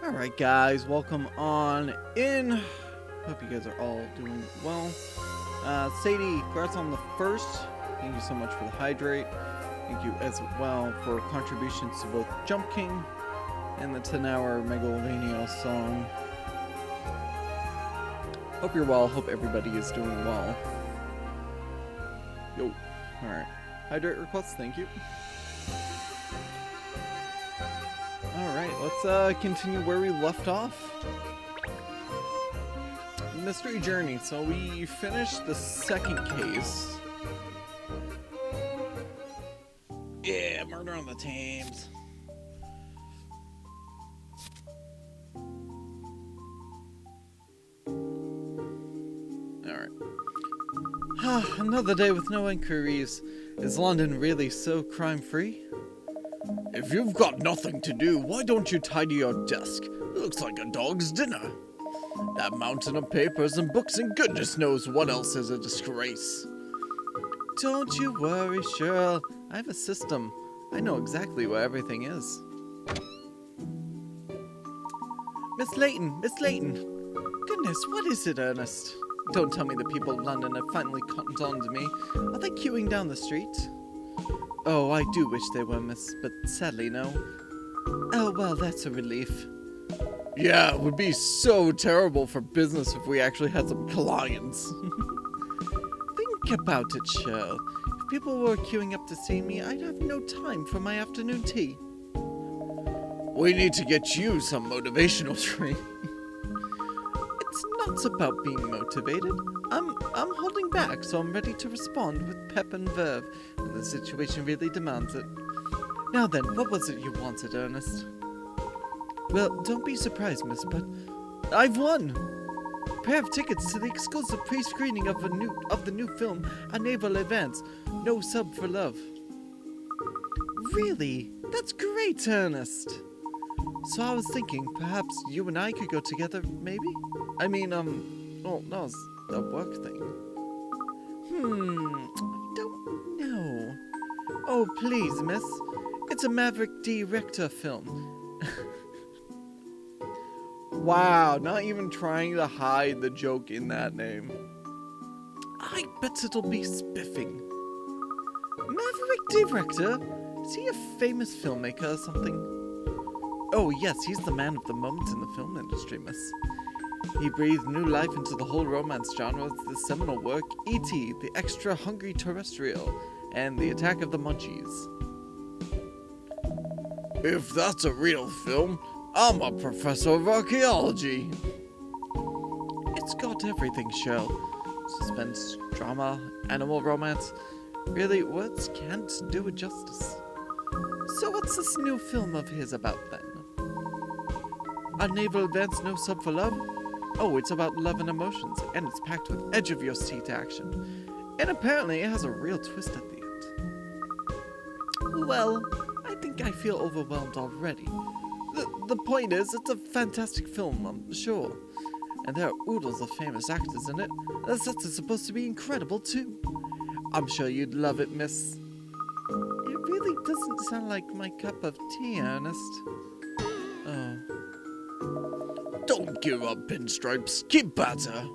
Alright guys, welcome on in. Hope you guys are all doing well. Sadie, congrats on the first. Thank you so much for the hydrate. Thank you as well for contributions to both Jump King and the 10-hour Megalovania song. Hope you're well, hope everybody is doing well. Yo, alright. Hydrate requests, thank you. Alright, let's continue where we left off. Mystery Journey. So we finished the second case. Yeah, murder on the Thames. Alright. Another day with no inquiries. Is London really so crime-free? If you've got nothing to do, why don't you tidy your desk? It looks like a dog's dinner. That mountain of papers and books and goodness knows what else is a disgrace. Don't you worry, Cheryl. I have a system. I know exactly where everything is. Miss Layton, Miss Layton. Goodness, what is it, Ernest? Don't tell me the people of London have finally cottoned on to me. Are they queuing down the street? Oh, I do wish they were, miss, but sadly no. Oh, well, that's a relief. Yeah, it would be so terrible for business if we actually had some clients. Think about it, Cheryl. If people were queuing up to see me, I'd have no time for my afternoon tea. We need to get you some motivational training. It's not about being motivated. I'm holding back, so I'm ready to respond with pep and verve when the situation really demands it. Now then, what was it you wanted, Ernest? Well, don't be surprised, miss, but I've won! A pair of tickets to the exclusive pre-screening of the new film, A Naval Advance, No Sub for Love. Really? That's great, Ernest! So I was thinking, perhaps you and I could go together, maybe? I mean, well, no, it's a work thing. I don't know. Oh, please, miss. It's a Maverick D. Rector film. Wow, not even trying to hide the joke in that name. I bet it'll be spiffing. Maverick D. Rector? Is he a famous filmmaker or something? Oh, yes, he's the man of the moment in the film industry, miss. He breathed new life into the whole romance genre with the seminal work E.T., The Extra Hungry Terrestrial, and The Attack of the Munchies. If that's a real film, I'm a professor of archaeology. It's got everything, Cheryl. Suspense, drama, animal romance. Really, words can't do it justice. So what's this new film of his about, then? A Naval Advance No Sub for Love? Oh, it's about love and emotions, and it's packed with edge-of-your-seat action. And apparently it has a real twist at the end. Well, I think I feel overwhelmed already. The point is, it's a fantastic film, I'm sure. And there are oodles of famous actors in it. The sets are supposed to be incredible, too. I'm sure you'd love it, miss. It really doesn't sound like my cup of tea, Ernest. Oh. Don't give up, Pinstripes. Keep at her.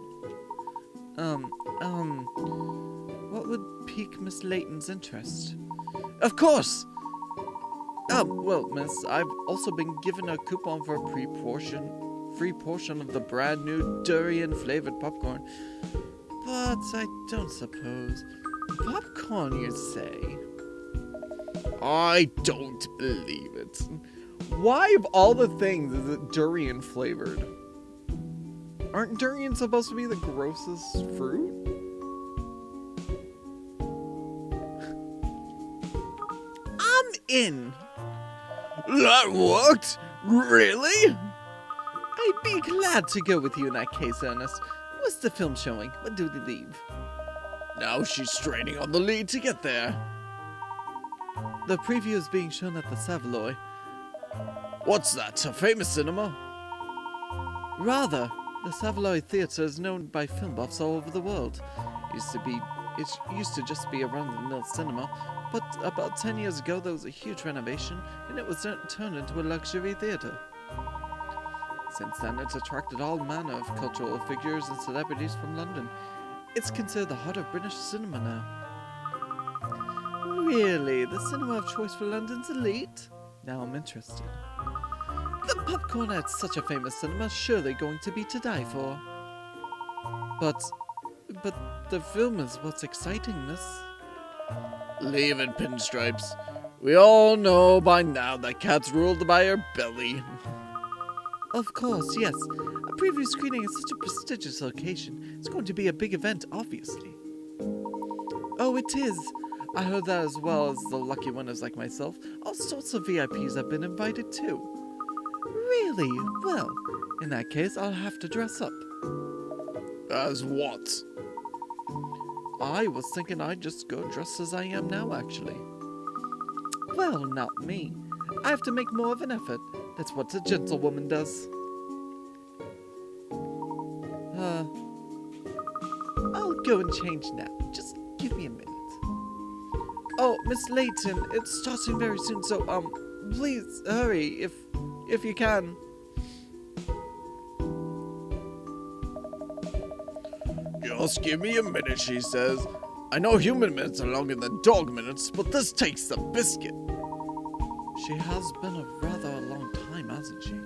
What would pique Miss Layton's interest? Of course! Well, miss, I've also been given a coupon for a free portion of the brand new durian-flavored popcorn. But I don't suppose. Popcorn, you say? I don't believe it. Why, of all the things, is it durian-flavored? Aren't durians supposed to be the grossest fruit? I'm in! That worked? Really? I'd be glad to go with you in that case, Ernest. What's the film showing? When do they leave? Now she's straining on the lead to get there. The preview is being shown at the Savoy. What's that, a famous cinema? Rather. The Savoy Theatre is known by film buffs all over the world. It used to just be a run-of-the-mill cinema, but about 10 years ago there was a huge renovation, and it was turned into a luxury theatre. Since then, it's attracted all manner of cultural figures and celebrities from London. It's considered the heart of British cinema now. Really? The cinema of choice for London's elite? Now I'm interested. The popcorn at such a famous cinema is surely going to be to die for. But the film is what's exciting, miss. Leave it, Pinstripes. We all know by now that cat's ruled by her belly. Of course, yes. A preview screening is such a prestigious occasion. It's going to be a big event, obviously. Oh, it is. I heard that as well as the lucky winners like myself. All sorts of VIPs have been invited too. Really? Well, in that case, I'll have to dress up. As what? I was thinking I'd just go dressed as I am now, actually. Well, not me. I have to make more of an effort. That's what a gentlewoman does. I'll go and change now. Just give me a minute. Oh, Miss Layton, it's starting very soon, so, please hurry if you can. Just give me a minute, she says. I know human minutes are longer than dog minutes, but this takes the biscuit. She has been a rather long time, hasn't she?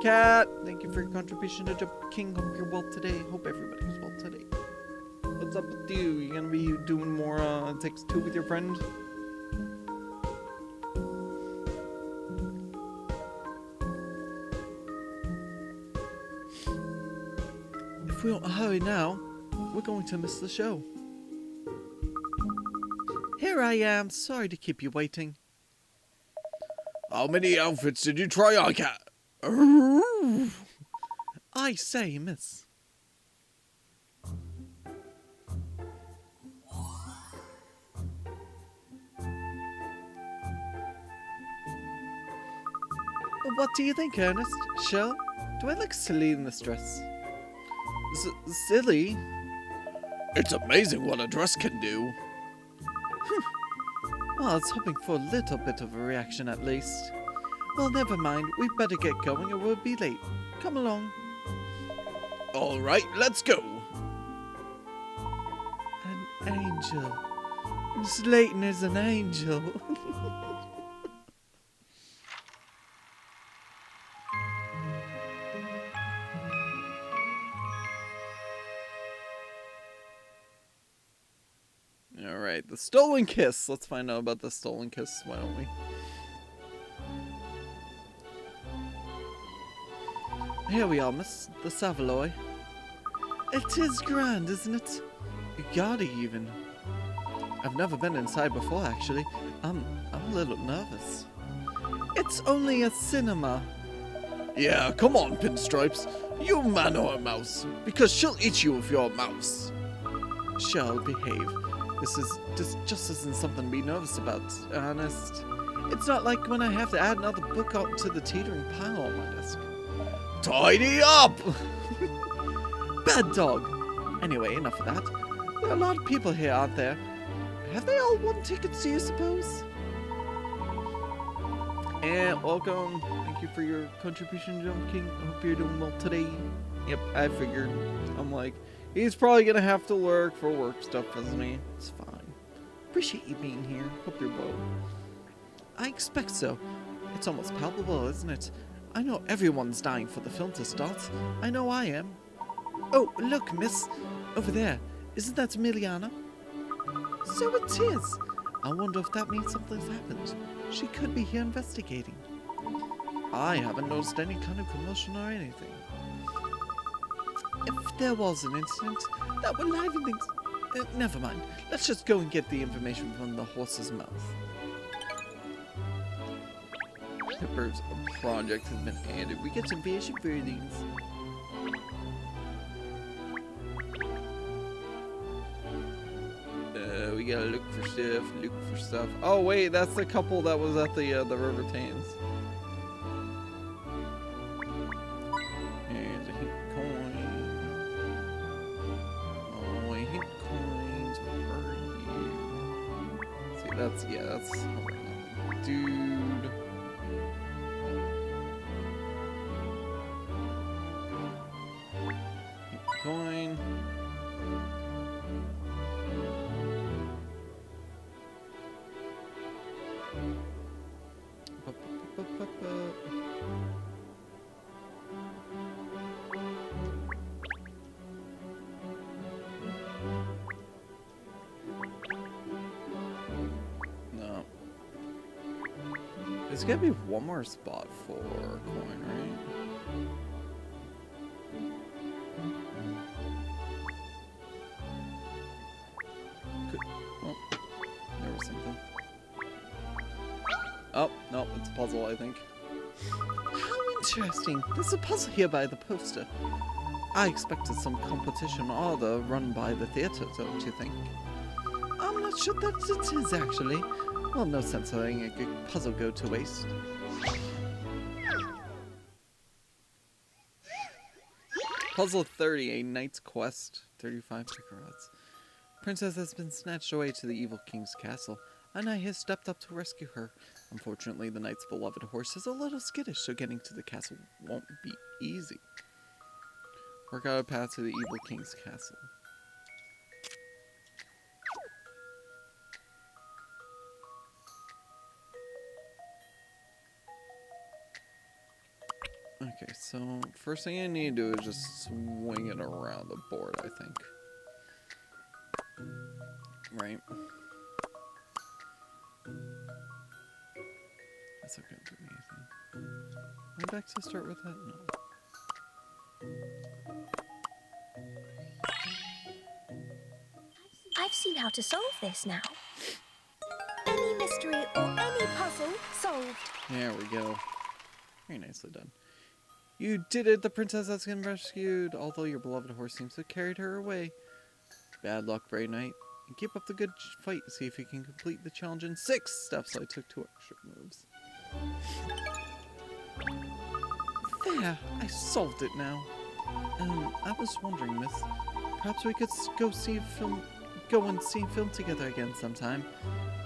Cat, thank you for your contribution to Jump King. Hope you're well today. Hope everybody's well today. What's up with you? You gonna be doing more Takes Two with your friend? If we don't hurry now, we're going to miss the show. Here I am. Sorry to keep you waiting. How many outfits did you try on, Cat? I say, miss. What do you think, Ernest? Shell? Do I look silly in this dress? Silly? It's amazing what a dress can do. Well, I was hoping for a little bit of a reaction at least. Well, never mind. We'd better get going or we'll be late. Come along. All right, let's go. An angel. Miss Layton is an angel. Alright, the stolen kiss. Let's find out about the stolen kiss, why don't we? Here we are, Miss the Savoy. It is grand, isn't it? Gaudy, even. I've never been inside before, actually. I'm a little nervous. It's only a cinema. Yeah, come on, Pinstripes. You man or a mouse, because she'll eat you if you're a mouse. She'll behave. This just isn't something to be nervous about, honest. It's not like when I have to add another book out to the teetering pile on my desk. Tidy up! Bad dog. Anyway, enough of that. There are a lot of people here, aren't there? Have they all won tickets, do you suppose? And welcome. Thank you for your contribution, Jump King. I hope you're doing well today. Yep, I figured. I'm like, he's probably gonna have to work for work stuff, isn't he? It's fine. Appreciate you being here. Hope you're well. I expect so. It's almost palpable, isn't it? I know everyone's dying for the film to start. I know I am. Oh, look, miss. Over there. Isn't that Emiliana? So it is. I wonder if that means something's happened. She could be here investigating. I haven't noticed any kind of commotion or anything. If there was an incident, that would liven things. Never mind. Let's just go and get the information from the horse's mouth. Pepper's project has been added. We get some basic findings. We gotta look for stuff. Oh wait, that's the couple that was at the River Thames. Here's a hint coin. Oh, hint coins. Where are you? See, that's dude. coin. No. There's gotta be one more spot for coin, right? Oh, there was something. Oh, no, it's a puzzle, I think. How interesting. There's a puzzle here by the poster. I expected some competition or other run by the theater, don't you think? I'm not sure that it is, actually. Well, no sense letting a good puzzle go to waste. Puzzle 30, a knight's quest. 35 cigarettes. Princess has been snatched away to the evil king's castle. A knight has stepped up to rescue her. Unfortunately, the knight's beloved horse is a little skittish, so getting to the castle won't be easy. Work out a path to the evil king's castle. Okay, so first thing I need to do is just swing it around the board, I think. Right. That's not gonna do anything. Am I back to start with that? No. I've seen how to solve this now. Any mystery or any puzzle solved. There we go. Very nicely done. You did it! The princess has been rescued, although your beloved horse seems to have carried her away. Bad luck, Brave Knight. And keep up the good fight. See if you can complete the challenge in 6 steps. I took 2 extra moves. There! I solved it now. I was wondering, miss, perhaps we could go and see film together again sometime.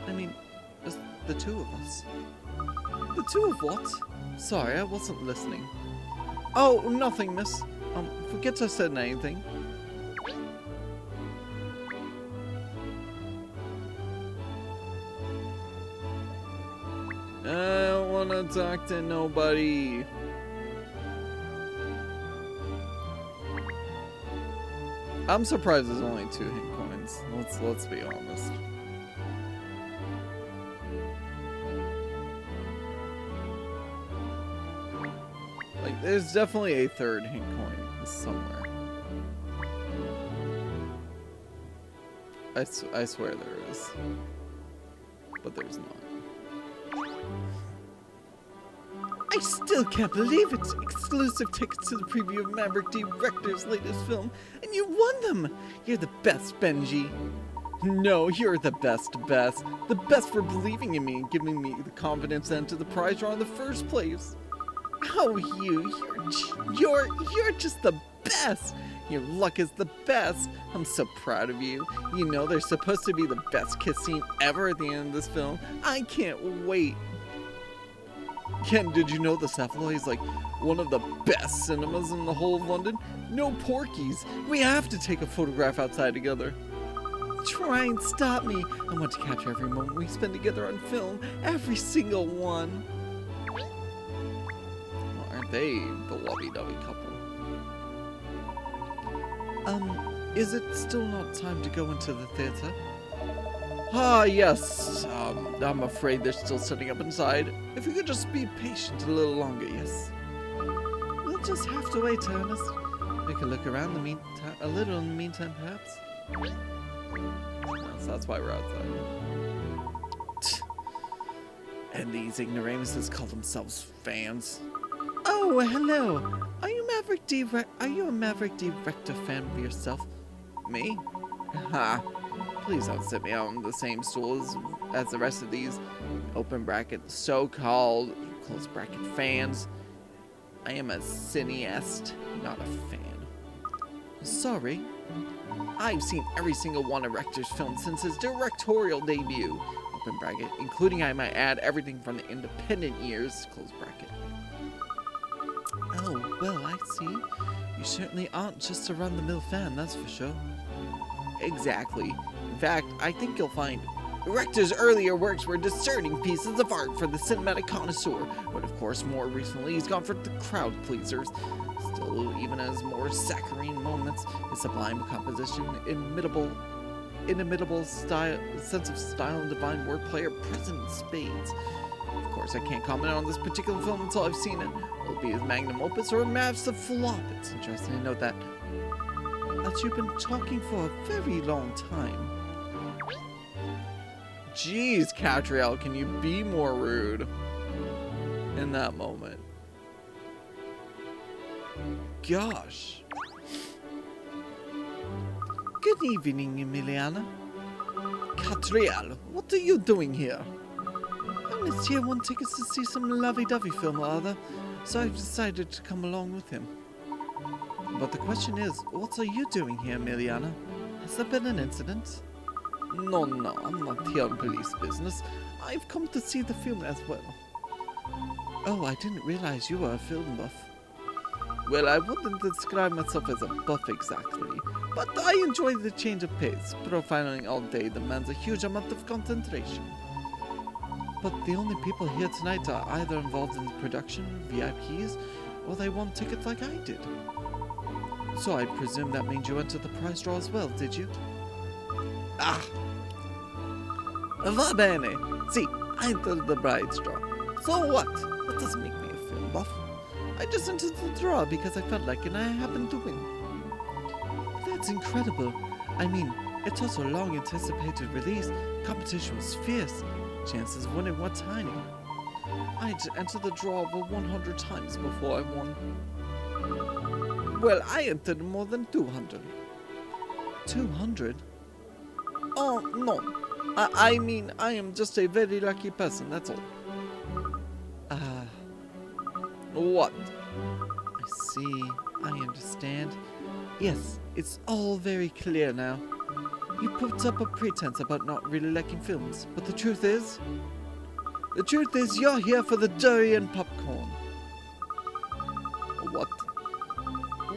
I mean, just the 2 of us. The 2 of what? Sorry, I wasn't listening. Oh, nothing, miss. Forget I said anything. I don't want to talk to nobody. I'm surprised there's only 2 hit coins. Let's be honest. Like, there's definitely a 3rd hint coin somewhere. I swear there is. But there's not. I still can't believe it! Exclusive tickets to the preview of Maverick Director's latest film, and you won them! You're the best, Benji. No, you're the best. The best for believing in me and giving me the confidence to enter the prize draw in the first place. Oh, you're just the best. Your luck is the best. I'm so proud of you. You know, there's supposed to be the best kiss scene ever at the end of this film. I can't wait. Ken, did you know the Cephaloy is like one of the best cinemas in the whole of London? No porkies. We have to take a photograph outside together. Try and stop me. I want to capture every moment we spend together on film. Every single one. Well, aren't they the lovey-dovey couple? Is it still not time to go into the theater? Ah, yes. I'm afraid they're still setting up inside. If we could just be patient a little longer, yes? We'll just have to wait, Ernest. We can look around in the meantime, perhaps. So that's why we're outside. And these ignoramuses call themselves fans. Oh, hello. Are you a Maverick Director fan of yourself? Me? Ha. Please don't sit me out on the same stool as the rest of these open bracket so-called close bracket fans. I am a cineast, not a fan. Sorry. I've seen every single one of Rector's films since his directorial debut, open bracket, including, I might add, everything from the independent years, close bracket. Oh, well, I see. You certainly aren't just a run-the-mill fan, that's for sure. Exactly. In fact, I think you'll find Rector's earlier works were discerning pieces of art for the cinematic connoisseur, but of course, more recently, he's gone for the crowd pleasers. Still, even as more saccharine moments, his sublime composition, inimitable style, sense of style, and divine wordplay are present in spades. Of course, I can't comment on this particular film until I've seen it. Will it be his magnum opus or a massive flop? It's interesting to note that you've been talking for a very long time. Jeez, Katrielle, can you be more rude in that moment? Gosh. Good evening, Emiliana. Katrielle, what are you doing here? Ernest here won tickets to see some lovey-dovey film or other, so I've decided to come along with him. But the question is, what are you doing here, Emiliana? Has there been an incident? No, I'm not here on police business. I've come to see the film as well. Oh, I didn't realize you were a film buff. Well, I wouldn't describe myself as a buff exactly, but I enjoy the change of pace. Profiling all day demands a huge amount of concentration. But the only people here tonight are either involved in the production, VIPs, or they won tickets like I did. So I presume that means you entered the prize draw as well, did you? Ah! Va bene! See, I entered the prize draw. So what? That doesn't make me a film buff. I just entered the draw because I felt like it and I happened to win. That's incredible. I mean, it was a long anticipated release. Competition was fierce. Chances of winning were tiny. I had to enter the draw over 100 times before I won. Well, I entered more than 200. 200? Oh, no. I mean, I am just a very lucky person, that's all. What? I see. I understand. Yes, it's all very clear now. You put up a pretense about not really liking films, but the truth is you're here for the durian popcorn. What?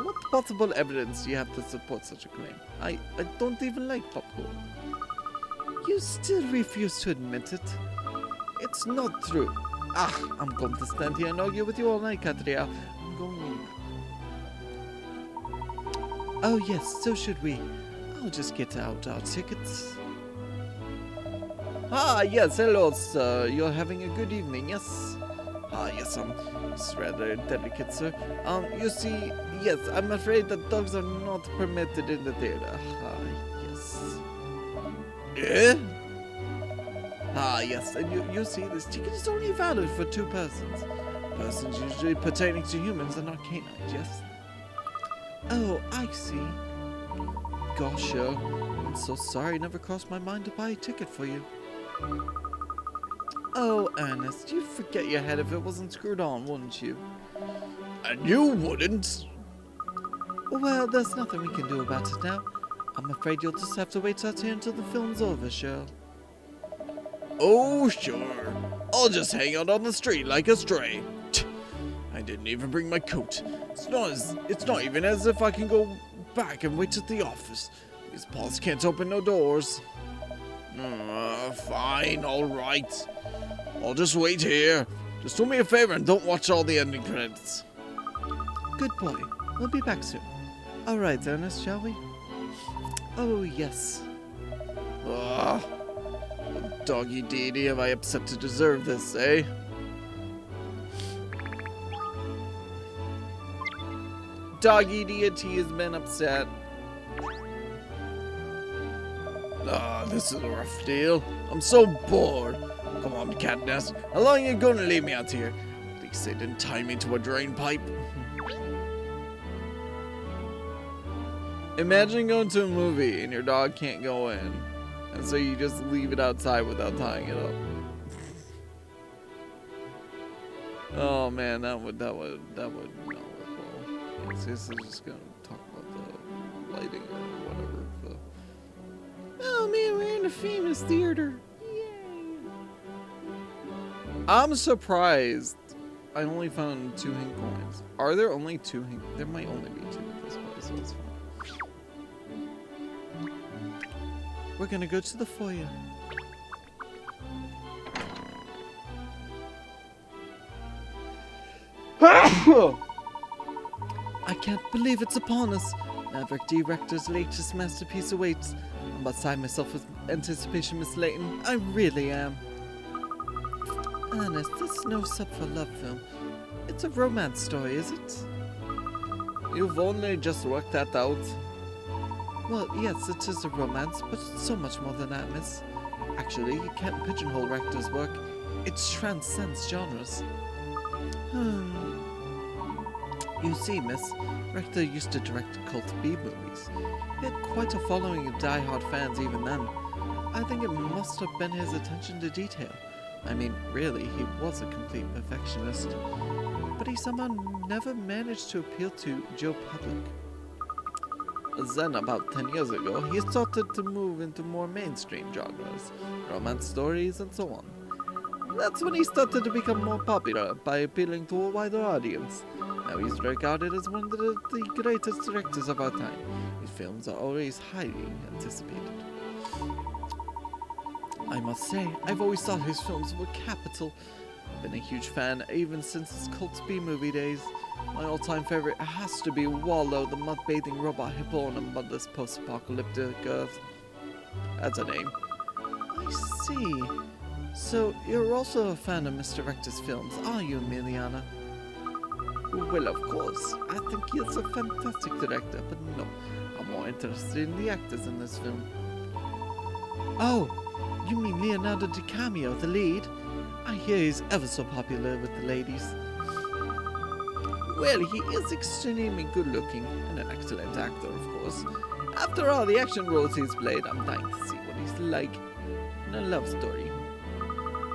What possible evidence do you have to support such a claim? I don't even like popcorn. You still refuse to admit it? It's not true. I'm going to stand here and argue with you all night, Katrielle. I'm going. Oh yes, so should we. I'll just get out our tickets. Yes, hello, sir. You're having a good evening, yes? Yes, it's rather delicate, sir. You see, yes, I'm afraid that dogs are not permitted in the theater. Yes. Eh? Yes, and you see, this ticket is only valid for 2 persons. Persons usually pertaining to humans and not canines, yes? Oh, I see. Gosh, I'm so sorry, it never crossed my mind to buy a ticket for you. Oh, Ernest, you'd forget your head if it wasn't screwed on, wouldn't you? And you wouldn't? Well, there's nothing we can do about it now. I'm afraid you'll just have to wait out here until the film's over, Cheryl. Oh, sure. I'll just hang out on the street like a stray. I didn't even bring my coat. It's not even as if I can go back and wait at the office. These paws can't open no doors. Fine, alright. I'll just wait here. Just do me a favor and don't watch all the ending credits. Good boy. We'll be back soon. Alright, Ernest, shall we? Oh, yes. What doggy deity have I upset to deserve this, eh? Doggy deity has been upset. This is a rough deal. I'm so bored. Come on, Katniss. How long are you gonna leave me out here? At least they didn't tie me to a drain pipe. Imagine going to a movie and your dog can't go in, and so you just leave it outside without tying it up. Oh man, that would not work well. Yes, this is just gonna talk about the lighting or whatever. Oh man, we're in a famous theater. Yay! I'm surprised I only found 2 hink coins. Are there only 2 hink? There might only be 2. so it's fine. We're gonna go to the foyer. I can't believe it's upon us. Maverick Director's latest masterpiece awaits. I'm beside myself with anticipation, Miss Layton. I really am. Ernest, this is no sub-for-love film. It's a romance story, is it? You've only just worked that out. Well, yes, it is a romance, but it's so much more than that, miss. Actually, you can't pigeonhole Rector's work. It transcends genres. You see, miss, Rector used to direct cult B movies. He had quite a following of die-hard fans even then. I think it must have been his attention to detail. I mean, really, he was a complete perfectionist. But he somehow never managed to appeal to Joe Public. Then, about 10 years ago, he started to move into more mainstream genres, romance stories, and so on. That's when he started to become more popular by appealing to a wider audience. Now he's regarded as one of the greatest directors of our time. His films are always highly anticipated. I must say, I've always thought his films were capital. I've been a huge fan even since his cult B-movie days. My all-time favorite has to be Wallow, the mud-bathing robot hippo on a mudless post-apocalyptic Earth. That's a name. I see. So, you're also a fan of Mr. Rector's films, are you, Emiliana? Well, of course. I think he is a fantastic director, but no, I'm more interested in the actors in this film. Oh, you mean Leonardo DiCaprio, the lead? I hear he's ever so popular with the ladies. Well, he is extremely good-looking, and an excellent actor, of course. After all the action roles he's played, I'm dying to see what he's like in a love story.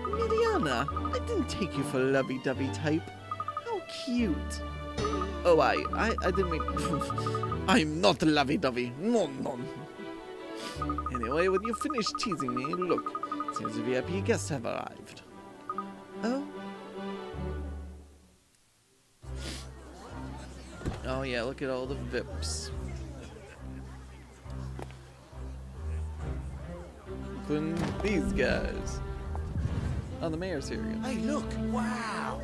Emiliana, I didn't take you for a lovey-dovey type. How cute. Oh, I didn't mean... I'm not lovey-dovey. No. Anyway, when you finish teasing me, look. Seems the VIP guests have arrived. Oh? Oh yeah, look at all the VIPs. Including these guys. Oh, the mayor's here again. Hey, look! Wow!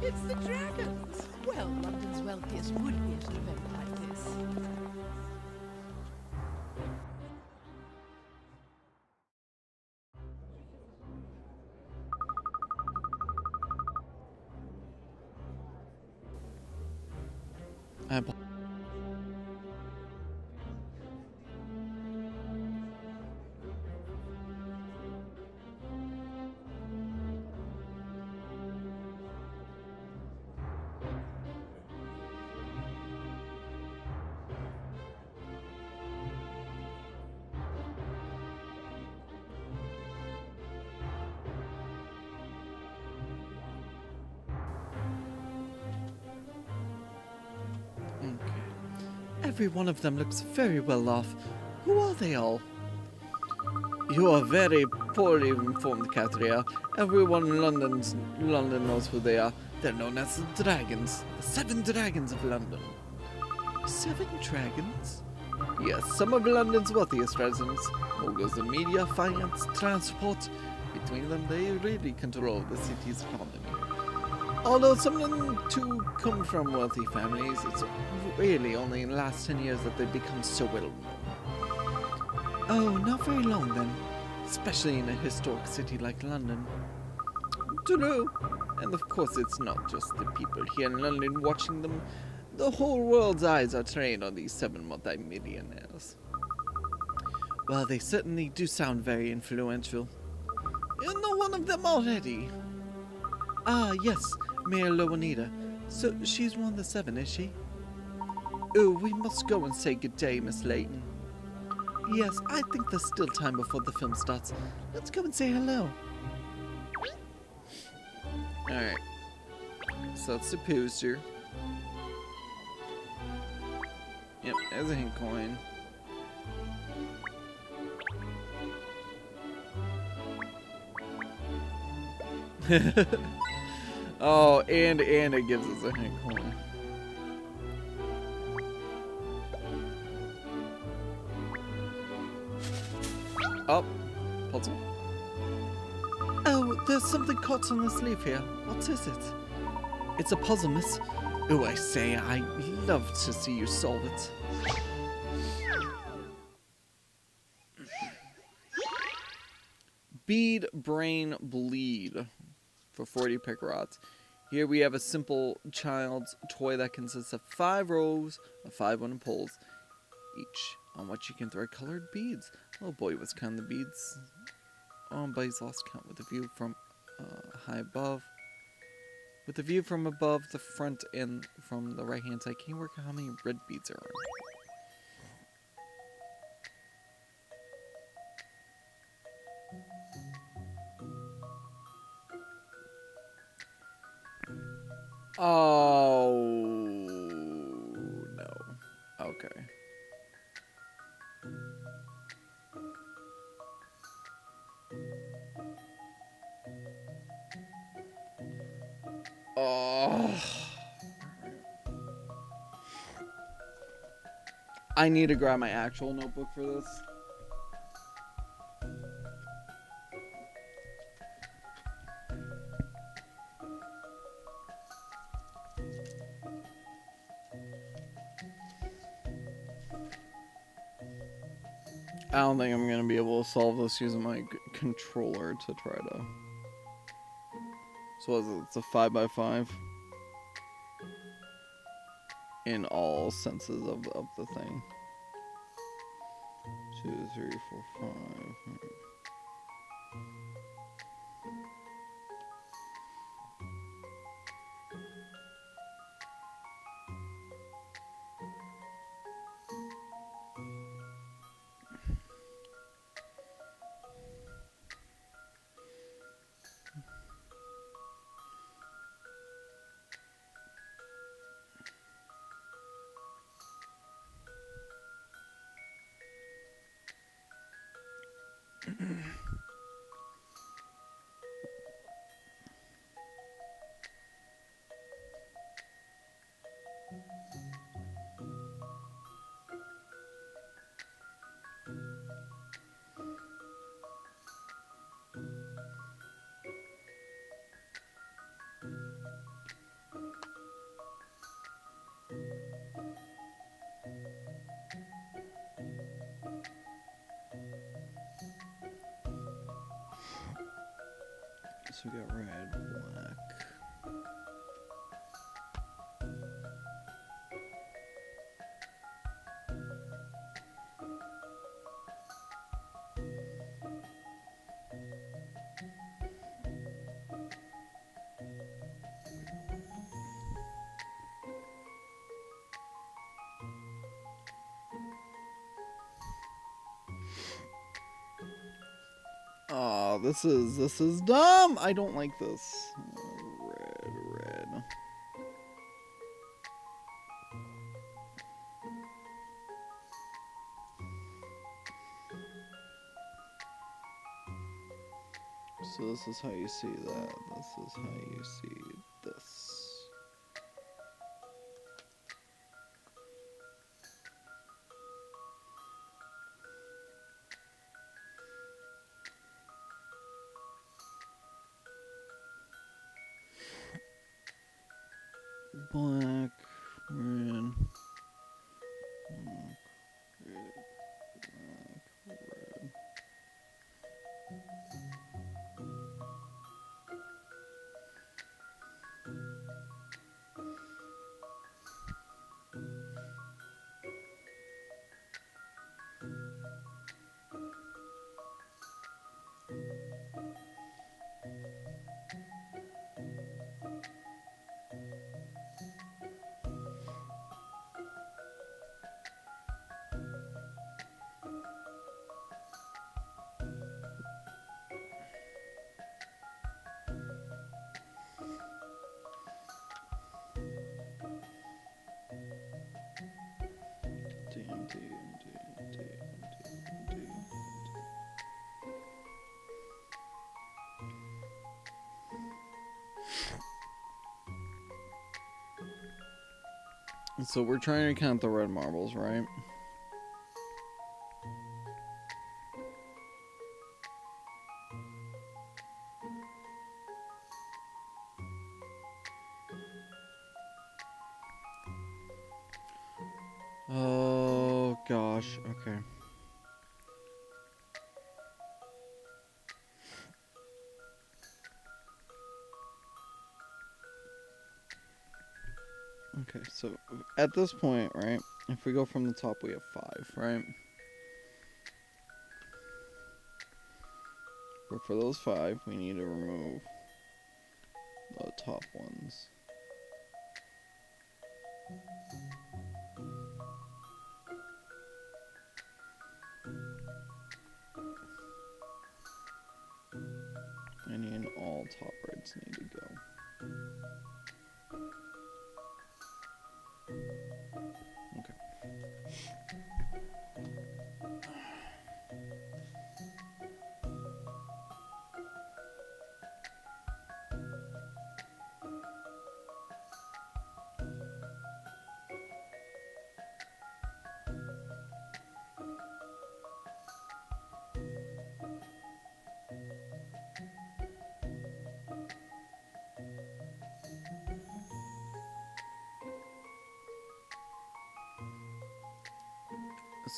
It's the dragons! Well, London's wealthiest would be at an event like this. Every one of them looks very well off. Who are they all? You are very poorly informed, Katrielle. Everyone in London knows who they are. They're known as the Dragons. The 7 Dragons of London. 7 Dragons? Yes, some of London's wealthiest residents. Moguls in media, finance, transport. Between them, they really control the city's economy. Although some of them too come from wealthy families, it's really only in the last 10 years that they've become so well known. Oh, not very long then. Especially in a historic city like London. True. And of course it's not just the people here in London watching them. The whole world's eyes are trained on these 7 multi-millionaires. Well, they certainly do sound very influential. You know one of them already. Ah, yes. Mayor Loanita. So she's one of the 7, is she? Oh, we must go and say good day, Miss Layton. Yes, I think there's still time before the film starts. Let's go and say hello. Alright. So it's the poster. Yep, there's a hint coin. Oh, and it gives us a hint coin. Oh, puzzle. Oh, there's something caught on this leaf here. What is it? It's a puzzle, miss. Oh, I say, I'd love to see you solve it. Bead, brain, bleed for 40 picarots. Here we have a simple child's toy that consists of 5 rows of 5 wooden poles, each on which you can thread colored beads. Oh boy, what's kind of beads? Oh, but he's lost count with a view from high above. With the view from above, the front, and from the right-hand side, can you work out how many red beads there are? Oh, no. Okay. Oh. I need to grab my actual notebook for this. I don't think I'm going to be able to solve this using my controller to try to... So it's a 5x5 in all senses of the thing. 2, 3, 4, 5. So we got red, black. Oh, this is dumb. I don't like this. Red. So this is how you see that. This is how you see this. Black, red, black, red, black, red. D. So we're trying to count the red marbles, right? gosh. Okay. Okay, so at this point, right, if we go from the top, we have 5, right? But for those 5, we need to remove the top ones. Any and all top reds need to go. Okay.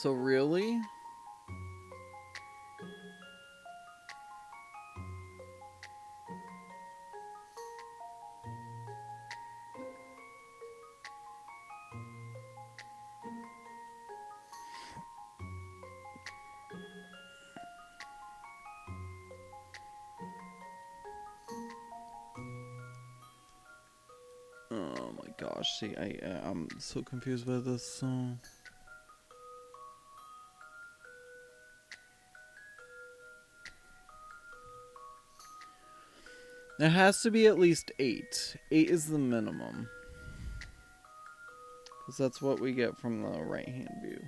So really? Oh my gosh, see, I'm so confused by this, so... There has to be at least 8. 8 is the minimum. Because that's what we get from the right-hand view.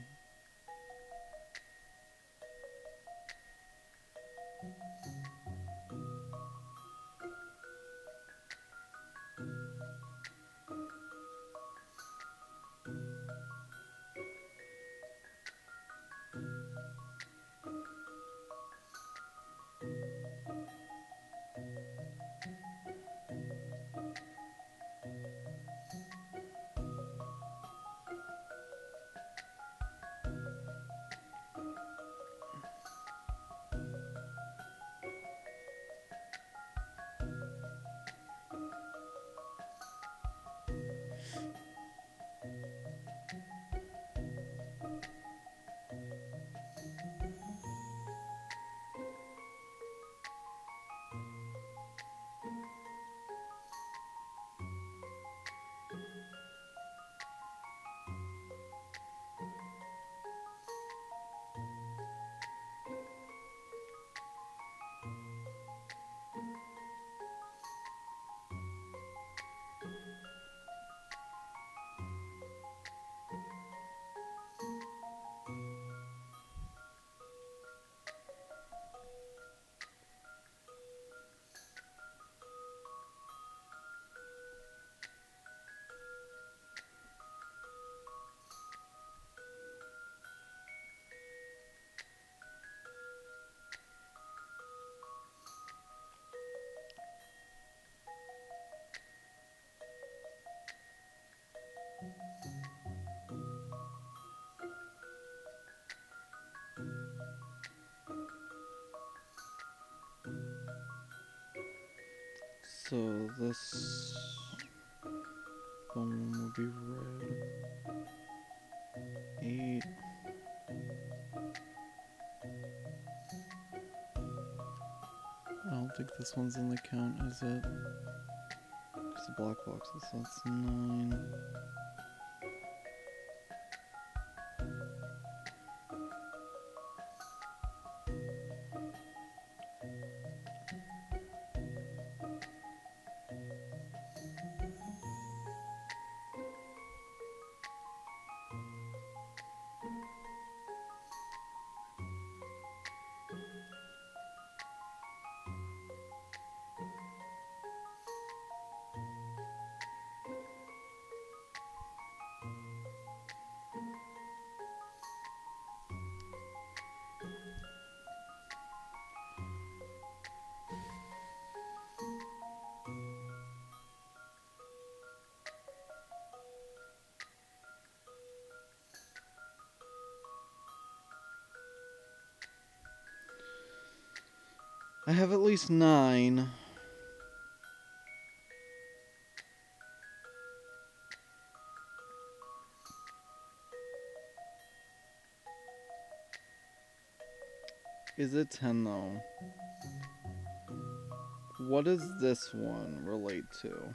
So this one will be red. 8. I don't think this one's in the count, is it? It's the black boxes, so that's 9. I have at least 9. Is it 10 though? What does this one relate to?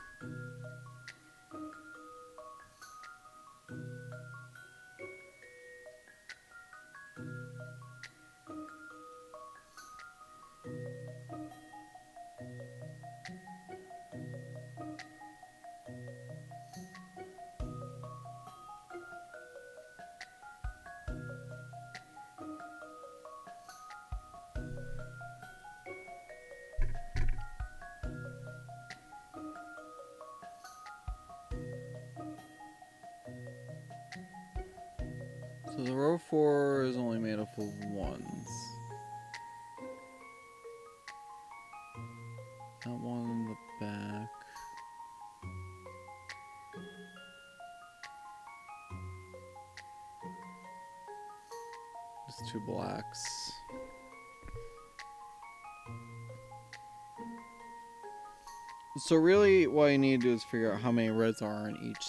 So the row 4 is only made up of 1s. That one in the back. Just 2 blacks. So really what I need to do is figure out how many reds are in each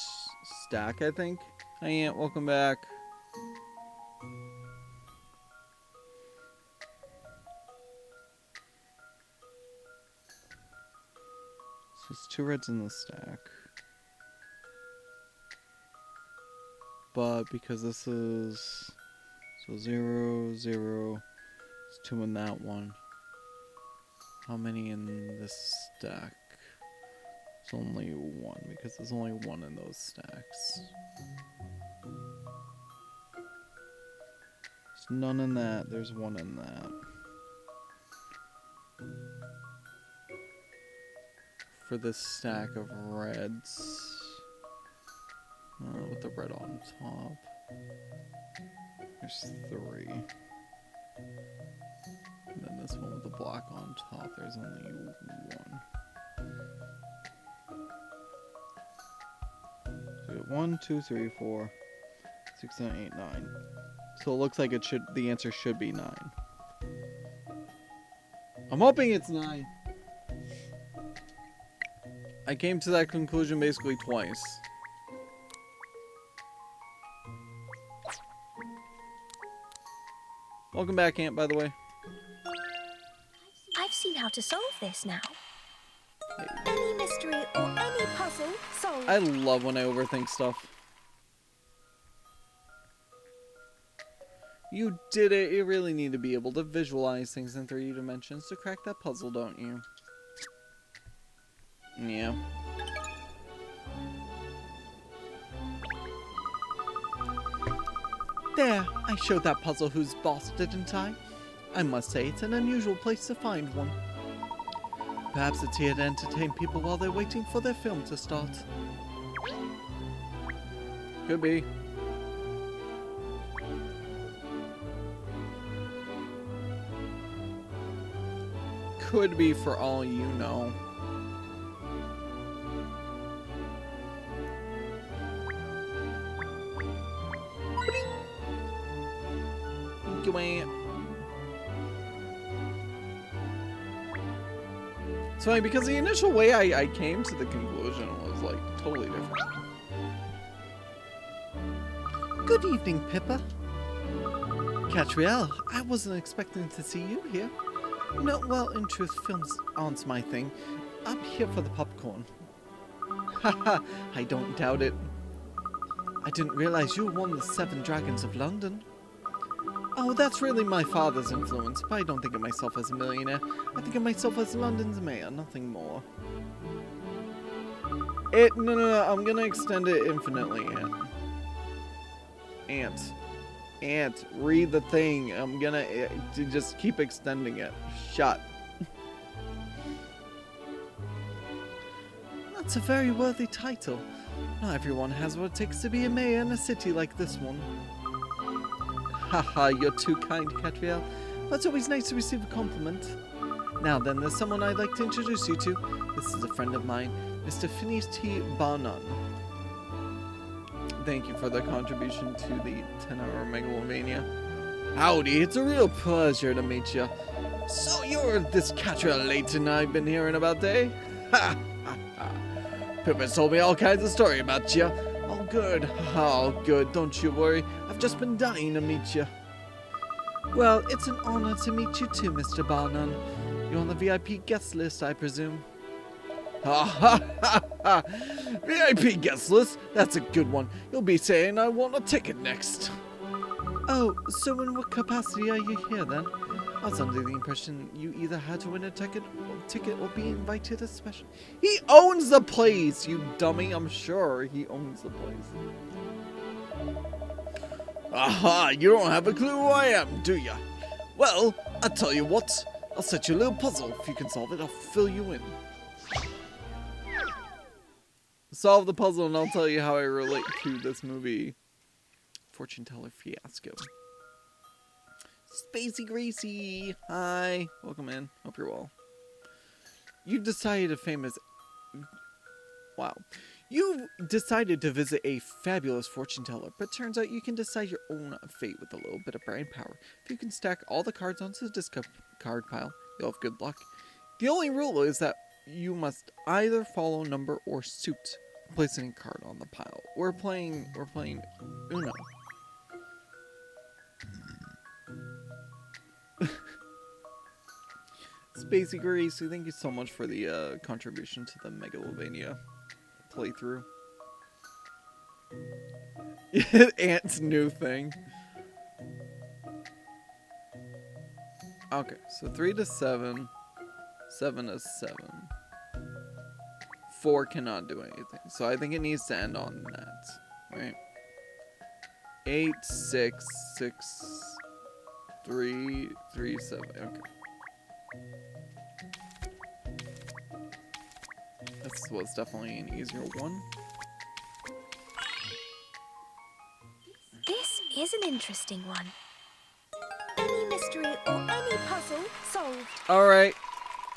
stack, I think. Hi Aunt, welcome back. So it's 2 reds in the stack. But because this is... So 0, 0, it's 2 in that one. How many in this stack? It's only 1, because there's only 1 in those stacks. There's none in that, there's 1 in that. For this stack of reds, with the red on top, there's 3. And then this one with the black on top, there's only 1. So we got 1, 2, 3, 4, 6, 7, 8, 9. So it looks like it should. The answer should be 9. I'm hoping it's 9. I came to that conclusion basically twice. Welcome back, Aunt, by the way. I've seen how to solve this now. Hey. Any mystery or any puzzle, solved. I love when I overthink stuff. You did it. You really need to be able to visualize things in 3D dimensions to crack that puzzle, don't you? Yeah. There, I showed that puzzle who's boss, didn't I? I must say, it's an unusual place to find one. Perhaps it's here to entertain people while they're waiting for their film to start. Could be. Could be for all you know. It's funny because the initial way I came to the conclusion was like totally different. Good evening, Pippa. Katrielle, I wasn't expecting to see you here. No, well, in truth, films aren't my thing. I'm here for the popcorn. Haha, I don't doubt it. I didn't realize you were one of the 7 dragons of London. Oh, that's really my father's influence, but I don't think of myself as a millionaire. I think of myself as London's mayor, nothing more. No, I'm gonna extend it infinitely, Aunt, read the thing. I'm gonna just keep extending it. Shut. That's a very worthy title. Not everyone has what it takes to be a mayor in a city like this one. Haha, you're too kind, Katrielle. But it's always nice to receive a compliment. Now then, there's someone I'd like to introduce you to. This is a friend of mine, Mr. Phineas T. Barnum. Thank you for the contribution to the 10-hour Megalovania. Howdy, it's a real pleasure to meet you. So you're this Katrielle Layton I've been hearing about, eh? Ha! Ha! Ha! Pip has told me all kinds of story about you. All good. All good. Don't you worry. I've just been dying to meet you. Well, it's an honor to meet you too, Mr. Barnum. You're on the VIP guest list, I presume. Ha ha ha ha! VIP guest list? That's a good one. You'll be saying I want a ticket next. Oh, so in what capacity are you here then? I was under the impression you either had to win a ticket or be invited as special. He owns the place, you dummy. I'm sure he owns the place. Aha, you don't have a clue who I am, do ya? Well, I'll tell you what. I'll set you a little puzzle. If you can solve it, I'll fill you in. Solve the puzzle and I'll tell you how I relate to this movie. Fortune Teller Fiasco. Spacey Gracie! Hi! Welcome in. Hope you're well. You've decided to visit a fabulous fortune teller, but turns out you can decide your own fate with a little bit of brain power. If you can stack all the cards onto this card pile, you'll have good luck. The only rule is that you must either follow number or suit placing a card on the pile. We're playing Uno. Spacey Grace, thank you so much for the contribution to the Megalovania playthrough. Ant's new thing. Okay, so 3 to 7, 7 to 7. 4 cannot do anything, so I think it needs to end on that, right? 8, 6, 6, 3, 3, 7. Okay. This was definitely an easier one. This is an interesting one. Any mystery or any puzzle solved. Alright.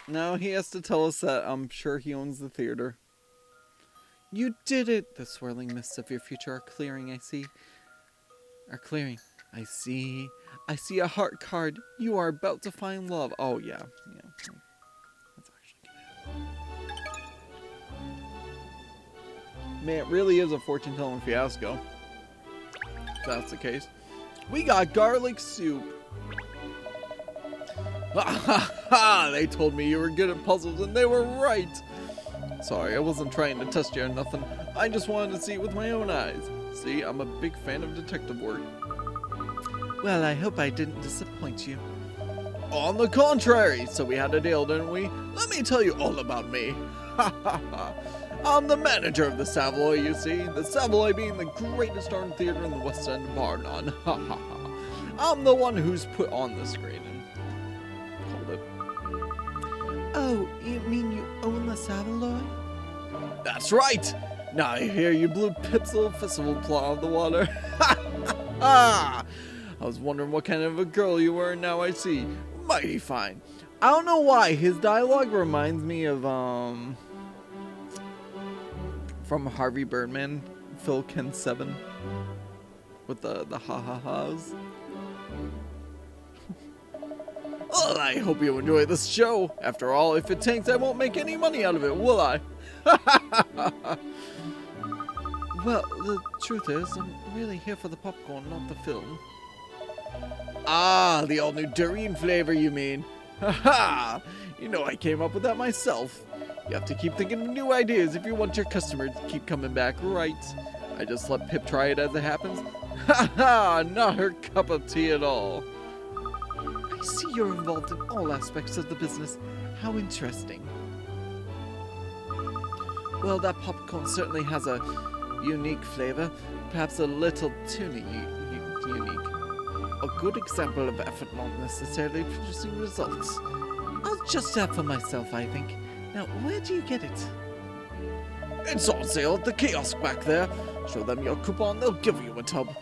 Now he has to tell us that I'm sure he owns the theater. You did it! The swirling mists of your future are clearing, I see. Are clearing. I see a heart card. You are about to find love. Oh, yeah. Yeah. That's actually good. Man, it really is a fortune telling fiasco. If that's the case. We got garlic soup. Ha ha ha! They told me you were good at puzzles and they were right. Sorry, I wasn't trying to test you or nothing. I just wanted to see it with my own eyes. See, I'm a big fan of detective work. Well, I hope I didn't disappoint you. On the contrary, so we had a deal, didn't we? Let me tell you all about me. Ha ha ha. I'm the manager of the Savoy, you see. The Savoy being the greatest darn theater in the West End, bar none. Ha ha ha. I'm the one who's put on the screen and called it. Oh, you mean you own the Savoy? That's right. Now I hear you blew Pip's little festival plot out of the water. Ha ha ha. I was wondering what kind of a girl you were, and now I see. Mighty fine. I don't know why, his dialogue reminds me of, from Harvey Birdman, Phil Ken 7, with the ha-ha-has. Well, I hope you enjoy this show. After all, if it tanks, I won't make any money out of it, will I? Well, the truth is, I'm really here for the popcorn, not the film. Ah, the all-new durian flavor, you mean? Ha-ha! You know I came up with that myself. You have to keep thinking of new ideas if you want your customers to keep coming back, right? I just let Pip try it as it happens. Ha-ha! Not her cup of tea at all. I see you're involved in all aspects of the business. How interesting. Well, that popcorn certainly has a unique flavor. Perhaps a little too unique. A good example of effort not necessarily producing results. I'll just have for myself, I think. Now, where do you get it? It's on sale at the kiosk back there. Show them your coupon, they'll give you a tub.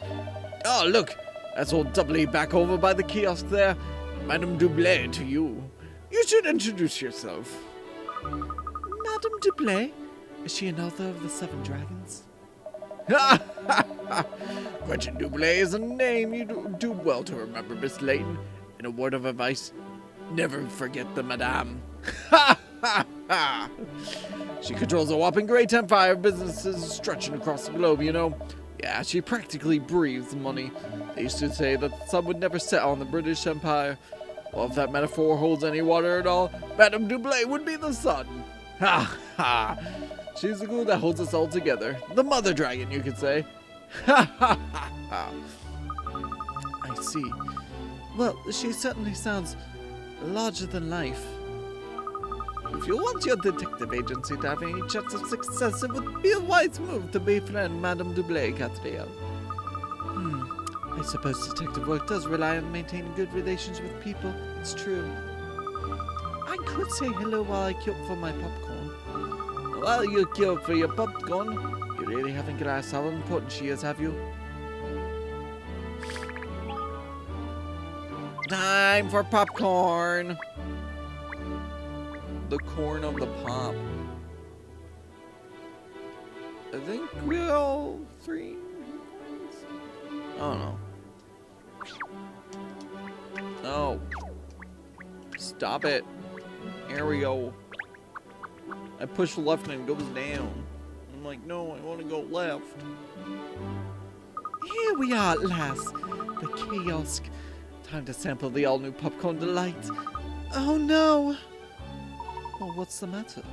Oh, look, that's old Doubly back over by the kiosk there. Madame Dublé to you. You should introduce yourself. Madame Dublé? Is she an author of the Seven Dragons? Ha ha ha! Gretchen Dublé is a name you do well to remember, Miss Layton. In a word of advice, Never forget the madame. Ha ha ha! She controls a whopping great empire of businesses stretching across the globe, you know. Yeah, she practically breathes money. They used to say that the sun would never set on the British Empire. Well, if that metaphor holds any water at all, Madame Dublé would be the sun. Ha ha! She's the glue that holds us all together. The mother dragon, you could say. Ha ha ha ha! I see. Well, she certainly sounds larger than life. If you want your detective agency to have any chance of success, it would be a wise move to befriend Madame Dublé, Katrielle. I suppose detective work does rely on maintaining good relations with people. It's true. I could say hello while I queue up for my popcorn. While you queue up for your popcorn, you really haven't grasped how important she is, have you? Time for popcorn! The corn of the pop. I think we all 3 coins? I don't know. No. Stop it. Here we go. I push left and it goes down. I'm like, no, I want to go left. Here we are at last. The kiosk. Time to sample the all-new popcorn delight. Oh no. Oh, what's the matter?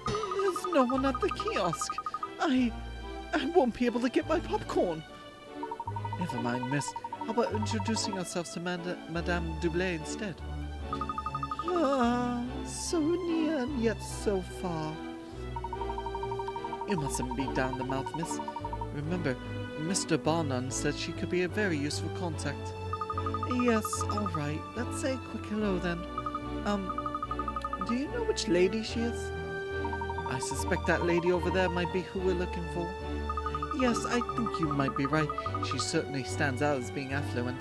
There's no one at the kiosk. I won't be able to get my popcorn. Never mind, miss. How about introducing ourselves to Madame Dublé instead? Ah, so near and yet so far. You mustn't beat down the mouth, miss. Remember, Mr. Barnum said she could be a very useful contact. Yes, all right. Let's say a quick hello then. Do you know which lady she is? I suspect that lady over there might be who we're looking for. Yes, I think you might be right. She certainly stands out as being affluent.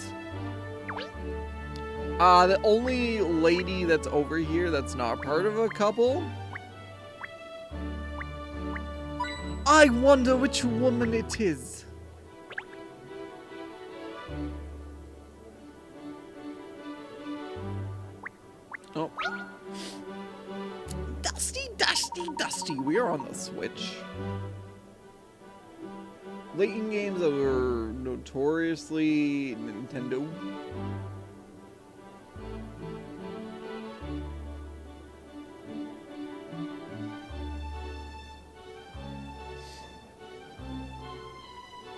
The only lady that's over here that's not part of a couple? I wonder which woman it is. Oh. Dusty. We are on the Switch. Layton games are notoriously Nintendo.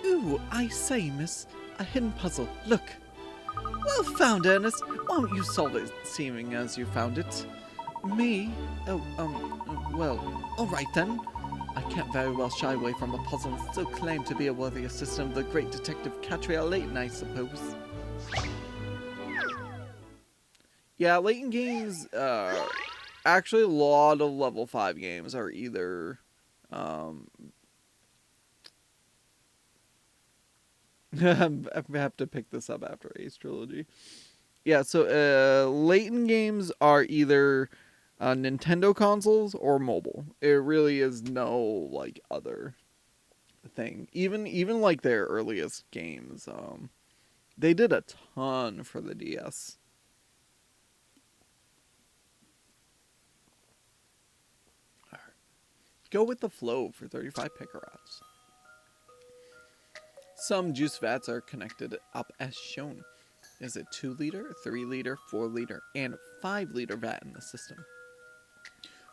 Ooh, I say, miss. A hidden puzzle. Look. Well found, Ernest. Why don't you solve it, seeming as you found it? Me? Well, alright then. I can't very well shy away from a puzzle and still claim to be a worthy assistant of the great detective Katrielle Layton, I suppose. Yeah, Layton games, actually a lot of level 5 games are either, I have to pick this up after Ace Trilogy. Yeah, so, Layton games are either Nintendo consoles or mobile. It really is no like other thing. Even like their earliest games, they did a ton for the DS. All right. Go with the flow for 35 picarats. Some juice vats are connected up as shown. There's a 2-liter, 3-liter, 4-liter, and 5-liter vat in the system.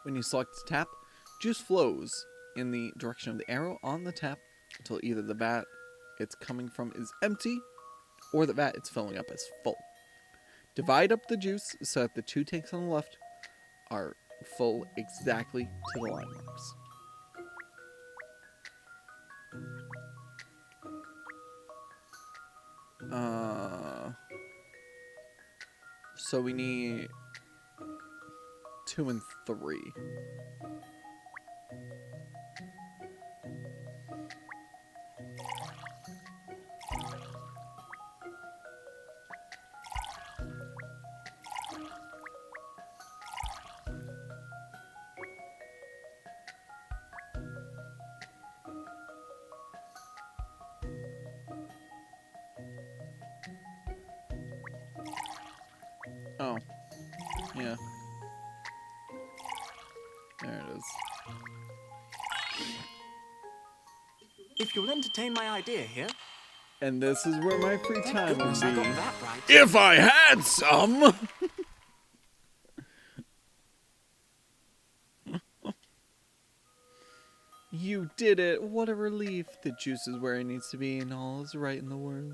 When you select tap, juice flows in the direction of the arrow on the tap until either the vat it's coming from is empty or the vat it's filling up is full. Divide up the juice so that the 2 tanks on the left are full exactly to the line marks. So we need 2 and 3. Oh. Yeah. There it is. If you'll entertain my idea here. And this is where my free Thank time would goodness I got be. that right. If I had some! You did it! What a relief. The juice is where it needs to be and all is right in the world.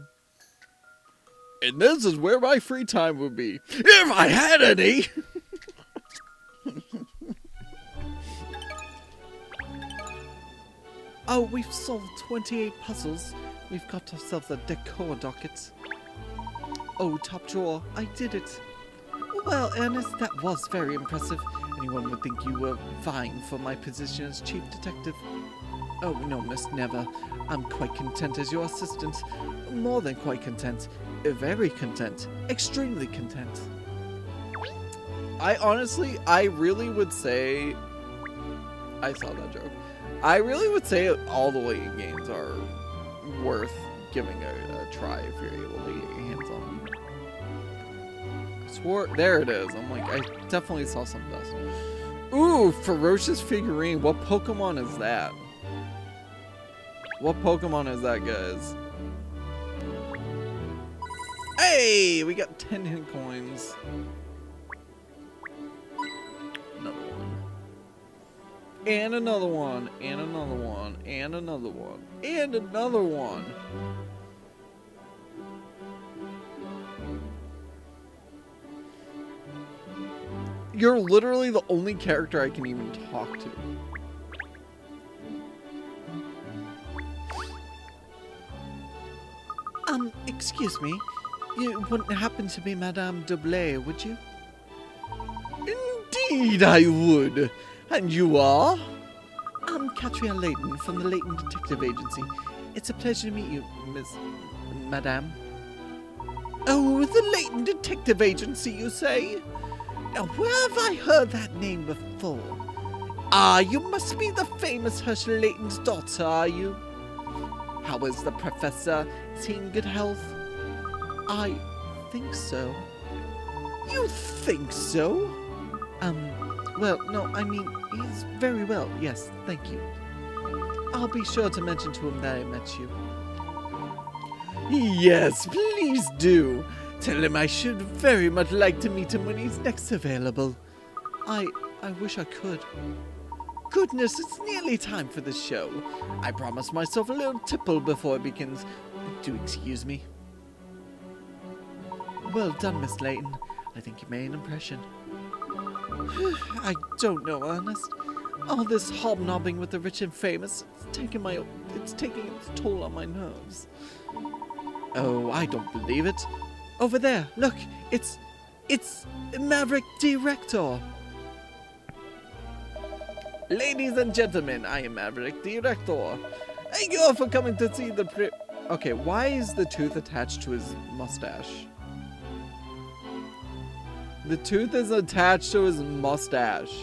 And this is where my free time would be. If I had any! Oh, we've solved 28 puzzles. We've got ourselves a decor docket. Oh, top drawer, I did it. Well, Ernest, that was very impressive. Anyone would think you were vying for my position as chief detective. Oh, no, miss, never. I'm quite content as your assistant. More than quite content. Very content. Extremely content. I really would say... I saw that joke. I really would say all the Layton games are worth giving a try if you're able to get your hands on them. I swore... There it is. I'm like, I definitely saw some dust. Ooh, ferocious figurine. What Pokemon is that? What Pokemon is that, guys? Hey! We got 10 hit coins. Another one. And another one. And another one. And another one. And another one. You're literally the only character I can even talk to. Excuse me. You wouldn't happen to be Madame D'Ablay, would you? Indeed I would. And you are? I'm Katrielle Layton from the Layton Detective Agency. It's a pleasure to meet you, Madame. Oh, the Layton Detective Agency, you say? Now, where have I heard that name before? Ah, you must be the famous Herschel Layton's daughter, are you? How is the professor? Is he in good health? I think so. You think so? Well, no, I mean, he's very well, yes, thank you. I'll be sure to mention to him that I met you. Yes, please do. Tell him I should very much like to meet him when he's next available. I wish I could. Goodness, it's nearly time for the show. I promised myself a little tipple before it begins. Do excuse me. Well done, Miss Layton. I think you made an impression. I don't know, Ernest. All this hobnobbing with the rich and famous, it's taking its toll on my nerves. Oh, I don't believe it. Over there, look, it's Maverick Director. Ladies and gentlemen, I am Maverick Director. Thank you all for coming to see the Okay, why is the tooth attached to his mustache? The tooth is attached to his mustache.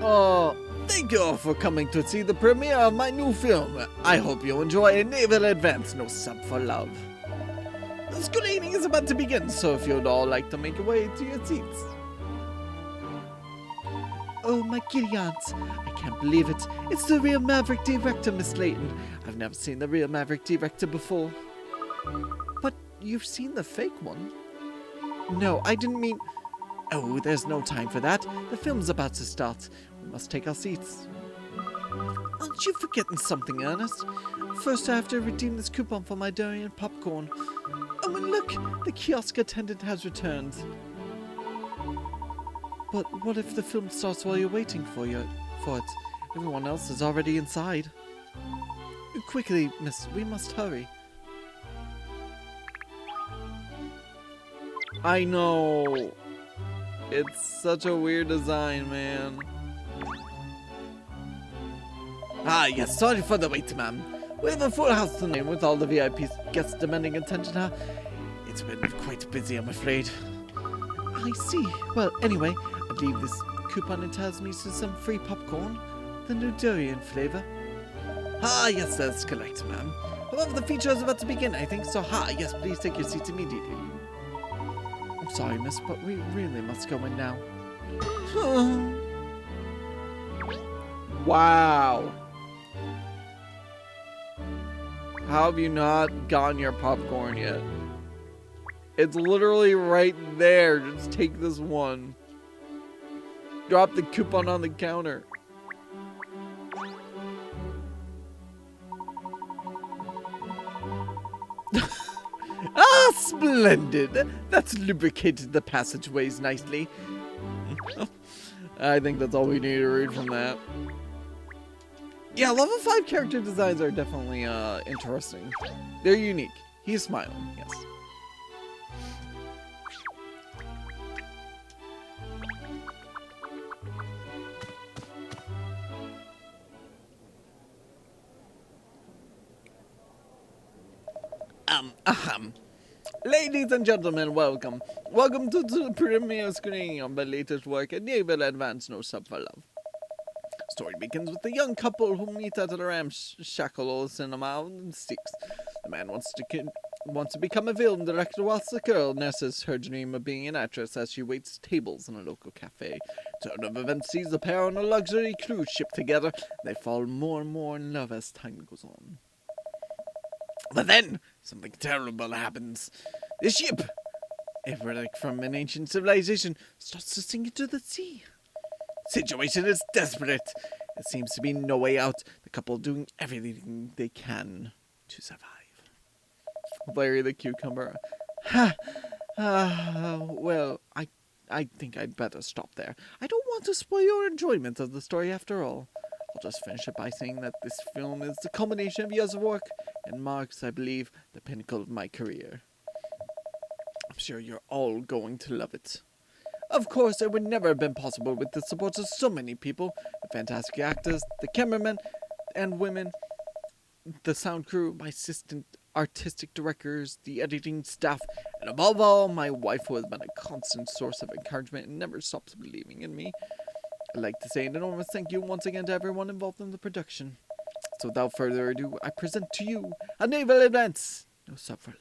Oh, thank you all for coming to see the premiere of my new film. I hope you enjoy Naval Advance, No Sub for Love. The screening is about to begin, so if you'd all like to make your way to your seats. Oh, my giddy aunt. I can't believe it. It's the real Maverick Director, Miss Layton. I've never seen the real Maverick Director before. But you've seen the fake one? No, I didn't mean... Oh, there's no time for that. The film's about to start. We must take our seats. Aren't you forgetting something, Ernest? First, I have to redeem this coupon for my durian popcorn. Oh, and look! The kiosk attendant has returned. But what if the film starts while you're waiting for it? Everyone else is already inside. Quickly, miss, we must hurry. I know. It's such a weird design, man. Ah, yes, sorry for the wait, ma'am. We have a full house tonight with all the VIP guests demanding attention. It's been quite busy, I'm afraid. I see. Well, anyway, I believe this coupon entitles me to some free popcorn, the new durian flavor. Ah, yes, that's correct, ma'am. However, the feature is about to begin, I think, so yes, please take your seats immediately. I'm sorry, miss, but we really must go in now. Wow. How have you not gotten your popcorn yet? It's literally right there. Just take this one. Drop the coupon on the counter. Ah, splendid. That's lubricated the passageways nicely. I think that's all we need to read from that. Yeah, level 5 character designs are definitely interesting. They're unique. He's smiling, yes. Ladies and gentlemen, welcome. Welcome to the premiere screening of the latest work at Naval Advance No Sub for Love. Story begins with a young couple who meet at a ramshackle cinema and sticks. The man wants to become a film director whilst the girl nurses her dream of being an actress as she waits tables in a local cafe. Turn of events sees the pair on a luxury cruise ship together. They fall more and more in love as time goes on. But then, something terrible happens. The ship, a relic from an ancient civilization, starts to sink into the sea. Situation is desperate. There seems to be no way out. The couple doing everything they can to survive. Larry the cucumber. Well, I think I'd better stop there. I don't want to spoil your enjoyment of the story after all. I'll just finish it by saying that this film is the culmination of years of work and marks, I believe, the pinnacle of my career. I'm sure you're all going to love it. Of course, it would never have been possible with the support of so many people, the fantastic actors, the cameramen and women, the sound crew, my assistant artistic directors, the editing staff, and above all, my wife, who has been a constant source of encouragement and never stops believing in me. I'd like to say an enormous thank you once again to everyone involved in the production. So without further ado, I present to you a Naval Advance No Sub for Love.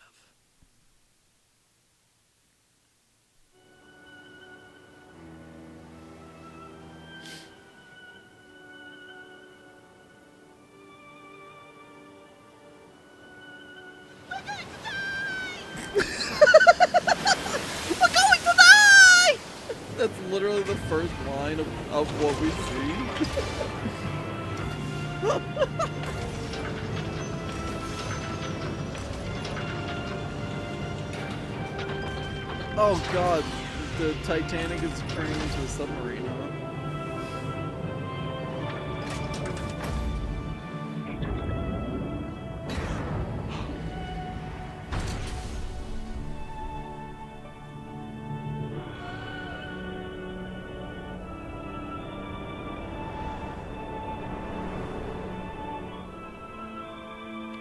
That's literally the first line of what we see. Oh god, the Titanic is turning into a submarine, huh?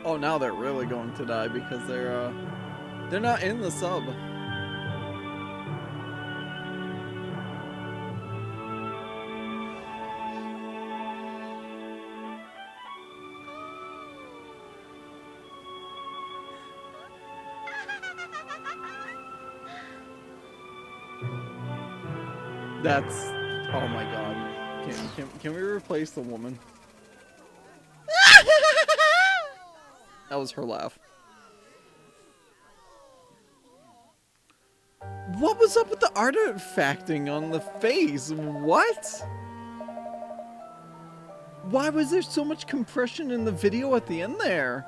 Oh, now they're really going to die because they're not in the sub. That's, oh my god. Can we replace the woman? That was her laugh. What was up with the artifacting on the face? What? Why was there so much compression in the video at the end there?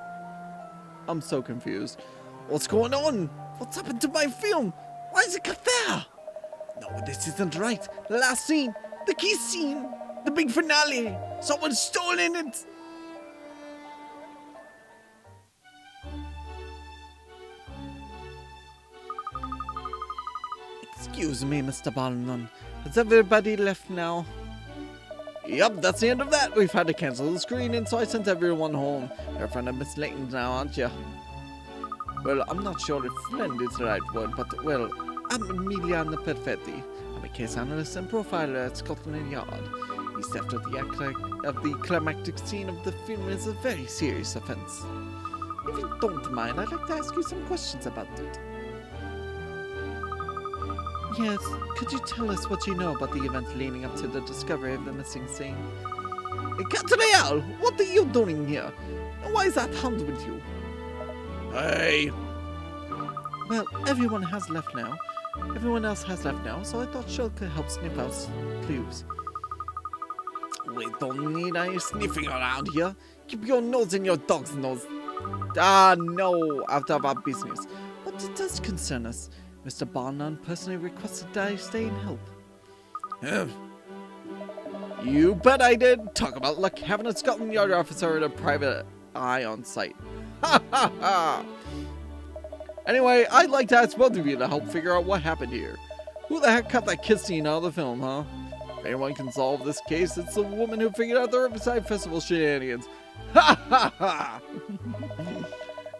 I'm so confused. What's going on? What's happened to my film? Why is it cut there? No, this isn't right. The last scene. The key scene. The big finale. Someone's stolen it. Excuse me, Mr. Barnum. Has everybody left now? Yup, that's the end of that. We've had to cancel the screening, so I sent everyone home. You're a friend of Miss Layton now, aren't you? Well, I'm not sure if friend is the right word, but, well, I'm Emiliano Perfetti. I'm a case analyst and profiler at Scotland Yard. The theft of the climactic scene of the film is a very serious offence. If you don't mind, I'd like to ask you some questions about it. Yes, could you tell us what you know about the event leading up to the discovery of the missing scene? Katrielle, what are you doing here? Why is that hound with you? Hey! Well, everyone has left now. Everyone else has left now, so I thought Shell could help sniff out clues. We don't need any sniffing around here. Keep your nose in your dog's nose. Ah, no, out of our business. But it does concern us. Mr. Barnum personally requested that I stay and help. You bet I did. Talk about luck having a Scotland Yard officer and a private eye on site. Ha ha ha! Anyway, I'd like to ask both of you to help figure out what happened here. Who the heck cut that kiss scene out of the film, huh? If anyone can solve this case, it's the woman who figured out the Riverside Festival shenanigans. Ha ha ha!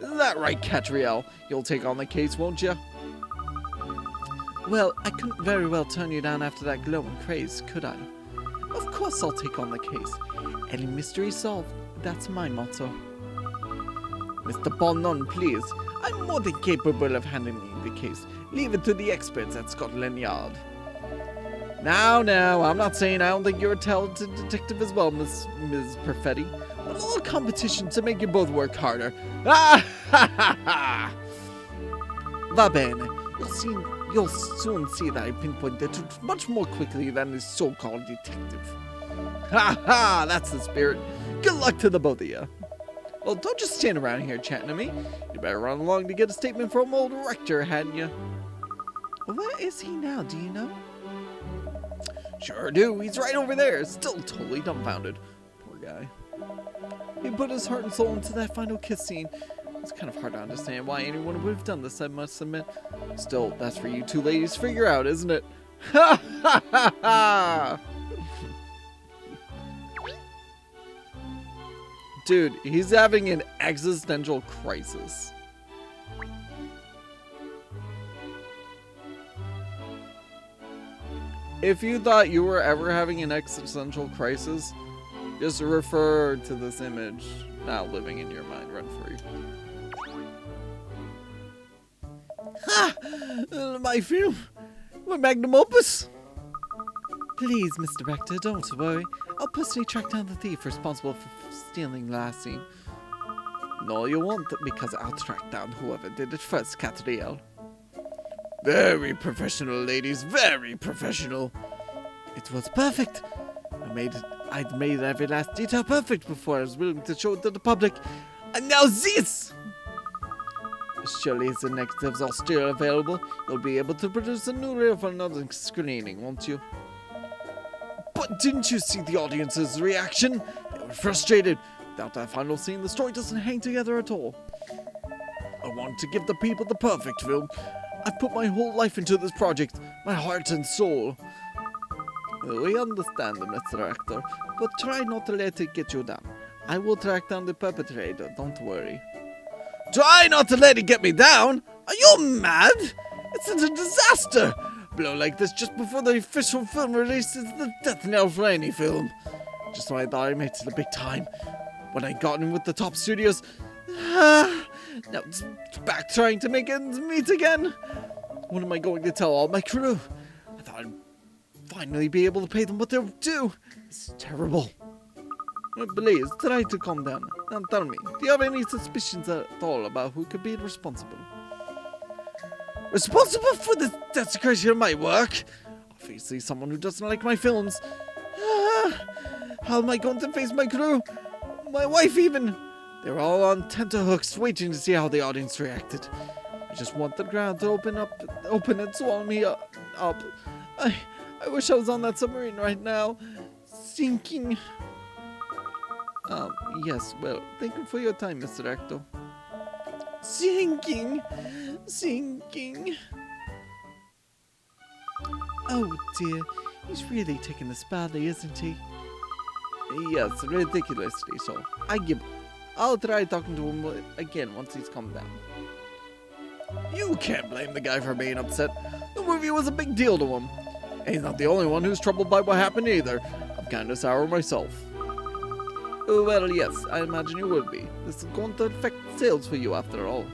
Is that right, Katrielle? You'll take on the case, won't you? Well, I couldn't very well turn you down after that glowing craze, could I? Of course I'll take on the case. Any mystery solved, that's my motto. Mr. Bonon, please. I'm more than capable of handling the case. Leave it to the experts at Scotland Yard. Now, I'm not saying I don't think you're a talented detective as well, Ms. Perfetti. But a little competition to make you both work harder. Ah ha ha ha! Va bene. You'll soon see that I pinpoint the truth much more quickly than this so-called detective. Ha ha! That's the spirit. Good luck to the both of you. Well, don't just stand around here chatting to me. You better run along to get a statement from old Rector, hadn't you? Where is he now, do you know? Sure do. He's right over there, still totally dumbfounded. Poor guy. He put his heart and soul into that final kiss scene. It's kind of hard to understand why anyone would have done this, I must admit. Still, that's for you two ladies to figure out, isn't it? Ha ha ha ha! Dude, he's having an existential crisis. If you thought you were ever having an existential crisis, just refer to this image now living in your mind rent free. Ha! My film! My magnum opus! Please, Mr. Rector, don't worry. I'll personally track down the thief responsible for stealing last scene. No, you won't, because I'll track down whoever did it first, Katrielle. Very professional, ladies, very professional. It was perfect. I'd made every last detail perfect before I was willing to show it to the public. And now this! Surely as the negatives are still available, you'll be able to produce a new reel for another screening, won't you? But didn't you see the audience's reaction? They were frustrated. Without that final scene, the story doesn't hang together at all. I want to give the people the perfect film. I've put my whole life into this project, my heart and soul. We understand, Mr. Actor, but try not to let it get you down. I will track down the perpetrator, don't worry. Try not to let it get me down? Are you mad? It's a disaster! Blow like this just before the official film release is the death knell for any film. Just when I thought I made it to the big time. When I got in with the top studios. Now it's back trying to make ends meet again. What am I going to tell all my crew? I thought I'd finally be able to pay them what they're due. It's terrible. Please, try to calm down. Now tell me, do you have any suspicions at all about who could be responsible? Responsible for the desecration of my work? Obviously someone who doesn't like my films. How am I going to face my crew? My wife even. They're all on tenterhooks waiting to see how the audience reacted. I just want the ground to open and swallow me up. I wish I was on that submarine right now. Sinking. Yes, well, thank you for your time, Mr. Actor. Sinking. Oh dear, he's really taking this badly, isn't he? Yes, ridiculously so. I'll try talking to him again once he's calmed down. You can't blame the guy for being upset. The movie was a big deal to him. And he's not the only one who's troubled by what happened either. I'm kinda sour myself. Oh, well, yes, I imagine you would be. This is going to affect sales for you after all.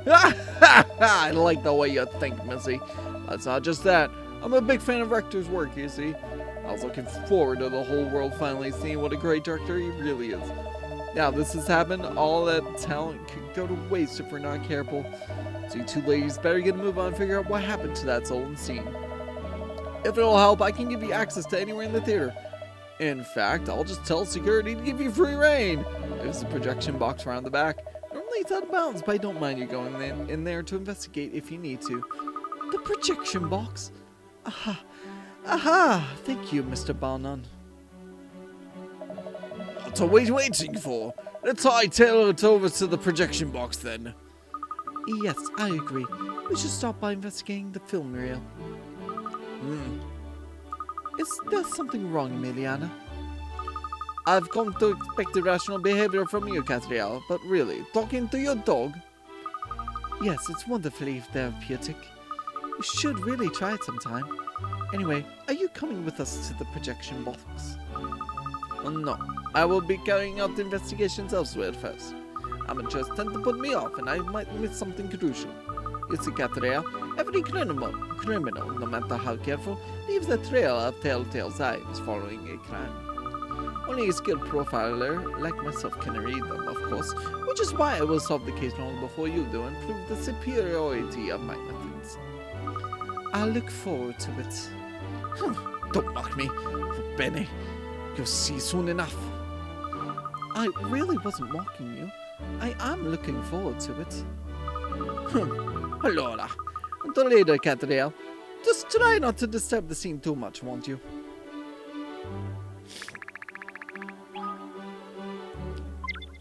I like the way you think, Missy. That's not just that. I'm a big fan of Rector's work, you see. I was looking forward to the whole world finally seeing what a great director he really is. Now this has happened, all that talent could go to waste if we're not careful. So you two ladies better get a move on and figure out what happened to that stolen scene. If it'll help, I can give you access to anywhere in the theater. In fact, I'll just tell security to give you free reign. There's a projection box around the back. Normally it's out of bounds, but I don't mind you going in there to investigate if you need to. The projection box? Aha. Aha! Thank you, Mr. Barnum. What are we waiting for? Let's hightail it over to the projection box then. Yes, I agree. We should start by investigating the film reel. Is there something wrong, Emiliana? I've come to expect irrational behavior from you, Katrielle, but really, talking to your dog? Yes, it's wonderfully therapeutic. You should really try it sometime. Anyway, are you coming with us to the projection box? No, I will be carrying out investigations elsewhere first. Amateurs tend to put me off, and I might miss something crucial. You see, Katrielle, every criminal, no matter how careful, leaves a trail of telltale signs following a crime. Only a skilled profiler like myself can read them, of course, which is why I will solve the case long before you do and prove the superiority of my methods. I look forward to it. Don't mock me, Benny. You'll see soon enough. I really wasn't mocking you. I am looking forward to it. Allora, until later, Katrielle. Just try not to disturb the scene too much, won't you?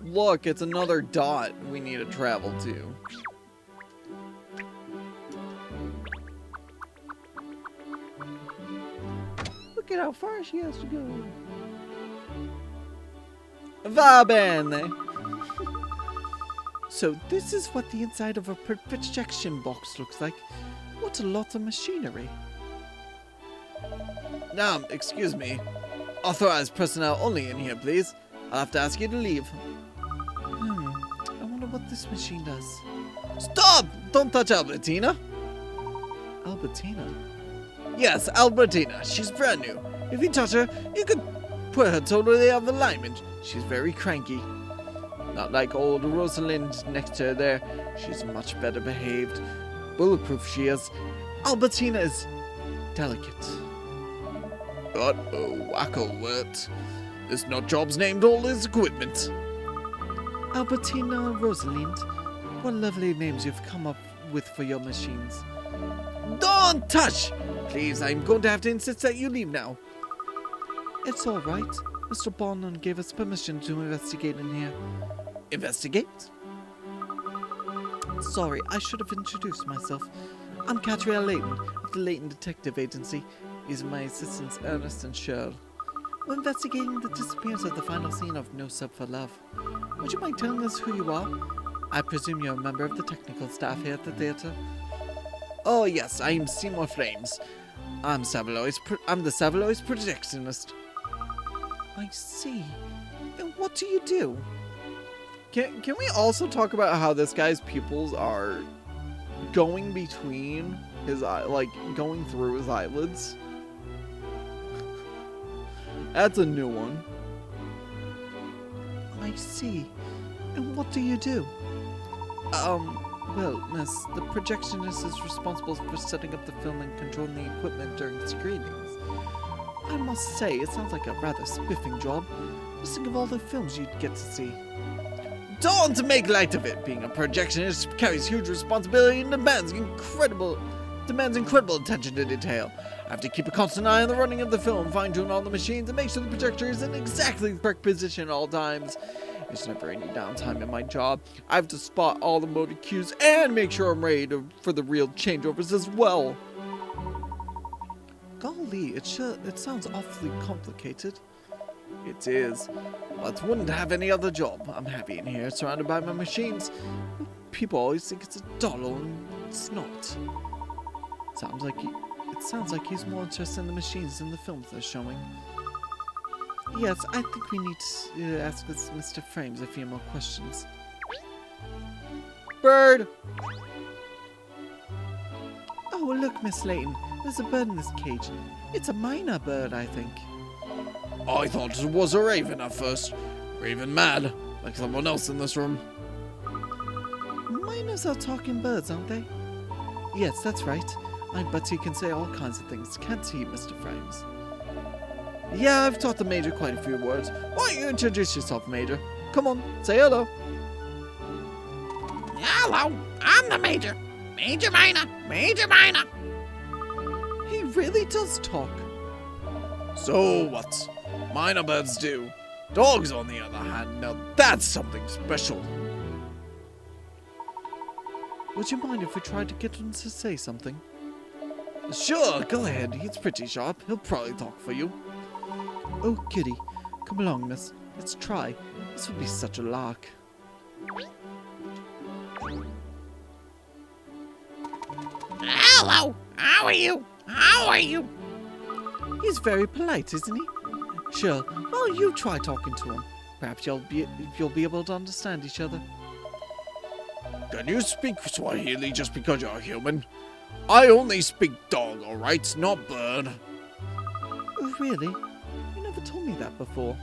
Look, it's another dot we need to travel to. Look at how far she has to go. Va bene. So this is what the inside of a projection box looks like. What a lot of machinery. Now, excuse me. Authorized personnel only in here, please. I'll have to ask you to leave. I wonder what this machine does. Stop! Don't touch Albertina. Albertina? Yes, Albertina. She's brand new. If you touch her, you could put her totally out of alignment. She's very cranky. Not like old Rosalind next to her there. She's much better behaved. Bulletproof she is. Albertina is delicate. Uh-oh, wacko what? This nut job's named all his equipment. Albertina, Rosalind, what lovely names you've come up with for your machines. Don't touch! Please, I'm going to have to insist that you leave now. It's all right. Mr. Barnum gave us permission to investigate in here. Investigate? Sorry, I should have introduced myself. I'm Katrielle Layton of the Layton Detective Agency. These are my assistants Ernest and Cheryl. We're investigating the disappearance of the final scene of No Sub for Love. Would you mind telling us who you are? I presume you're a member of the technical staff here at the theater. Oh yes, I'm Seymour Flames. I'm the Savaloy's projectionist. I see. And what do you do? Can we also talk about how this guy's pupils are going between his like going through his eyelids? That's a new one. I see. And what do you do? Well, miss, the projectionist is responsible for setting up the film and controlling the equipment during screenings. I must say, it sounds like a rather spiffing job. Just think of all the films you'd get to see. Don't make light of it! Being a projectionist carries huge responsibility and demands incredible attention to detail. I have to keep a constant eye on the running of the film, fine-tune all the machines, and make sure the projector is in exactly the correct position at all times. There's never any downtime in my job. I have to spot all the motor cues and make sure I'm ready for the real changeovers as well. Golly, it sounds awfully complicated. It is, but wouldn't have any other job. I'm happy in here, surrounded by my machines. people always think it's a doll, and it's not. It sounds like he's more interested in the machines than the films they're showing. Yes, I think we need to ask this Mr. Frames a few more questions. Bird! Oh, look, Miss Layton. There's a bird in this cage. It's a minor bird, I think. I thought it was a raven at first. Raven mad, like someone else in this room. Miners are talking birds, aren't they? Yes, that's right. I bet he can say all kinds of things, can't he, Mr. Frames? Yeah, I've taught the Major quite a few words. Why don't you introduce yourself, Major? Come on, say hello. Hello, I'm the Major. Major Minor, Major Minor. He really does talk. So what? Minor birds do. Dogs, on the other hand, now that's something special. Would you mind if we tried to get him to say something? Sure, go ahead. He's pretty sharp. He'll probably talk for you. Oh, goody. Come along, miss. Let's try. This would be such a lark. Hello, how are you? How are you? He's very polite, isn't he? Sure. Well, you try talking to him. Perhaps you'll be able to understand each other. Can you speak Swahili just because you're human? I only speak dog, alright? Not bird. Oh, really? You never told me that before.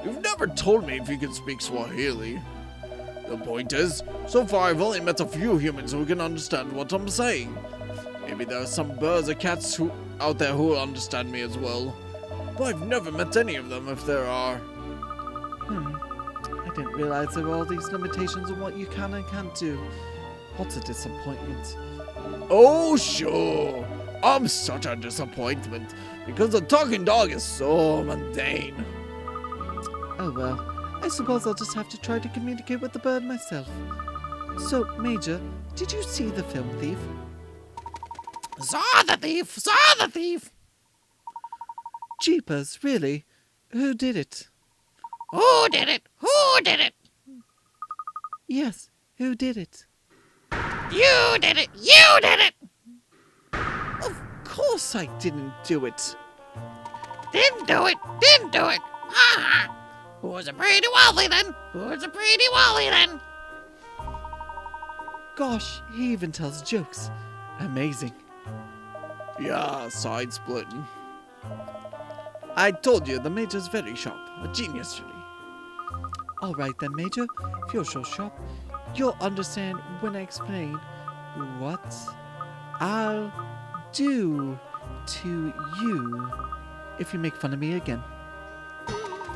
You've never told me if you can speak Swahili. The point is, so far I've only met a few humans who can understand what I'm saying. Maybe there are some birds or cats out there who will understand me as well. But I've never met any of them if there are. I didn't realize there were all these limitations on what you can and can't do. What a disappointment. Oh, sure. I'm such a disappointment because the talking dog is so mundane. Oh, well, I suppose I'll just have to try to communicate with the bird myself. So, Major, did you see the film Thief? Saw the thief, saw the thief. Jeepers, really? Who did it? Who did it? Who did it? Yes, who did it? You did it, you did it. Of course I didn't do it. Didn't do it, didn't do it. Ha ha. Who's a pretty wally then? Who's a pretty wally then? Gosh, he even tells jokes. Amazing. Yeah, side splitting. I told you, the Major's very sharp. A genius, really. Alright then, Major. If you're so sharp, you'll understand when I explain what I'll do to you if you make fun of me again.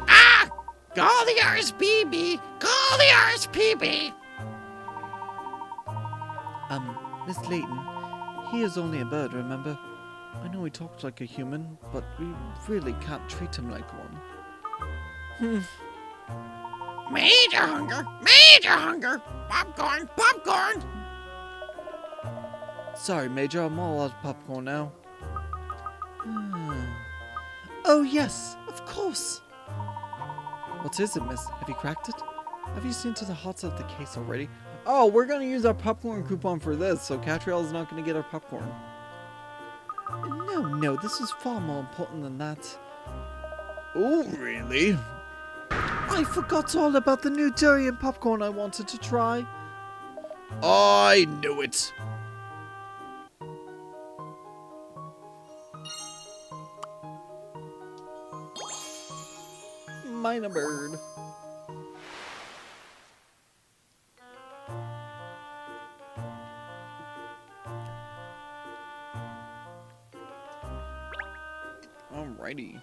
Ah! Call the RSPB! Call the RSPB! Miss Layton, he is only a bird, remember? I know he talks like a human, but we really can't treat him like one. Major hunger! Major hunger! Popcorn! Popcorn! Sorry, Major, I'm all out of popcorn now. Oh, yes, of course. What is it, miss? Have you cracked it? Have you seen to the hearts of the case already? Oh, we're going to use our popcorn coupon for this, so Katrielle is not going to get our popcorn. No, this is far more important than that. Oh, really? I forgot all about the new durian popcorn I wanted to try. I knew it. Minor bird. Alrighty.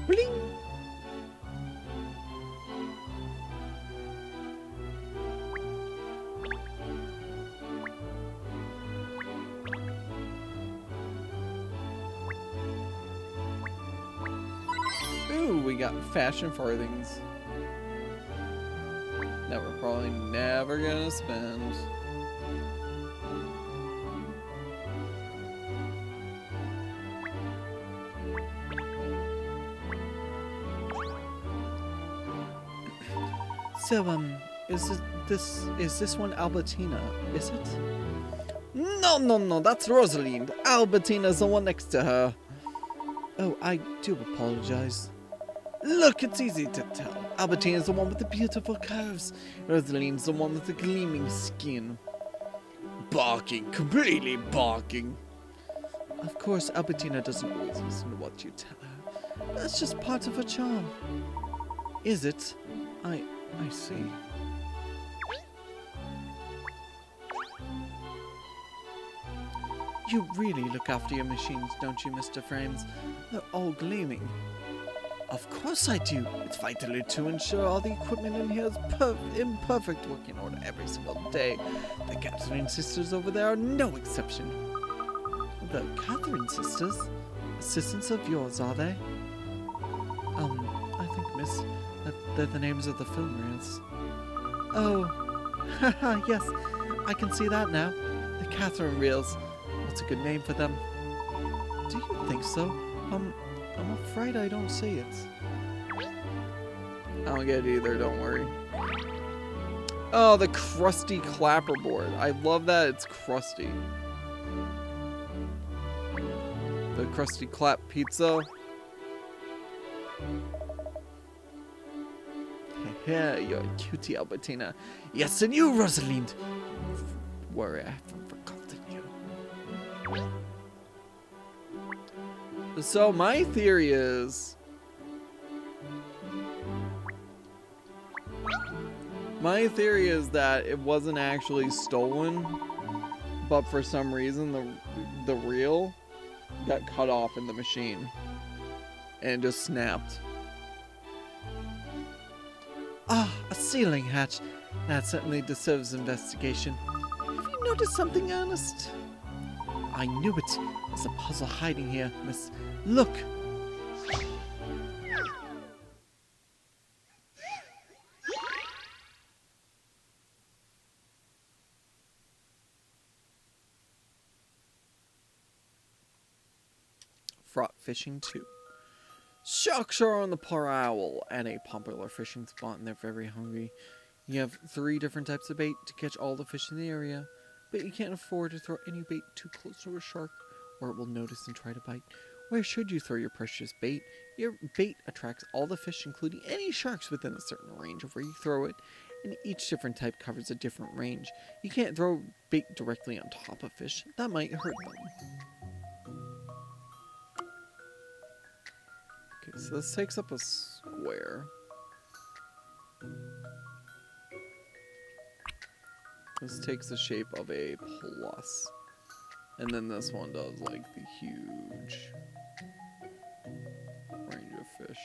Bling. Ooh, we got fashion farthings that we're probably never gonna spend. So, is this one Albertina, is it? No, that's Rosalind. Albertina's the one next to her. Oh, I do apologize. Look, it's easy to tell. Albertina's the one with the beautiful curves. Rosalind's the one with the gleaming skin. Barking, completely barking. Of course, Albertina doesn't always listen to what you tell her. That's just part of her charm. Is it? I see. You really look after your machines, don't you, Mr. Frames? They're all gleaming. Of course I do. It's vital to ensure all the equipment in here is in perfect working order every single day. The Catherine sisters over there are no exception. The Catherine sisters? Assistants of yours, are they? I think, miss, that they're the names of the film reels. Oh, haha, yes, I can see that now. The Catherine reels. What's a good name for them? Do you think so? I'm afraid I don't see it. I don't get it either, don't worry. Oh, the crusty clapperboard. I love that it's crusty. The crusty clap pizza. Yeah, you're a cutie, Albertina. Yes, and you, Rosalind. Worry, I haven't forgotten you. So my theory is... that it wasn't actually stolen, but for some reason the reel got cut off in the machine and just snapped. Ah, a ceiling hatch. That certainly deserves investigation. Have you noticed something, Ernest? I knew it. There's a puzzle hiding here, miss. Look! Fraught fishing too. Sharks are on the prowl at a popular fishing spot and they're very hungry. You have 3 different types of bait to catch all the fish in the area, but you can't afford to throw any bait too close to a shark or it will notice and try to bite. Where should you throw your precious bait? Your bait attracts all the fish, including any sharks within a certain range of where you throw it, and each different type covers a different range. You can't throw bait directly on top of fish. That might hurt them. Okay, so this takes up a square. This takes the shape of a plus. And then this one does like the huge range of fish.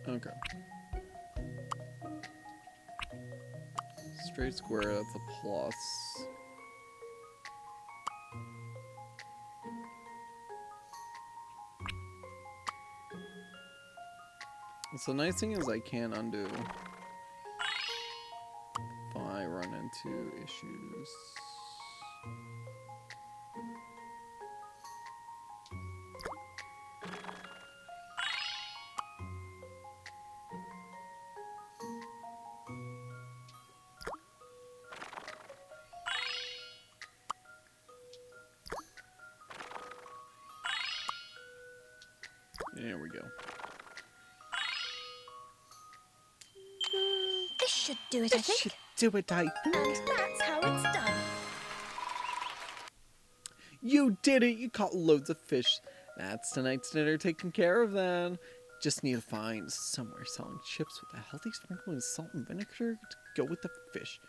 Okay. Straight square, that's a plus. So the nice thing is I can undo if I run into issues. There we go. This should do it, I think. Should do it, I think. And that's how it's done. You did it! You caught loads of fish. That's tonight's dinner taken care of then. Just need to find somewhere selling chips with a healthy sprinkle of salt and vinegar to go with the fish.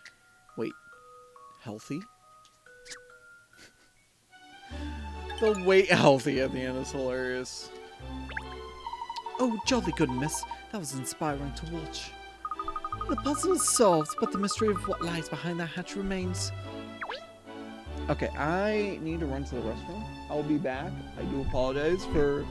Wait, healthy? The wait healthy at the end is hilarious. Oh, jolly good, miss. That was inspiring to watch. The puzzle is solved, but the mystery of what lies behind that hatch remains. Okay, I need to run to the restroom. I'll be back. I do apologize for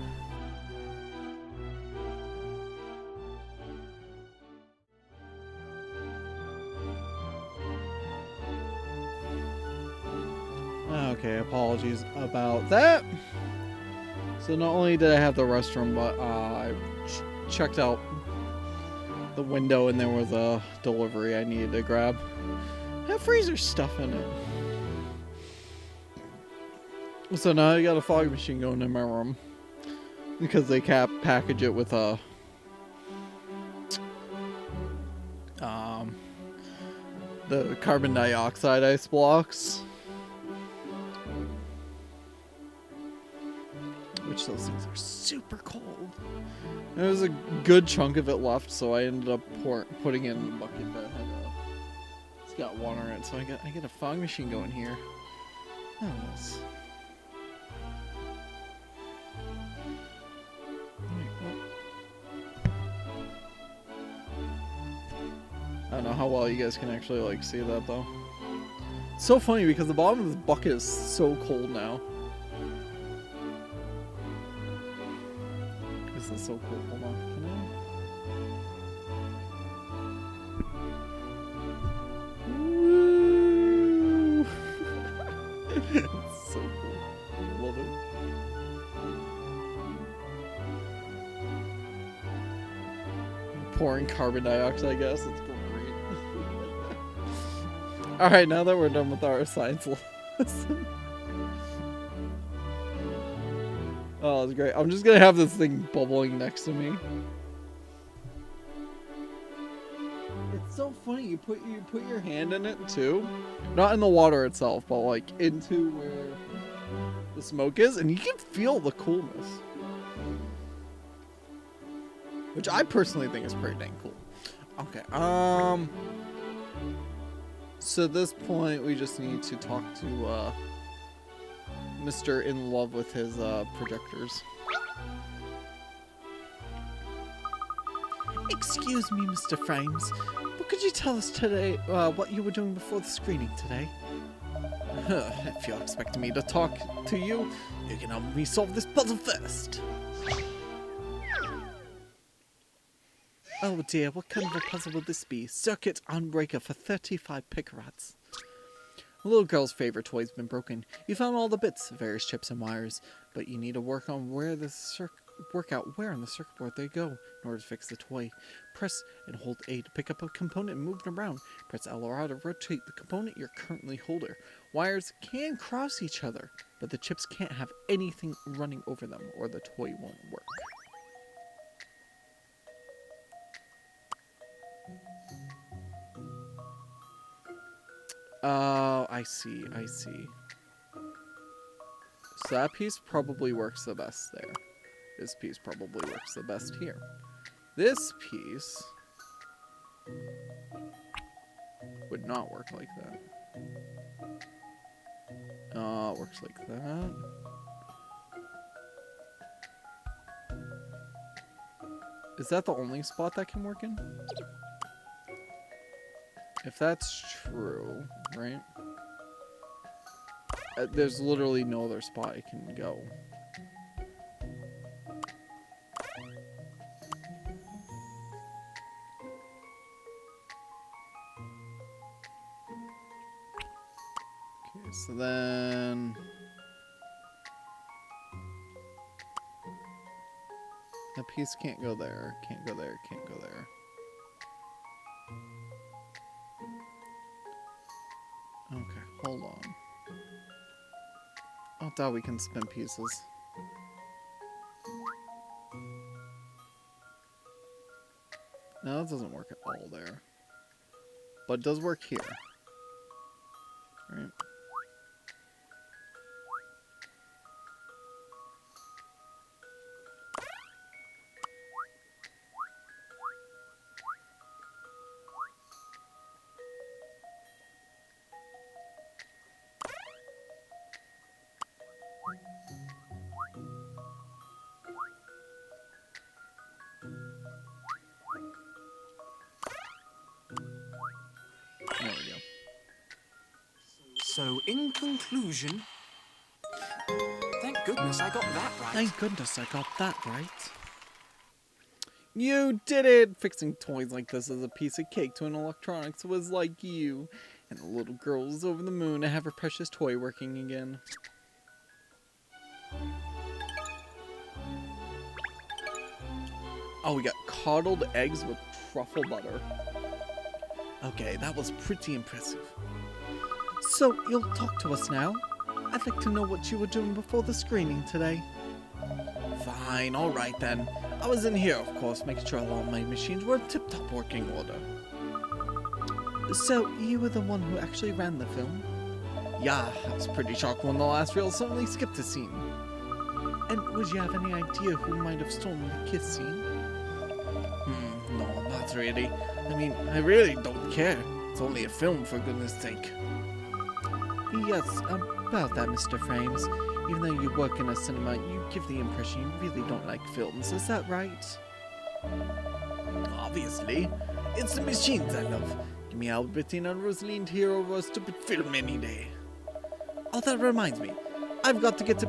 Okay, apologies about that. So not only did I have the restroom, but I checked out the window and there was a delivery I needed to grab. I have freezer stuff in it. So now I got a fog machine going in my room because they package it with a the carbon dioxide ice blocks, which those things are super cold. There was a good chunk of it left, so I ended up putting it in the bucket that had it's got water in it. So I get a fog machine going here. Oh, this. I don't know how well you guys can actually like see that though. It's so funny because the bottom of this bucket is so cold now. This is so cool. Hold on. Can I? Woo! It's so cool. Love it. Pouring carbon dioxide, I guess. It's great. Alright, now that we're done with our science lesson. Oh, it's great. I'm just gonna have this thing bubbling next to me. It's so funny. You put your hand in it too, not in the water itself, but like into where the smoke is, and you can feel the coolness, which I personally think is pretty dang cool. Okay. So at this point, we just need to talk to Mr. in love with his projectors. Excuse me, Mr. Frames, but could you tell us today what you were doing before the screening today? If you're expecting me to talk to you, you can help me solve this puzzle first. Oh dear, what kind of a puzzle would this be? Circuit unbreaker for 35 picarats. The little girl's favorite toy's been broken. You found all the bits, various chips and wires, but you need to work on where on the circuit board they go in order to fix the toy. Press and hold A to pick up a component and move it around. Press L or R to rotate the component you're currently holding. Wires can cross each other, but the chips can't have anything running over them or the toy won't work. I see. So that piece probably works the best there. This piece probably works the best here. This piece would not work like that. It works like that. Is that the only spot that can work in? If that's true, right? There's literally no other spot it can go. Okay, so then... that piece can't go there, can't go there, can't go there. Okay, hold on. I thought we can spin pieces. No, that doesn't work at all there. But it does work here. Right? There we go. So, in conclusion, thank goodness I got that right. Thank goodness I got that right. You did it! Fixing toys like this is a piece of cake to an electronics was like you. And the little girl's over the moon to have her precious toy working again. Oh, we got coddled eggs with truffle butter. Okay, that was pretty impressive. So, you'll talk to us now? I'd like to know what you were doing before the screening today. Fine, alright then. I was in here, of course, making sure all my machines were in tip-top working order. So, you were the one who actually ran the film? Yeah, I was pretty shocked when the last reel suddenly skipped a scene. And would you have any idea who might have stolen the kiss scene? No, not really. I mean, I really don't care. It's only a film, for goodness sake. Yes, about that, Mr. Frames. Even though you work in a cinema, you give the impression you really don't like films. Is that right? Obviously. It's the machines I love. Give me Albertina and Rosaline here over a stupid film any day. Oh, that reminds me. I've got to get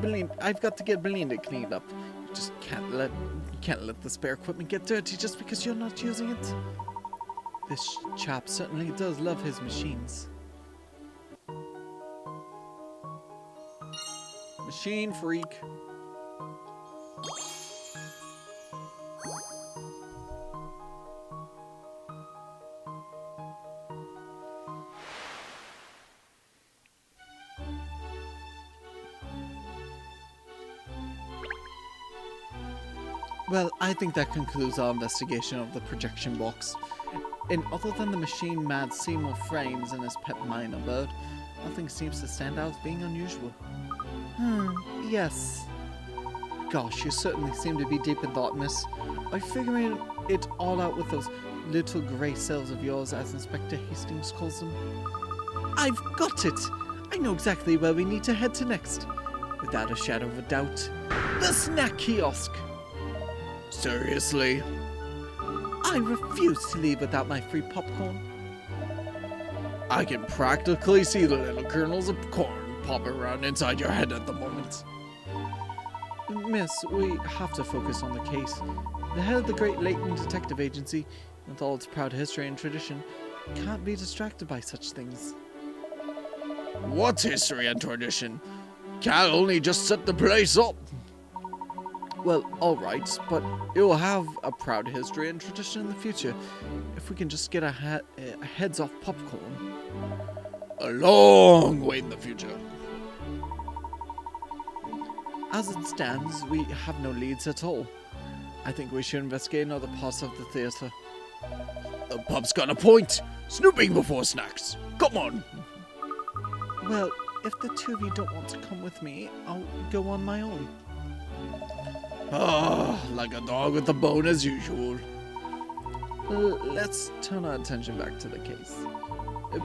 Belinda cleaned up. You just can't let the spare equipment get dirty just because you're not using it. This chap certainly does love his machines. Machine freak. Well, I think that concludes our investigation of the projection box. And other than the machine mad Seymour Frames and his pet minor bird, nothing seems to stand out as being unusual. Yes. Gosh, you certainly seem to be deep in thought, miss. Are you figuring it all out with those little grey cells of yours, as Inspector Hastings calls them? I've got it! I know exactly where we need to head to next. Without a shadow of a doubt, the snack kiosk! Seriously? I refuse to leave without my free popcorn. I can practically see the little kernels of corn popping around inside your head at the moment. Miss, we have to focus on the case. The head of the great Layton Detective Agency, with all its proud history and tradition, can't be distracted by such things. What history and tradition? Can't only just set the place up. Well, alright, but it will have a proud history and tradition in the future, if we can just get our heads off popcorn. A long way in the future. As it stands, we have no leads at all. I think we should investigate other parts of the theatre. The pub's got a point! Snooping before snacks! Come on! Well, if the two of you don't want to come with me, I'll go on my own. Like a dog with a bone as usual. Let's turn our attention back to the case.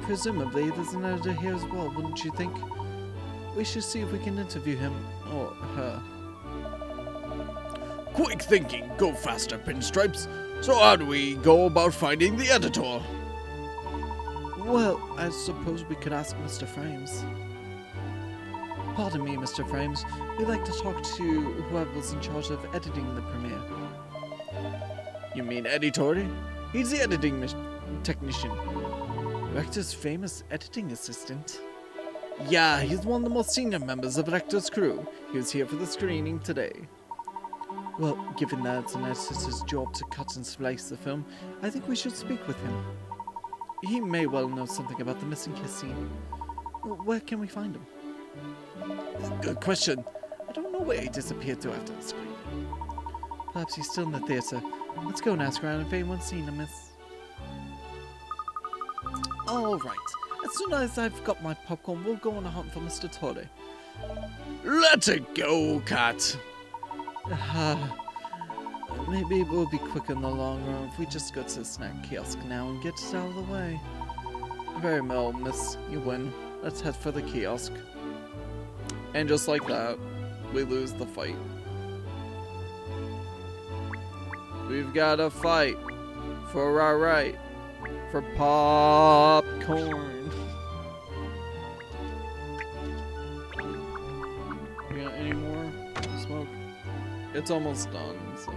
Presumably there's an editor here as well, wouldn't you think? We should see if we can interview him, or her. Quick thinking, go faster, Pinstripes. So how do we go about finding the editor? Well, I suppose we could ask Mr. Frames. Pardon me, Mr. Frames. We'd like to talk to whoever's in charge of editing the premiere. You mean editor? He's the editing technician. Rector's famous editing assistant. Yeah, he's one of the most senior members of Rector's crew. He was here for the screening today. Well, given that it's an editor's job to cut and splice the film, I think we should speak with him. He may well know something about the missing kiss scene. Where can we find him? Good question. I don't know where he disappeared to after the screening. Perhaps he's still in the theatre. Let's go and ask around if anyone's seen him, miss. Alright. As soon as I've got my popcorn, we'll go on a hunt for Mr. Torre. Let it go, Cat! Maybe we'll be quick in the long run if we just go to the snack kiosk now and get it out of the way. Very well, miss. You win. Let's head for the kiosk. And just like that, we lose the fight. We've got to fight for our right, for popcorn. You got any more smoke? It's almost done, so.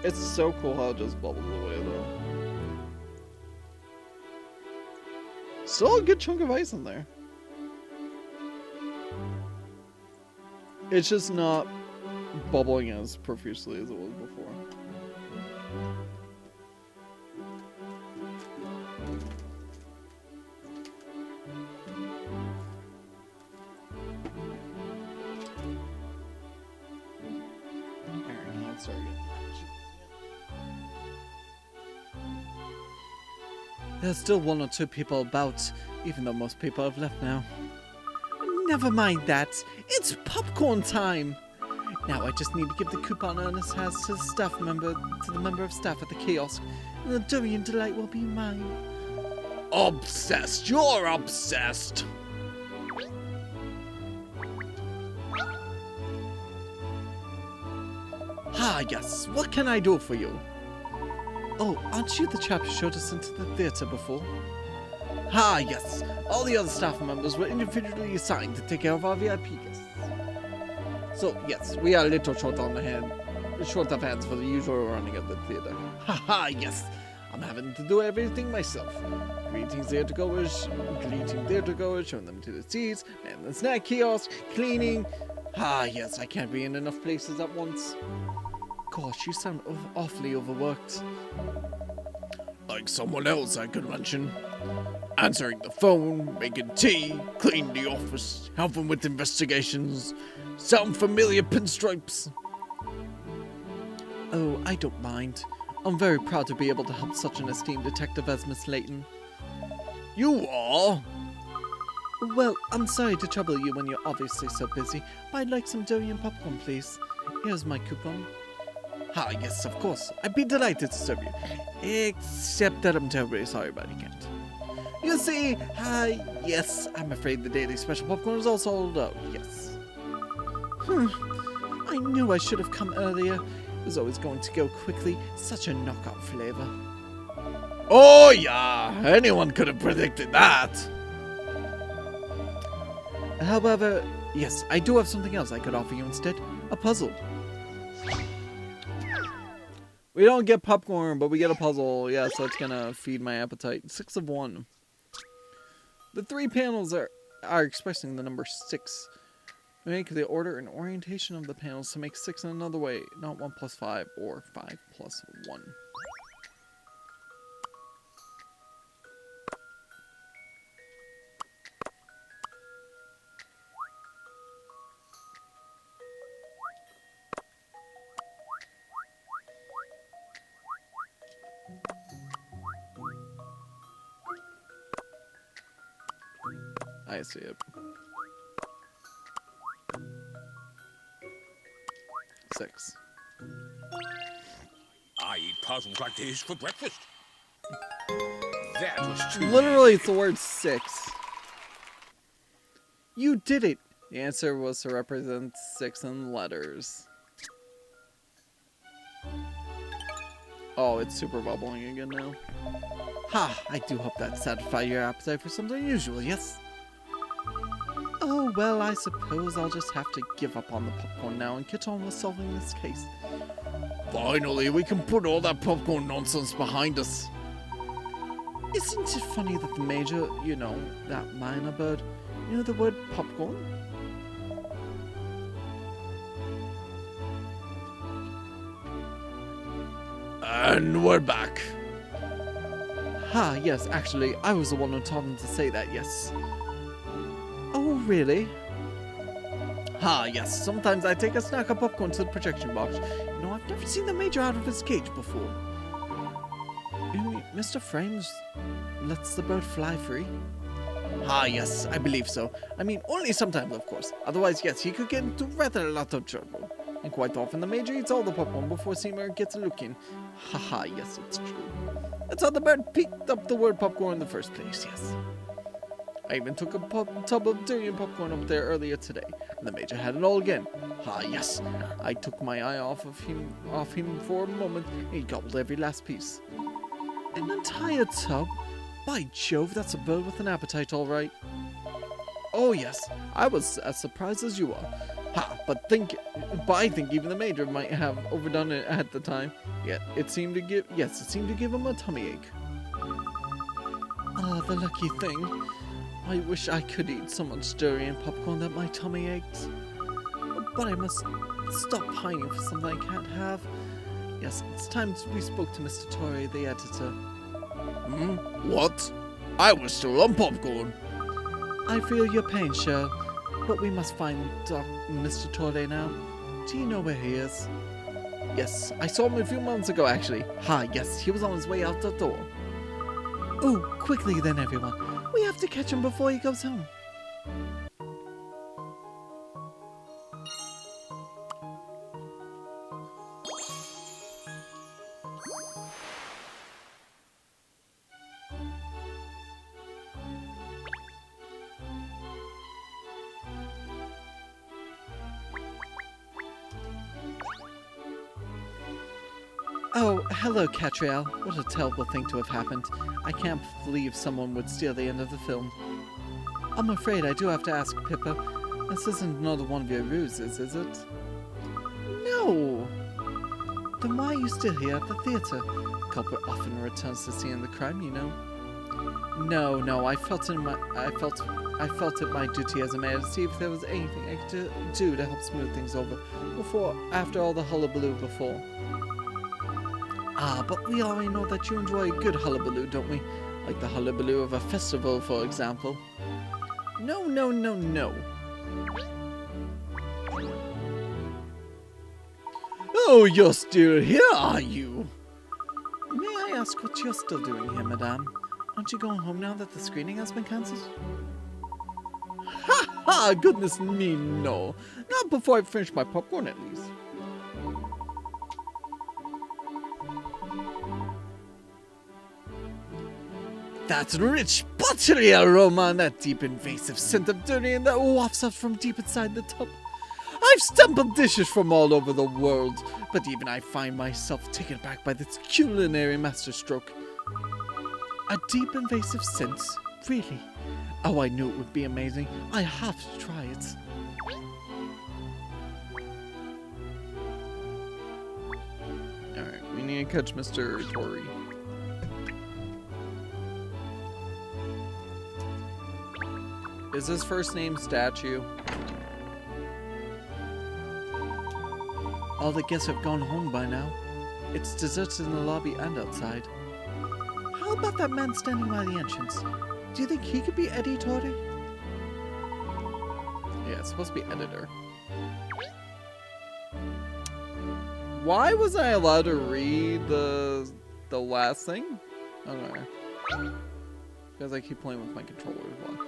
It's so cool how it just bubbles away, though. Still a good chunk of ice in there. It's just not bubbling as profusely as it was before. Alright, now let's start again. There's still one or two people about, even though most people have left now. Never mind that. It's popcorn time. Now I just need to give the coupon Ernest has to the member of staff at the kiosk, and the durian delight will be mine. Obsessed. You're obsessed. Ah, yes. What can I do for you? Oh, aren't you the chap who showed us into the theater before? Ah, yes. All the other staff members were individually assigned to take care of our VIP guests. So, yes, we are a little short of hands for the usual running of the theater. Haha, yes. I'm having to do everything myself. Greeting theatergoers, showing them to the seats, and the snack kiosk, cleaning. Ah, yes, I can't be in enough places at once. Gosh, you sound awfully overworked. Like someone else I could mention. Answering the phone, making tea, cleaning the office, helping with investigations. Sound familiar, pinstripes? Oh, I don't mind. I'm very proud to be able to help such an esteemed detective as Miss Layton. You are? Well, I'm sorry to trouble you when you're obviously so busy, but I'd like some durian popcorn, please. Here's my coupon. Ah, yes, of course. I'd be delighted to serve you. Except that I'm terribly sorry, but I can't. You see, yes, I'm afraid the daily special popcorn is all sold out, yes. I knew I should have come earlier. It was always going to go quickly. Such a knockout flavor. Oh, yeah, anyone could have predicted that. However, yes, I do have something else I could offer you instead. A puzzle. We don't get popcorn, but we get a puzzle. Yeah, so it's gonna feed my appetite. 6 of 1. The 3 panels are expressing the number 6. Make the order and orientation of the panels to make 6 in another way, not 1 plus 5 or 5 plus 1. I see it. 6. I eat puzzles like this for breakfast. That was too Literally, it's the word 6. You did it! The answer was to represent 6 in letters. Oh, it's super bubbling again now. Ha! I do hope that satisfied your appetite for something unusual, yes? Oh, well, I suppose I'll just have to give up on the popcorn now and get on with solving this case. Finally, we can put all that popcorn nonsense behind us. Isn't it funny that the major, you know, that minor bird, you know the word popcorn? And we're back. Ha, yes, actually, I was the one who told him to say that, yes. Oh, really? Ha, yes, sometimes I take a snack of popcorn to the projection box. You know, I've never seen the Major out of his cage before. Mr. Frames lets the bird fly free? Ah, yes, I believe so. I mean, only sometimes, of course. Otherwise, yes, he could get into rather a lot of trouble. And quite often, the Major eats all the popcorn before Seymour gets a look in. Haha, yes, it's true. That's how the bird picked up the word popcorn in the first place, yes. I even took a tub of durian popcorn up there earlier today, and the Major had it all again. Ah, yes. I took my eye off him for a moment, and he gobbled every last piece. An entire tub? By Jove, that's a bird with an appetite, all right. Oh, yes. I was as surprised as you are. Ha! But I think even the Major might have overdone it at the time. Yet it seemed to give him a tummy ache. Ah, the lucky thing. I wish I could eat so much durian popcorn that my tummy aches. But I must stop pining for something I can't have. Yes, it's time we spoke to Mr. Torrey, the editor. What? I was still on popcorn. I feel your pain, Cheryl, but we must find Mr. Torrey now. Do you know where he is? Yes, I saw him a few months ago, actually. Yes, he was on his way out the door. Oh, quickly then, everyone. We have to catch him before he goes home. Oh, hello, Katrielle. What a terrible thing to have happened. I can't believe someone would steal the end of the film. I'm afraid I do have to ask, Pippa. This isn't another one of your ruses, is it? No! Then why are you still here at the theatre? The culprit often returns to the scene of the crime, you know. No, I felt it my duty as a mayor to see if there was anything I could do to help smooth things over after all the hullabaloo before. But we already know that you enjoy a good hullabaloo, don't we? Like the hullabaloo of a festival, for example. No. Oh, you're still here, are you? May I ask what you're still doing here, madame? Aren't you going home now that the screening has been cancelled? Ha! Goodness me, no. Not before I finish my popcorn, at least. That rich, buttery aroma and that deep, invasive scent of durian that wafts out from deep inside the tub. I've stumbled dishes from all over the world, but even I find myself taken back by this culinary masterstroke. A deep, invasive scent? Really? Oh, I knew it would be amazing. I have to try it. Alright, we need to catch Mr. Torrey. Is his first name Statue? All the guests have gone home by now. It's deserted in the lobby and outside. How about that man standing by the entrance? Do you think he could be Eddie Torrey? Yeah, it's supposed to be editor. Why was I allowed to read the last thing? I don't know. Because I keep playing with my controller as well.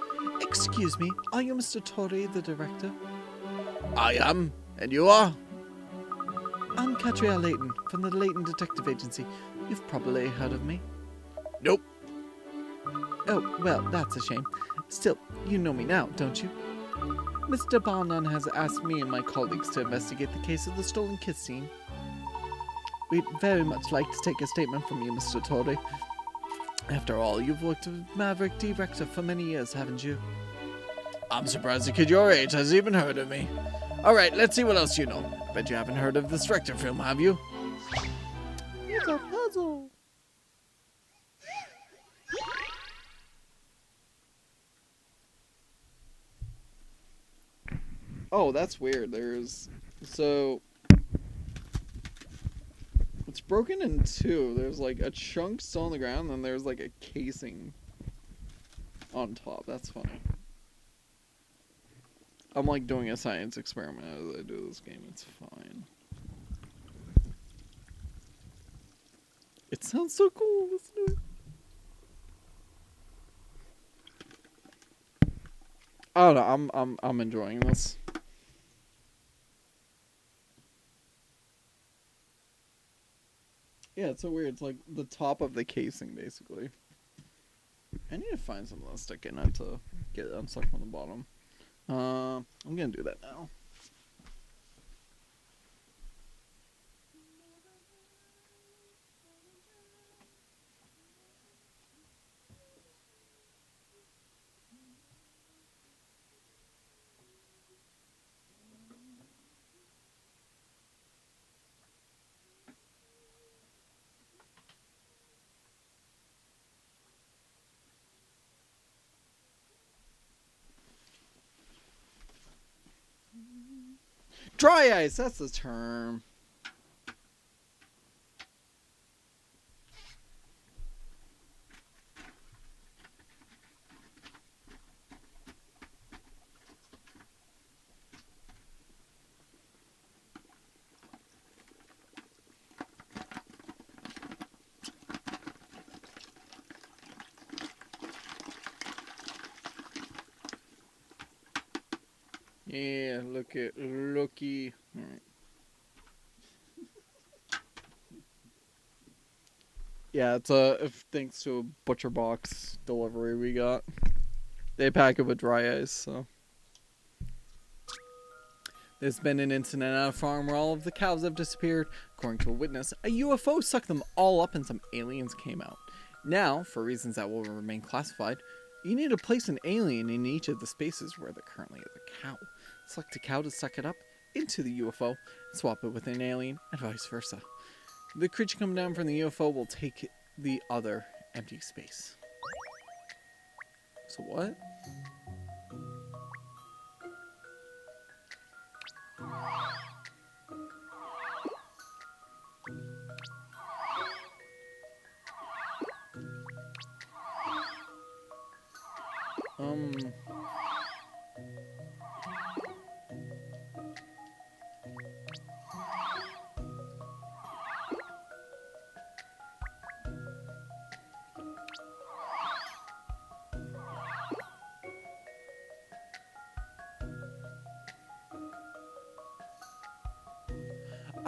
Excuse me, are you Mr. Torrey, the director? I am, and you are? I'm Katrielle Layton, from the Layton Detective Agency. You've probably heard of me. Nope. Oh, well, that's a shame. Still, you know me now, don't you? Mr. Barnum has asked me and my colleagues to investigate the case of the stolen kiss scene. We'd very much like to take a statement from you, Mr. Torrey. After all, you've worked with Maverick Director for many years, haven't you? I'm surprised a kid your age has even heard of me. Alright, let's see what else you know. Bet you haven't heard of this director film, have you? It's a puzzle. Oh, that's weird. So it's broken in two. There's like a chunk still on the ground, and there's like a casing on top. That's funny. I'm like doing a science experiment as I do this game. It's fine. It sounds so cool. Let's do it. I don't know. I'm enjoying this. Yeah, it's so weird. It's like the top of the casing, basically. I need to find something to stick in it to get it unstuck from the bottom. I'm gonna do that now. Dry ice, that's the term. Yeah, looky. All right. Yeah, it's thanks to a butcher box delivery we got. They pack it with dry ice, so. There's been an incident at a farm where all of the cows have disappeared. According to a witness, a UFO sucked them all up and some aliens came out. Now, for reasons that will remain classified, you need to place an alien in each of the spaces where there currently is a cow. Select a cow to suck it up into the UFO, and swap it with an alien, and vice versa. The creature coming down from the UFO will take the other empty space. So what?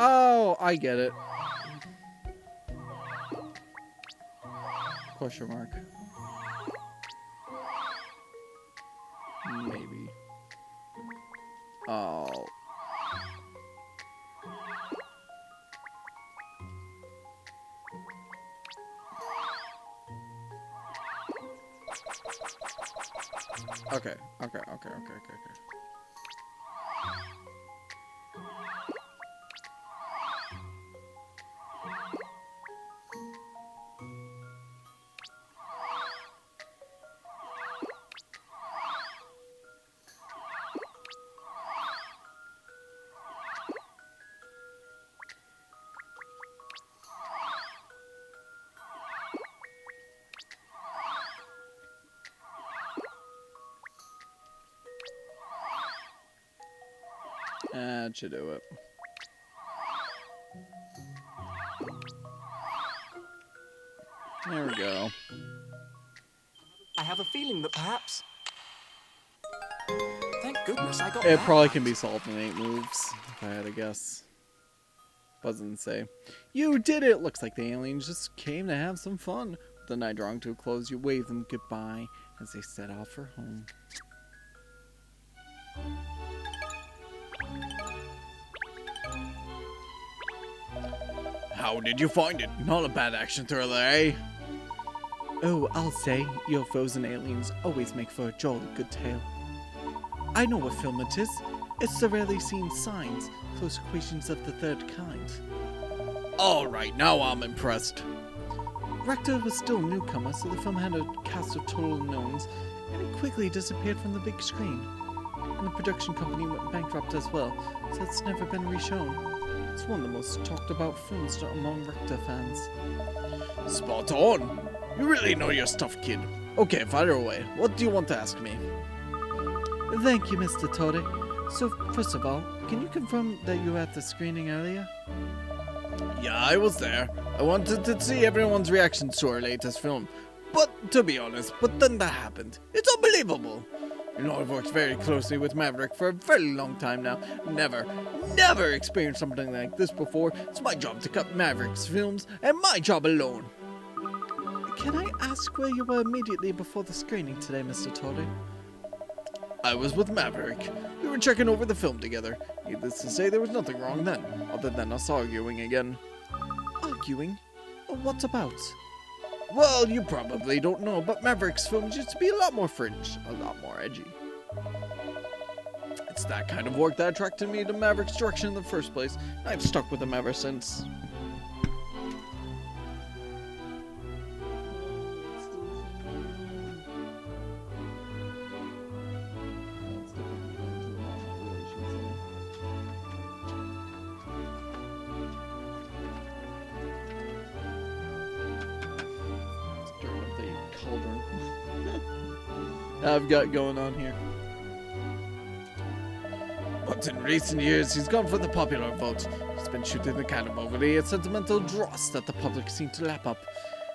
Oh, I get it. Question mark. Maybe. Oh. Okay. That should do it. There we go. I have a feeling that perhaps... Thank goodness I got It that probably right. can be solved in 8 moves, if I had to guess. Doesn't say. You did it! Looks like the aliens just came to have some fun. With the night drawing to a close, you wave them goodbye as they set off for home. How did you find it? Not a bad action thriller, eh? Oh, I'll say, UFOs and aliens always make for a jolly good tale. I know what film it is. It's the rarely seen signs, close equations of the third kind. Alright, now I'm impressed. Rector was still a newcomer, so the film had a cast of total unknowns, and it quickly disappeared from the big screen. And the production company went bankrupt as well, so it's never been reshown. It's one of the most talked about films among Rector fans. Spot on! You really know your stuff, kid. Okay, fire away. What do you want to ask me? Thank you, Mr. Torre. So, first of all, can you confirm that you were at the screening earlier? Yeah, I was there. I wanted to see everyone's reactions to our latest film. But, to be honest, then that happened. It's unbelievable. You know, I've worked very closely with Maverick for a very long time now. Never experienced something like this before. It's my job to cut Maverick's films, and my job alone. Can I ask where you were immediately before the screening today, Mr. Torre? I was with Maverick. We were checking over the film together. Needless to say, there was nothing wrong then, other than us arguing again. Arguing? What about? Well, you probably don't know, but Maverick's films used to be a lot more fringe, a lot more edgy. It's that kind of work that attracted me to Maverick's direction in the first place. I've stuck with him ever since. have got going on here. But in recent years, he's gone for the popular vote. He's been shooting the kind of overly sentimental dross that the public seem to lap up.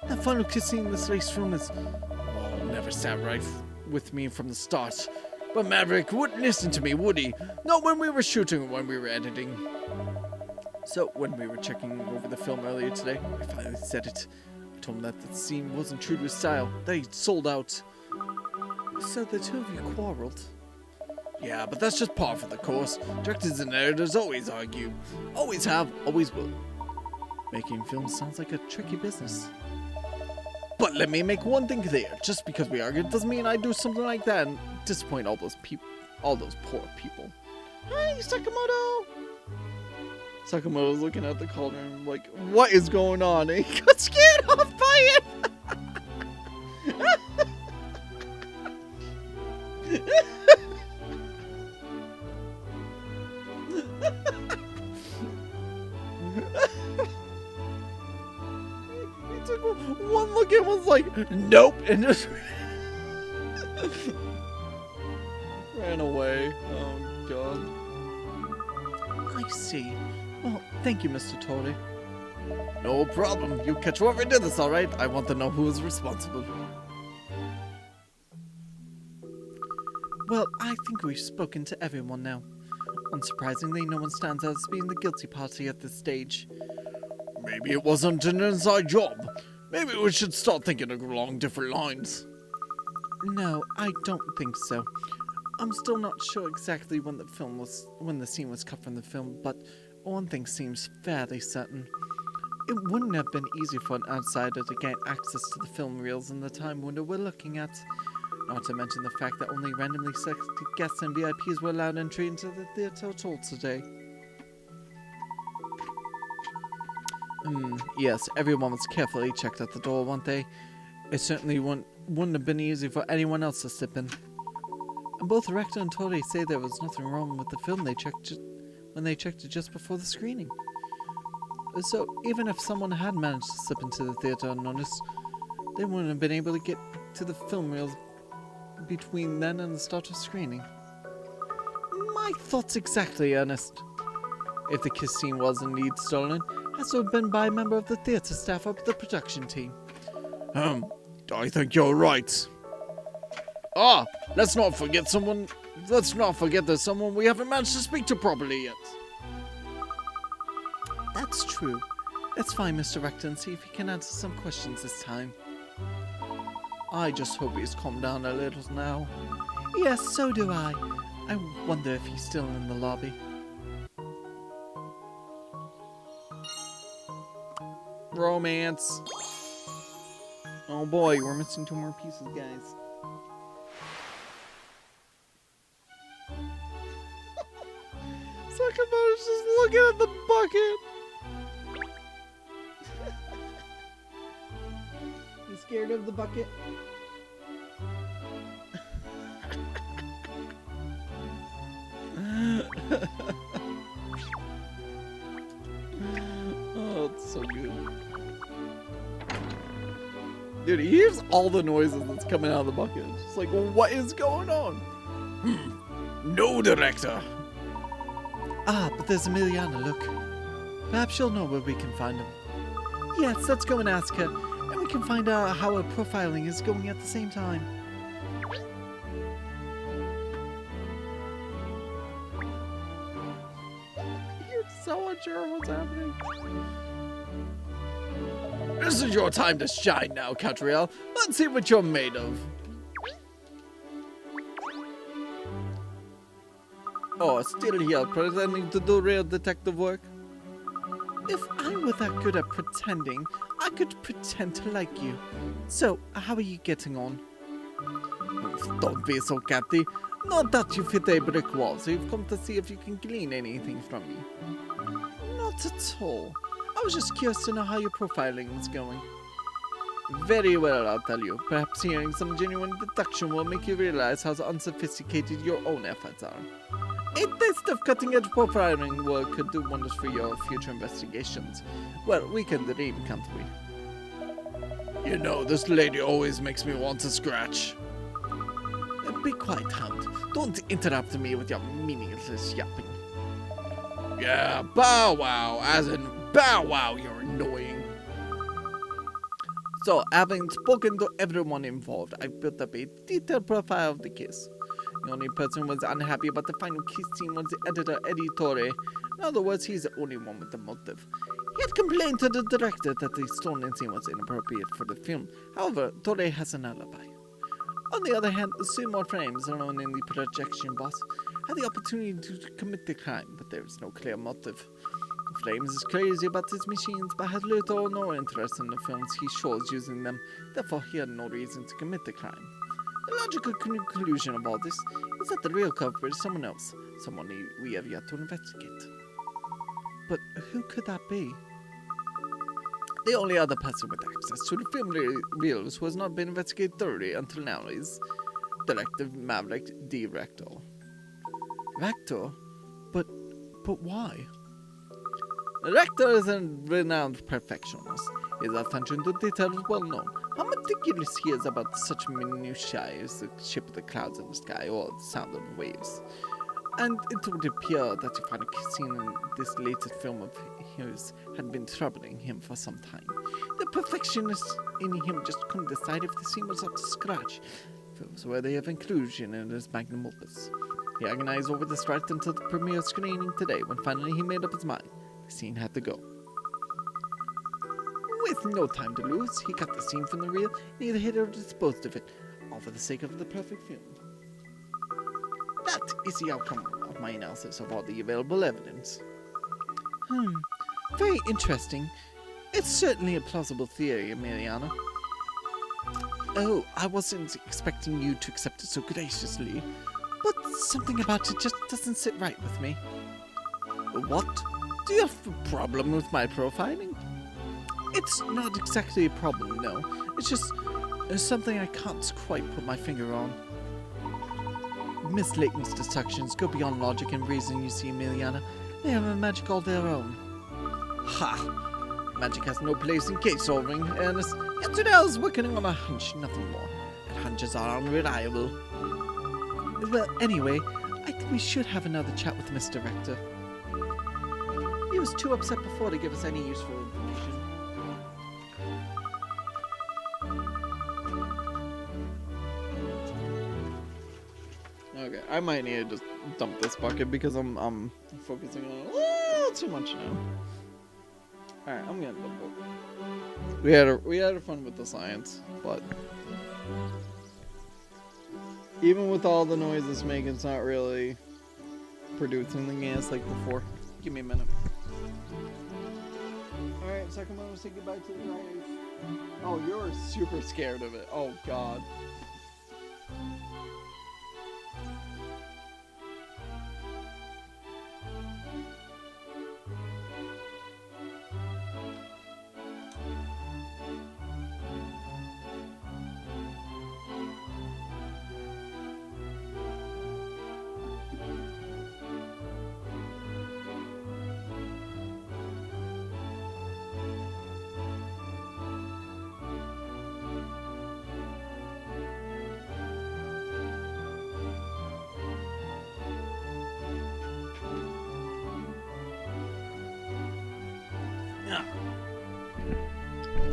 That final kiss scene in this latest film is, well, never sat right with me from the start. But Maverick wouldn't listen to me, would he? Not when we were shooting or when we were editing. So, when we were checking over the film earlier today, I finally said it. I told him that the scene wasn't true to his style, that he'd sold out. So the two of you quarreled? Yeah, but that's just par for the course. Directors and editors always argue. Always have, always will. Making films sounds like a tricky business. But let me make one thing clear. Just because we argued doesn't mean I do something like that and disappoint all those people, all those poor people. Hi, Sakamoto! Sakamoto's looking at the cauldron like, what is going on? And he got scared off by it! He took one look and was like, nope, and just ran away. Oh, God. I see. Well, thank you, Mr. Tori. No problem. You catch whoever did this, alright? I want to know who is responsible. Well, I think we've spoken to everyone now. Unsurprisingly, no one stands out as being the guilty party at this stage. Maybe it wasn't an inside job. Maybe we should start thinking along different lines. No, I don't think so. I'm still not sure exactly when the scene was cut from the film, but one thing seems fairly certain. It wouldn't have been easy for an outsider to gain access to the film reels in the time window we're looking at. Not to mention the fact that only randomly selected guests and VIPs were allowed entry into the theater at all today. Yes, everyone was carefully checked at the door, weren't they? It certainly wouldn't have been easy for anyone else to slip in. And both Rector and Tori say there was nothing wrong with the film they checked when they checked it just before the screening. So even if someone had managed to slip into the theater unnoticed, they wouldn't have been able to get to the film reels between then and the start of screening. My thoughts exactly, Ernest. If the kiss scene was indeed stolen, it has to have been by a member of the theater staff or the production team. I think you're right. Let's not forget there's someone we haven't managed to speak to properly yet. That's true. Let's find Mr. Rector and see if he can answer some questions this time. I just hope he's calmed down a little now. Yes, so do I. I wonder if he's still in the lobby. Romance. Oh boy, we're missing 2 more pieces, guys. Sakamoto's just looking at the bucket. You scared of the bucket? Oh, it's so good. Dude, he hears all the noises that's coming out of the bucket. It's just like, well, what is going on? No, Director. But there's Emiliana, look. Perhaps she'll know where we can find him. Yes, let's go and ask her. And we can find out how her profiling is going at the same time. You're so unsure what's happening. This is your time to shine now, Katrielle. Let's see what you're made of. Oh, still here, pretending to do real detective work? If I were that good at pretending, I could pretend to like you. So, how are you getting on? Don't be so catty. Not that you fit a brick wall, so you've come to see if you can glean anything from me. Not at all. I was just curious to know how your profiling is going. Very well, I'll tell you. Perhaps hearing some genuine deduction will make you realize how unsophisticated your own efforts are. A taste of cutting-edge profiling work could do wonders for your future investigations. Well, we can dream, can't we? You know, this lady always makes me want to scratch. be quiet, Hound. Don't interrupt me with your meaningless yapping. Yeah, bow wow, as in bow wow, you're annoying. So, having spoken to everyone involved, I built up a detailed profile of the kiss. The only person who was unhappy about the final kiss scene was the editor, Eddie Torre. In other words, he's the only one with the motive. He had complained to the director that the stolen scene was inappropriate for the film. However, Torre has an alibi. On the other hand, Seymour Frames, known in the projection boss, had the opportunity to commit the crime, but there is no clear motive. Frames is crazy about his machines, but had little or no interest in the films he shows using them, therefore he had no reason to commit the crime. The logical conclusion of all this is that the real culprit is someone else, someone we have yet to investigate. But who could that be? The only other person with access to the film reels who has not been investigated thoroughly until now is Detective Maverick D. Rector. Rector? But why? Rector is a renowned perfectionist. His attention to detail is well known. How meticulous he is about such minutiae as the shape of the clouds in the sky or the sound of the waves. And it would appear that the final scene in this latest film of his had been troubling him for some time. The perfectionist in him just couldn't decide if the scene was up to scratch, if it was worthy of inclusion in his magnum opus. He agonized over this right until the premiere screening today, when finally he made up his mind. The scene had to go. With no time to lose, he cut the scene from the reel and either hid or disposed of it, all for the sake of the perfect film. That is the outcome of my analysis of all the available evidence. Very interesting. It's certainly a plausible theory, Emiliana. Oh, I wasn't expecting you to accept it so graciously, but something about it just doesn't sit right with me. What? Do you have a problem with my profiling? It's not exactly a problem, no. It's just something I can't quite put my finger on. Miss Layton's deductions go beyond logic and reason, you see, Emiliana. They have a magic all their own. Ha! Magic has no place in case solving, Ernest. Katrielle's working on a hunch, nothing more. And hunches are unreliable. Well, anyway, I think we should have another chat with Mr. Rector. He was too upset before to give us any useful information. Okay, I might need to just dump this bucket because I'm focusing on it a little too much now. Alright, I'm gonna dump it. We had fun with the science, but even with all the noise it's making, it's not really producing the gas like before. Give me a minute. Alright, second one, say goodbye to the guys. Oh, you're super scared of it. Oh god.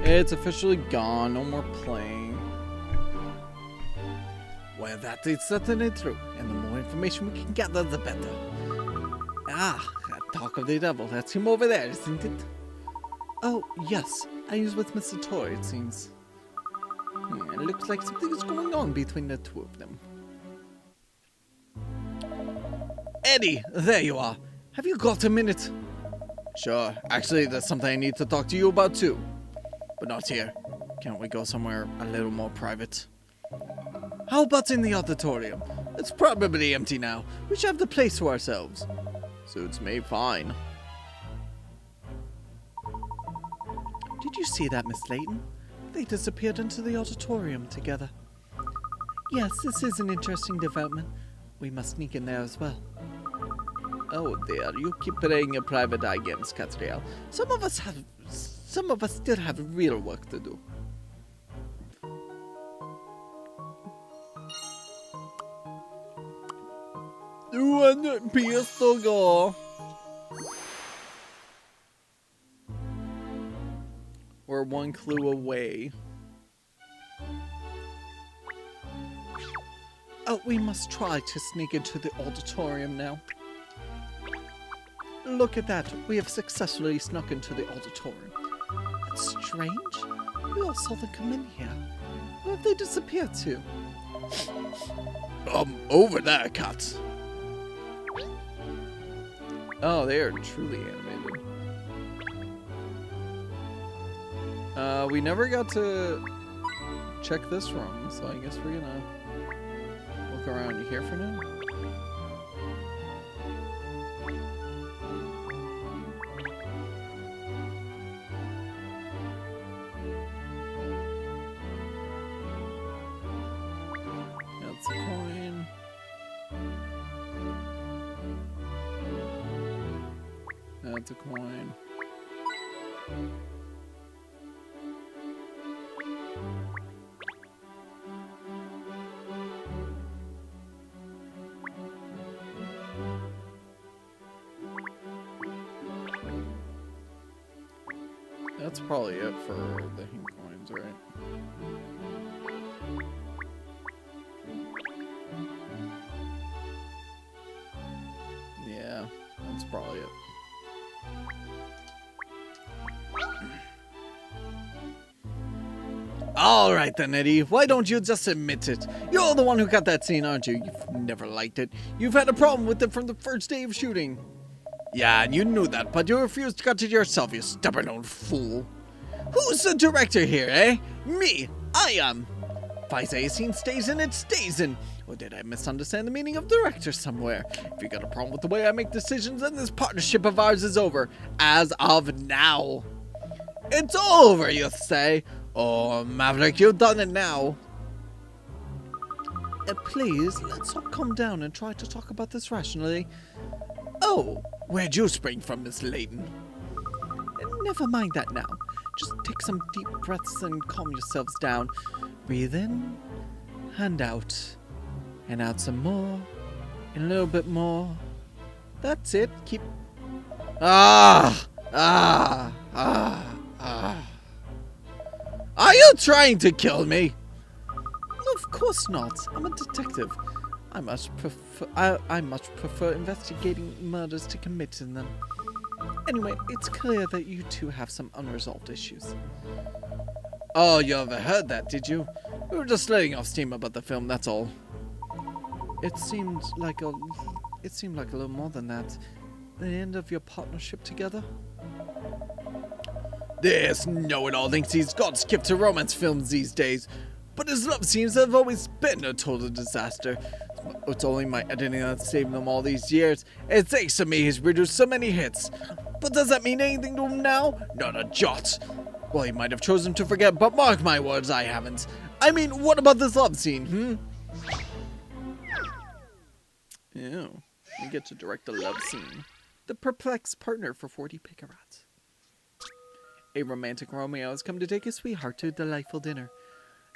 It's officially gone, no more playing. Well, that is certainly true, and the more information we can gather, the better. Ah, that talk of the devil, that's him over there, isn't it? Oh, yes, I was with Mr. Torre, it seems. It looks like something is going on between the two of them. Eddie, there you are. Have you got a minute? Sure, actually, there's something I need to talk to you about too. But not here. Can't we go somewhere a little more private? How about in the auditorium? It's probably empty now. We should have the place to ourselves. Suits me fine. Did you see that, Miss Layton? They disappeared into the auditorium together. Yes, this is an interesting development. We must sneak in there as well. Oh dear, you keep playing your private eye games, Katrielle. Some of us still have real work to do. 1 piece to go. We're 1 clue away. Oh, we must try to sneak into the auditorium now. Look at that. We have successfully snuck into the auditorium. That's strange. We all saw them come in here. Where have they disappeared to? Over there, Kat. Oh, they are truly animated. We never got to check this room, so I guess we're gonna look around here for now. That's a coin. That's a coin. That's probably it for the hint coins, right? Yeah, that's probably it. Alright then, Eddie, why don't you just admit it? You're the one who got that scene, aren't you? You've never liked it. You've had a problem with it from the first day of shooting. Yeah, and you knew that, but you refused to cut it yourself, you stubborn old fool. Who's the director here, eh? Me! I am! If I say a scene stays in, it stays in! Or did I misunderstand the meaning of director somewhere? If you got a problem with the way I make decisions, then this partnership of ours is over. As of now. It's over, you say? Oh, Maverick, you've done it now. Please, let's all calm down and try to talk about this rationally. Oh, where'd you spring from, Miss Layton? Never mind that now. Just take some deep breaths and calm yourselves down. Breathe in, and out. And out some more, and a little bit more. That's it. Keep... Are you trying to kill me? Of course not. I'm a detective. I much prefer investigating murders to committing them. Anyway, it's clear that you two have some unresolved issues. Oh, you overheard that, did you? We were just letting off steam about the film, that's all. It seemed like a little more than that. The end of your partnership together? This know-it-all thinks he's God's gift to romance films these days. But his love scenes have always been a total disaster. It's only my editing that's saved them all these years. It's thanks to me he's produced so many hits. But does that mean anything to him now? Not a jot. Well, he might have chosen to forget, but mark my words, I haven't. I mean, what about this love scene, Ew. You get to direct a love scene. The perplexed partner for 40 picarats. A romantic Romeo has come to take his sweetheart to a delightful dinner.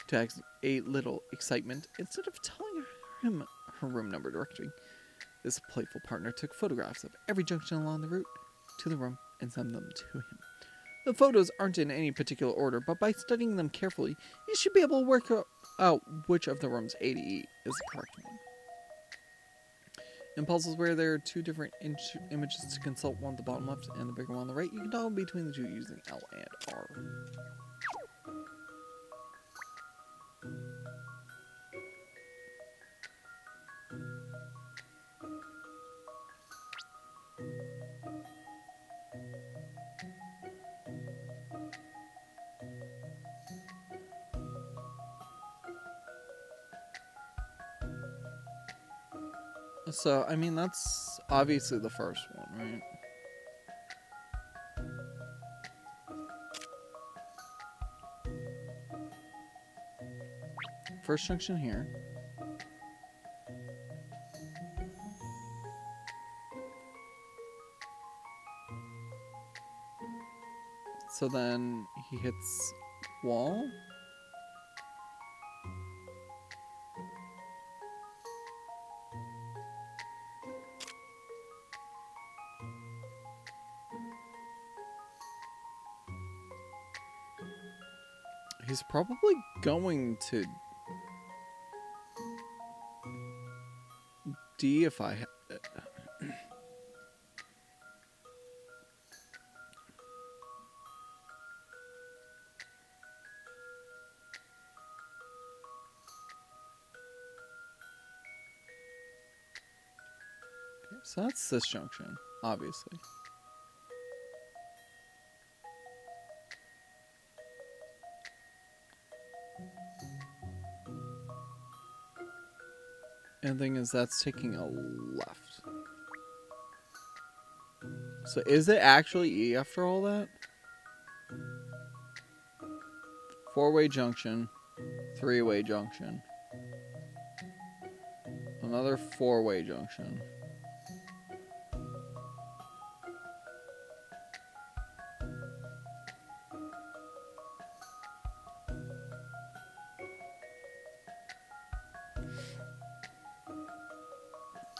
To add a little excitement, instead of telling him her room number directory, this playful partner took photographs of every junction along the route to the room and sent them to him. The photos aren't in any particular order, but by studying them carefully, you should be able to work out which of the rooms A to E is the correct one. In puzzles where there are two different images to consult, one at the bottom left and the bigger one on the right, you can toggle between the two using L and R. So, I mean, that's obviously the first one, right? First junction here. So then he hits wall. He's probably going to D if I... Okay, so that's this junction, obviously. And the thing is, that's taking a left. So is it actually E after all that? Four-way junction. Three-way junction. Another four-way junction.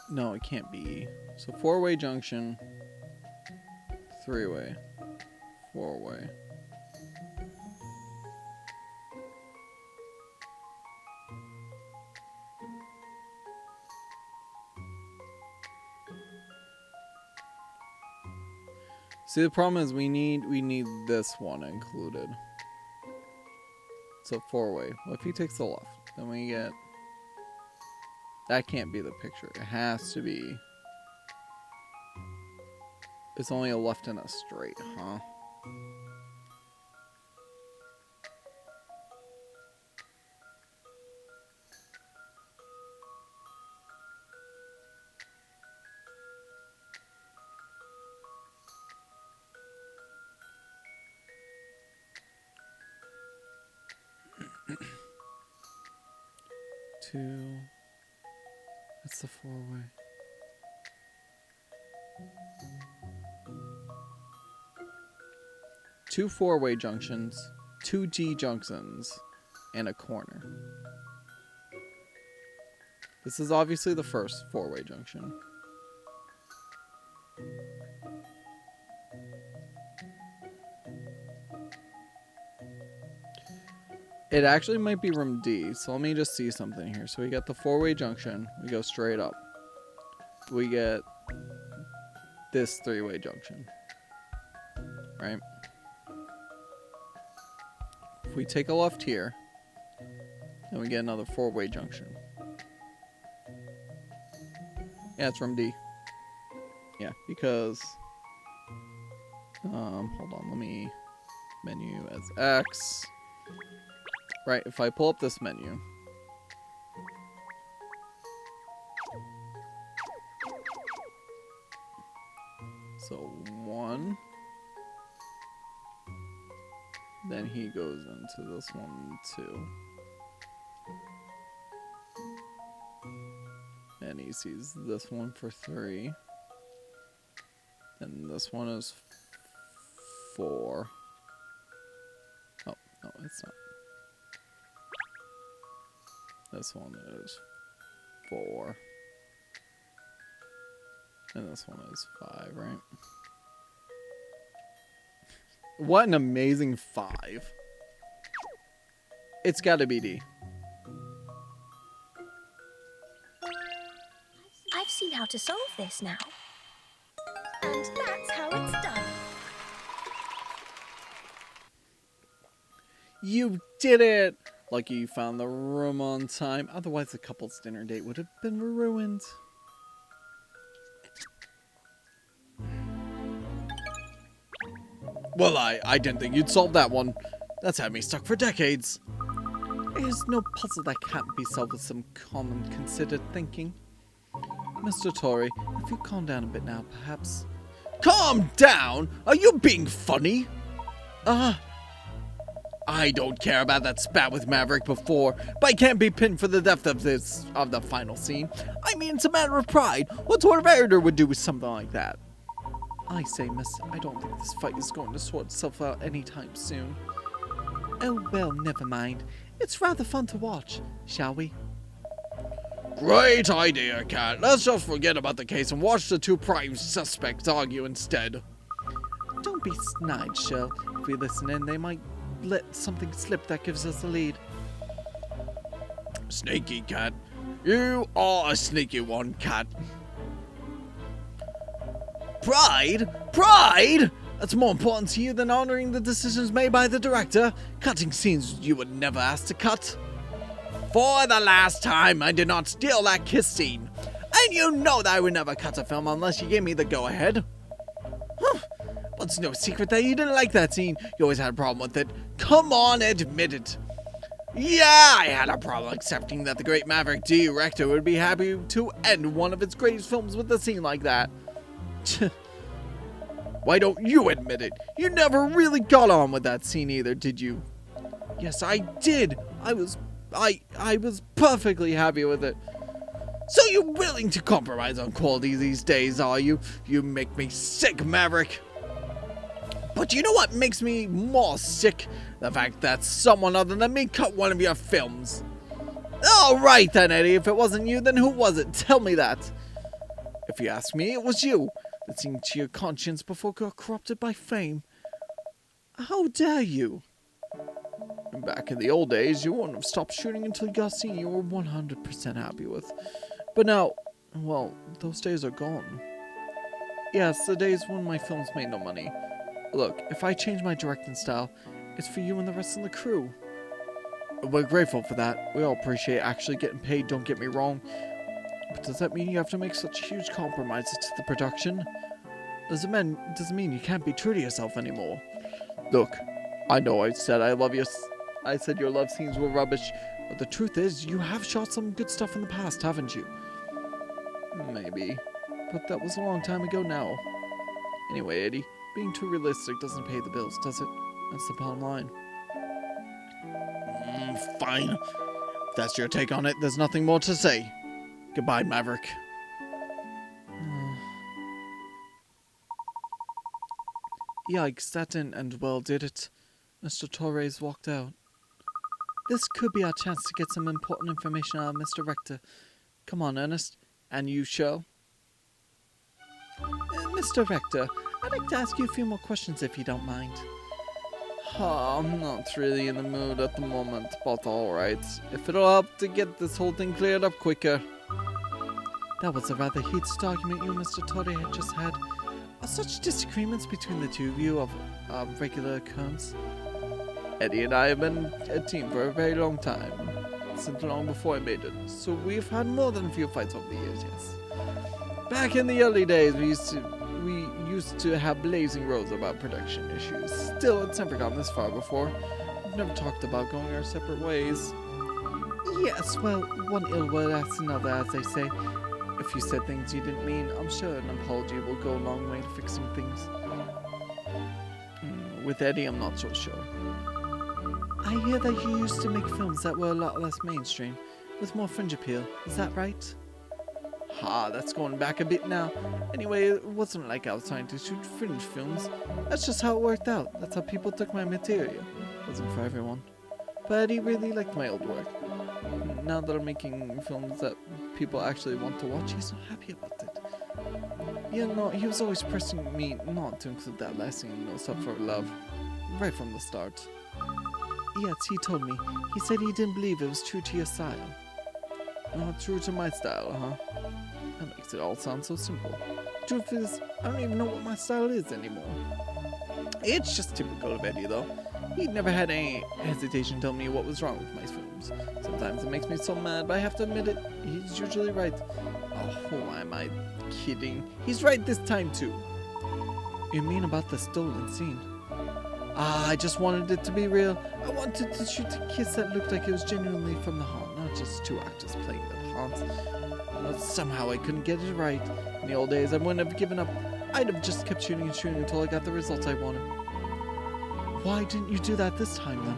No, it can't be E. So four-way junction, three-way, four-way. See, the problem is we need this one included. So four-way. Well, if he takes the left, then we get... That can't be the picture. It has to be... It's only a left and a straight, huh? Two... That's the four-way. Two four-way junctions, two G junctions, and a corner. This is obviously the first four-way junction. It actually might be room D, so let me just see something here. So we get the four-way junction, we go straight up. We get this three-way junction, right? If we take a left here, then we get another four-way junction. Yeah, it's room D. Yeah, because, hold on, let me menu as X. Right, if I pull up this menu. So 1. Then he goes into this one 2. And he sees this one for 3. And this one is 4. Oh, no, it's not. This one is 4. And this one is 5, right? What an amazing 5. It's gotta be D. I've seen how to solve this now. And that's how it's done. You did it! Lucky you found the room on time. Otherwise, the couple's dinner date would have been ruined. Well, I didn't think you'd solve that one. That's had me stuck for decades. There's no puzzle that can't be solved with some common, considered thinking. Mr. Tori, if you calm down a bit now, perhaps... Calm down? Are you being funny? I don't care about that spat with Maverick before, but I can't be pinned for the depth of the final scene. I mean, it's a matter of pride. What sort of editor would do with something like that? I say, miss, I don't think this fight is going to sort itself out anytime soon. Oh, well, never mind. It's rather fun to watch, shall we? Great idea, Kat. Let's just forget about the case and watch the two prime suspects argue instead. Don't be snide, Shell. If we listen in, they might let something slip that gives us the lead. Sneaky cat. You are a sneaky one, cat. Pride? Pride? That's more important to you than honoring the decisions made by the director, cutting scenes you would never ask to cut. For the last time, I did not steal that kiss scene. And you know that I would never cut a film unless you gave me the go-ahead. Huh. Well, it's no secret that you didn't like that scene. You always had a problem with it. Come on, admit it. Yeah, I had a problem accepting that the great Maverick director would be happy to end one of its greatest films with a scene like that. Why don't you admit it? You never really got on with that scene either, did you? Yes, I did. I was perfectly happy with it. So you're willing to compromise on quality these days, are you? You make me sick, Maverick. But you know what makes me more sick? The fact that someone other than me cut one of your films. Alright then, Eddie. If it wasn't you, then who was it? Tell me that. If you ask me, it was you. Listening to your conscience before it got corrupted by fame. How dare you? Back in the old days, you wouldn't have stopped shooting until you got a scene you were 100% happy with. But now, well, those days are gone. Yes, the days when my films made no money. Look, if I change my directing style, it's for you and the rest of the crew. We're grateful for that. We all appreciate actually getting paid, don't get me wrong. But does that mean you have to make such huge compromises to the production? Doesn't mean you can't be true to yourself anymore. Look, I know I said I love you. I said your love scenes were rubbish, but the truth is, you have shot some good stuff in the past, haven't you? Maybe, but that was a long time ago now. Anyway, Eddie, being too realistic doesn't pay the bills, does it? That's the bottom line. Fine. If that's your take on it, there's nothing more to say. Goodbye, Maverick. Yikes, that didn't end well, did it? Mr. Torres walked out. This could be our chance to get some important information out of Mr. Rector. Come on, Ernest. And you, Shell? Mr. Rector, I'd like to ask you a few more questions if you don't mind. I'm not really in the mood at the moment, but alright. If it'll help to get this whole thing cleared up quicker. That was a rather heated argument you and Mr. Torres had just had. Are such disagreements between the two of you of regular occurrence? Eddie and I have been a team for a very long time, since long before I made it, so we've had more than a few fights over the years, yes. Back in the early days, we used to have blazing rows about production issues. Still, it's never gone this far before. We've never talked about going our separate ways. Yes, well, one ill word asks another, as they say. If you said things you didn't mean, I'm sure an apology will go a long way to fixing things. With Eddie, I'm not so sure. I hear that you used to make films that were a lot less mainstream, with more fringe appeal. Is that right? That's going back a bit now. Anyway, it wasn't like I was trying to shoot fringe films. That's just how it worked out. That's how people took my material. It wasn't for everyone. But Eddie really liked my old work. Now that I'm making films that people actually want to watch, he's not happy about it. Yeah, no, he was always pressing me not to include that last scene, No Stop for Love, right from the start. Yes, he told me. He said he didn't believe it was true to your style. Not true to my style, huh? That makes it all sound so simple. The truth is, I don't even know what my style is anymore. It's just typical of Eddie, though. He never had any hesitation telling me what was wrong with my films. Sometimes it makes me so mad, but I have to admit it, he's usually right. Oh, why am I kidding? He's right this time, too. You mean about the stolen scene? I just wanted it to be real. I wanted to shoot a kiss that looked like it was genuinely from the heart, not just two actors playing their parts. But somehow I couldn't get it right. In the old days, I wouldn't have given up. I'd have just kept shooting and shooting until I got the results I wanted. Why didn't you do that this time, then?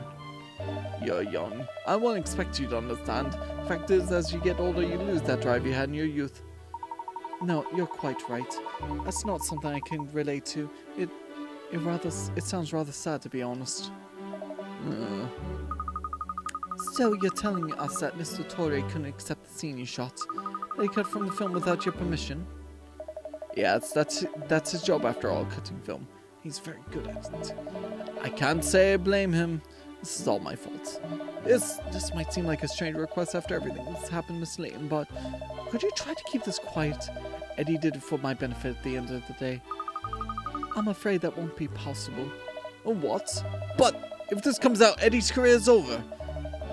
You're young. I won't expect you to understand. Fact is, as you get older, you lose that drive you had in your youth. No, you're quite right. That's not something I can relate to. It sounds rather sad, to be honest. So you're telling us that Mr. Torre couldn't accept the scene you shot? That he cut from the film without your permission? Yeah, that's his job after all, cutting film. He's very good at it. I can't say I blame him. This is all my fault. This might seem like a strange request after everything that's happened, Miss Layton, but could you try to keep this quiet? Eddie did it for my benefit at the end of the day. I'm afraid that won't be possible. What? But if this comes out, Eddie's career is over.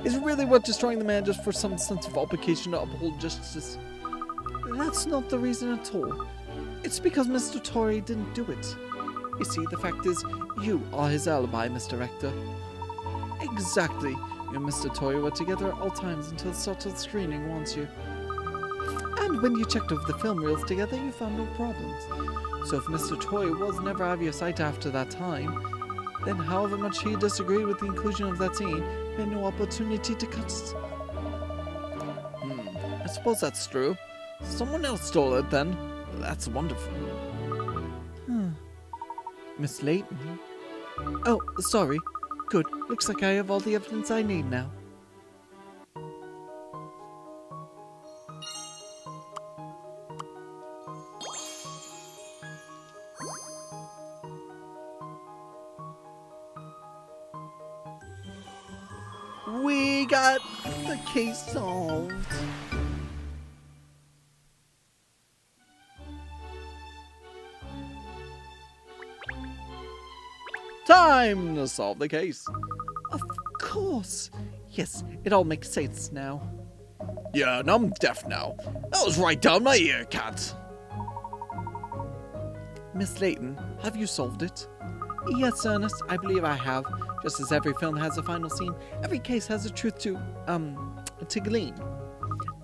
Is it really worth destroying the man just for some sense of obligation to uphold justice? That's not the reason at all. It's because Mr. Torrey didn't do it. You see, the fact is, you are his alibi, Mr. Rector. Exactly. You and Mr. Torrey were together at all times until the start of the screening once you. And when you checked over the film reels together, you found no problems. So if Mr. Torrey was never out of your sight after that time, then however much he disagreed with the inclusion of that scene, he had no opportunity to cut it. I suppose that's true. Someone else stole it then. That's wonderful. Miss Layton? Oh, sorry. Good. Looks like I have all the evidence I need now. We got the case solved. Time to solve the case. Of course. Yes, it all makes sense now. Yeah, and I'm deaf now. That was right down my ear, Cat. Miss Layton, have you solved it? Yes, Ernest, I believe I have. Just as every film has a final scene, every case has a truth to glean.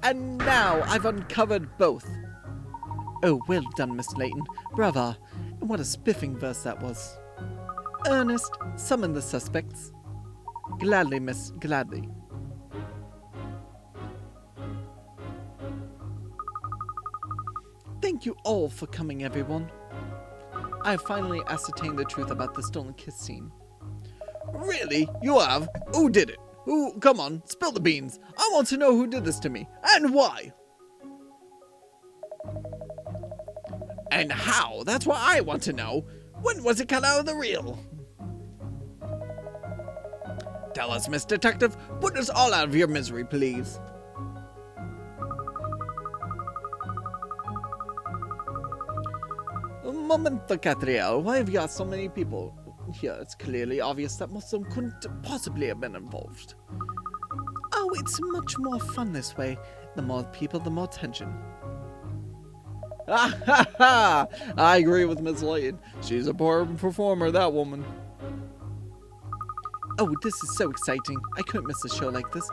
And now I've uncovered both. Oh, well done, Miss Layton. Brava. And what a spiffing verse that was. Ernest, summon the suspects. Gladly, miss, gladly. Thank you all for coming, everyone. I have finally ascertained the truth about the stolen kiss scene. Really? You have? Who did it? Who? Come on, spill the beans. I want to know who did this to me, and why. And how? That's what I want to know. When was it cut out of the reel? Tell us, Miss Detective. Put us all out of your misery, please. Un momento, Katrielle. Why have you got so many people here? It's clearly obvious that most of them couldn't possibly have been involved. Oh, it's much more fun this way. The more people, the more tension. Ah ha ha! I agree with Miss Layton. She's a poor performer, that woman. Oh, this is so exciting. I couldn't miss a show like this.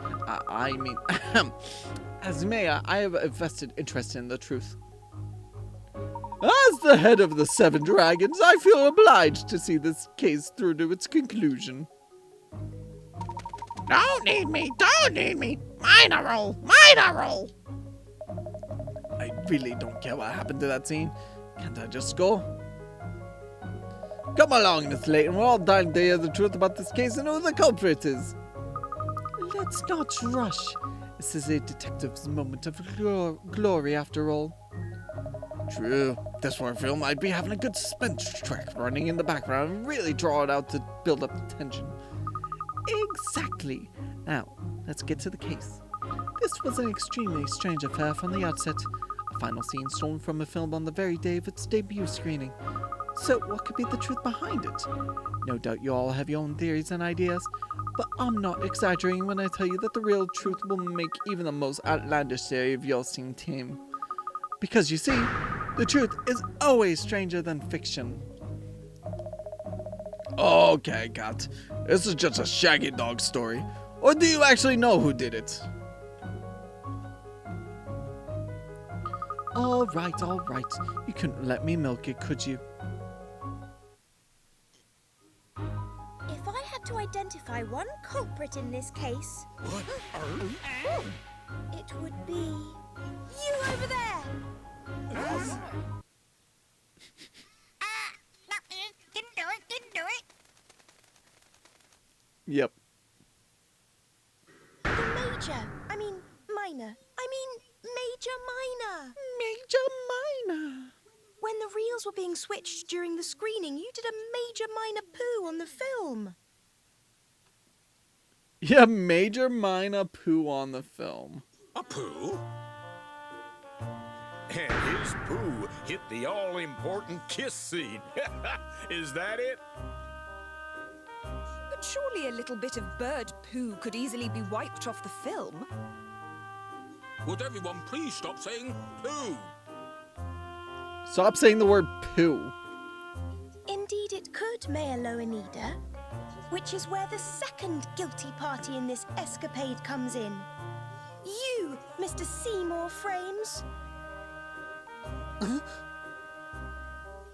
I mean, as mayor, I have a vested interest in the truth. As the head of the 7 dragons, I feel obliged to see this case through to its conclusion. Don't need me, don't need me. Minor role, minor role. I really don't care what happened to that scene. Can't I just go? Come along, Miss Layton. We're all dying to hear the truth about this case and who the culprit is. Let's not rush. This is a detective's moment of glory, after all. True. If this were a film, I'd be having a good suspense track running in the background and really draw it out to build up the tension. Exactly. Now, let's get to the case. This was an extremely strange affair from the outset. A final scene stolen from a film on the very day of its debut screening. So, what could be the truth behind it? No doubt you all have your own theories and ideas, but I'm not exaggerating when I tell you that the real truth will make even the most outlandish theory of yours seem tame. Because you see, the truth is always stranger than fiction. Okay, Kat. This is just a shaggy dog story. Or do you actually know who did it? All right. You couldn't let me milk it, could you? If I had to identify one culprit in this case, it would be you over there. Didn't do it. Yep. The Major Minor. Major Minor. When the reel channels were being switched during the screening, you did a major minor poo on the film. Yeah, major minor poo on the film. A poo? And his poo hit the all-important kiss scene. Is that it? But surely a little bit of bird poo could easily be wiped off the film. Would everyone please stop saying poo? Stop saying the word poo. Indeed it could, Mayor Loanida. Which is where the second guilty party in this escapade comes in. You, Mr. Seymour Frames.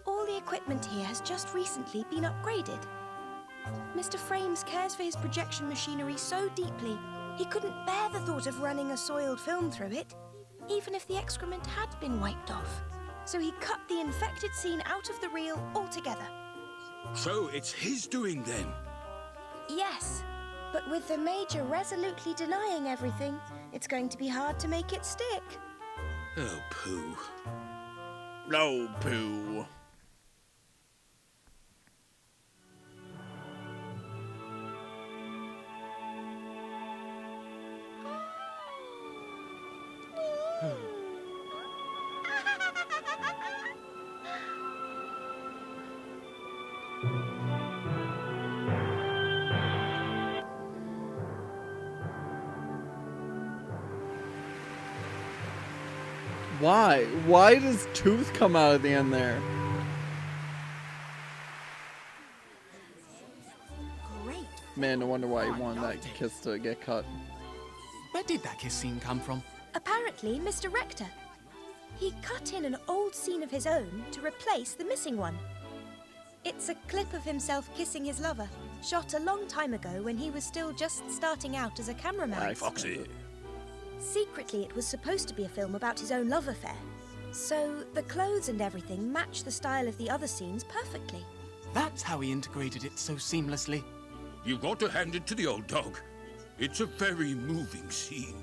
All the equipment here has just recently been upgraded. Mr. Frames cares for his projection machinery so deeply, he couldn't bear the thought of running a soiled film through it, even if the excrement had been wiped off. So he cut the infected scene out of the reel altogether. So it's his doing then? Yes, but with the Major resolutely denying everything, it's going to be hard to make it stick. Oh, poo. No poo. Why? Why does tooth come out at the end there? Great. Man, no wonder why he I wanted that loved it. kiss to get cut. Where did that kiss scene come from? Apparently, Mr. Rector. He cut in an old scene of his own to replace the missing one. It's a clip of himself kissing his lover, shot a long time ago when he was still just starting out as a cameraman. Why, Foxy. Secretly, it was supposed to be a film about his own love affair. So the clothes and everything match the style of the other scenes perfectly. That's how he integrated it so seamlessly. You've got to hand it to the old dog. It's a very moving scene.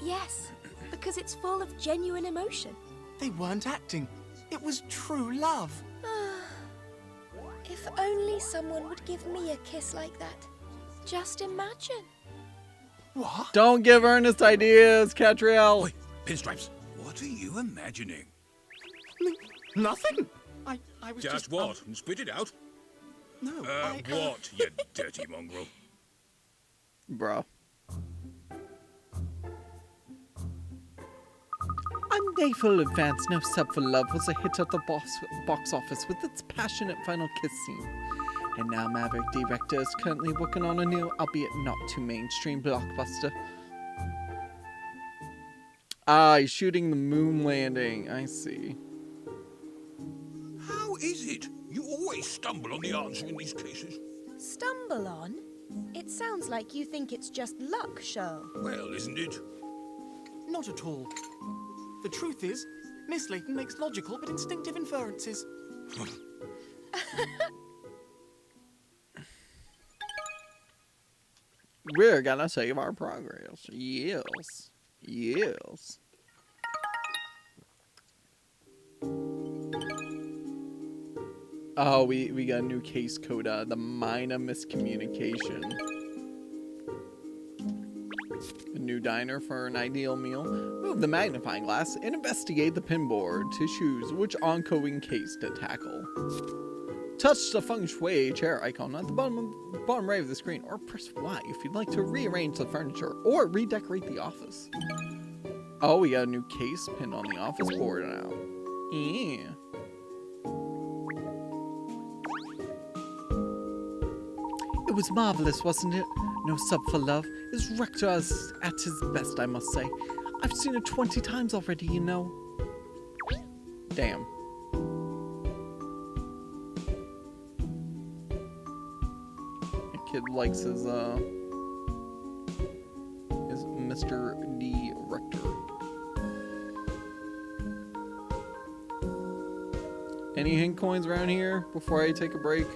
Yes, because it's full of genuine emotion. They weren't acting. It was true love. If only someone would give me a kiss like that. Just imagine. What? Don't give Ernest ideas, Katrielle. Oi, Pinstripes, what are you imagining? Nothing. I was Just what? And spit it out. No, What, you dirty mongrel? Bro. A Nayful Advance No Sub for Love was a hit at the box office with its passionate final kiss scene. And now Maverick Director is currently working on a new, albeit not too mainstream, blockbuster. Ah, he's shooting the moon landing. I see. How is it? You always stumble on the answer in these cases. Stumble on? It sounds like you think it's just luck, Charles. Well, isn't it? Not at all. The truth is, Miss Layton makes logical but instinctive inferences. We're gonna save our progress. Yes. Yes. Oh, we got a new case code, the minor miscommunication. A new diner for an ideal meal. Move the magnifying glass and investigate the pinboard to choose which ongoing case to tackle. Touch the feng shui chair icon at the bottom right of the screen, or press Y if you'd like to rearrange the furniture or redecorate the office. Oh, we got a new case pinned on the office board now. Yeah. It was marvelous, wasn't it? No Sub for Love is Rector at his best, I must say. I've seen it 20 times already, you know. Damn. The kid likes his Mr. D. Rector. Any hint coins around here before I take a break?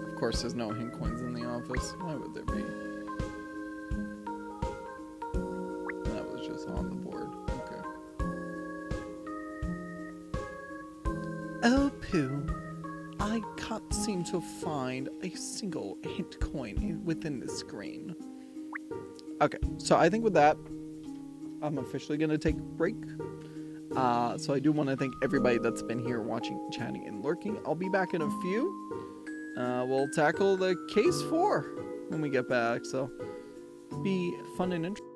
Of course, there's no hint coins in the office. Why would there be? That was just on the board. Okay. Oh, poo. I can't seem to find a single hint coin within the screen. Okay, so I think with that, I'm officially going to take a break. So I do want to thank everybody that's been here watching, chatting, and lurking. I'll be back in a few. We'll tackle the case 4 when we get back, so be fun and interesting.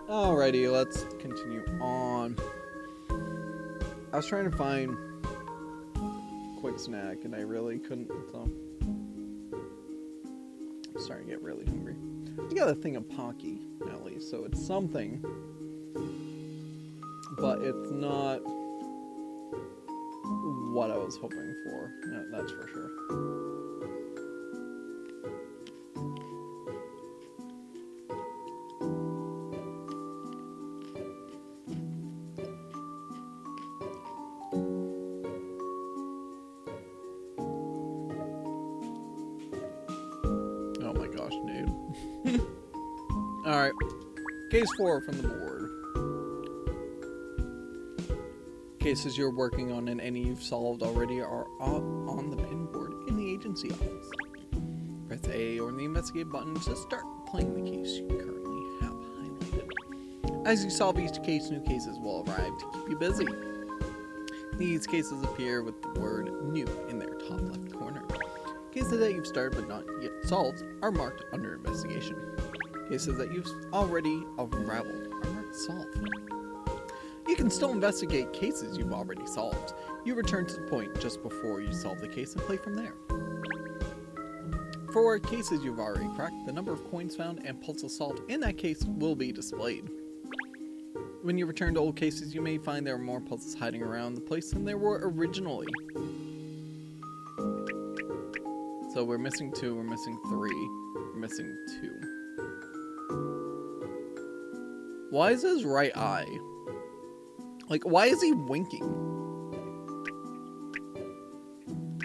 Alrighty, let's continue on. I was trying to find a quick snack and I really couldn't, so I'm starting to get really hungry. I got a thing of Pocky, at least, so it's something, but it's not what I was hoping for, that's for sure. Oh my gosh, dude. Alright. Case 4 from the board. Cases you're working on and any you've solved already are on the pin board in the agency office. Press A or the investigate button to start playing the case you currently have highlighted. As you solve each case, new cases will arrive to keep you busy. These cases appear with the word new in their top left corner. Cases that you've started but not yet solved are marked under investigation. Cases that you've already unraveled are marked solved. You can still investigate cases you've already solved. You return to the point just before you solve the case and play from there. For cases you've already cracked, the number of coins found and puzzles solved in that case will be displayed. When you return to old cases, you may find there are more puzzles hiding around the place than there were originally. So we're missing 2, we're missing 3, we're missing 2. Why is his right eye? Like, why is he winking?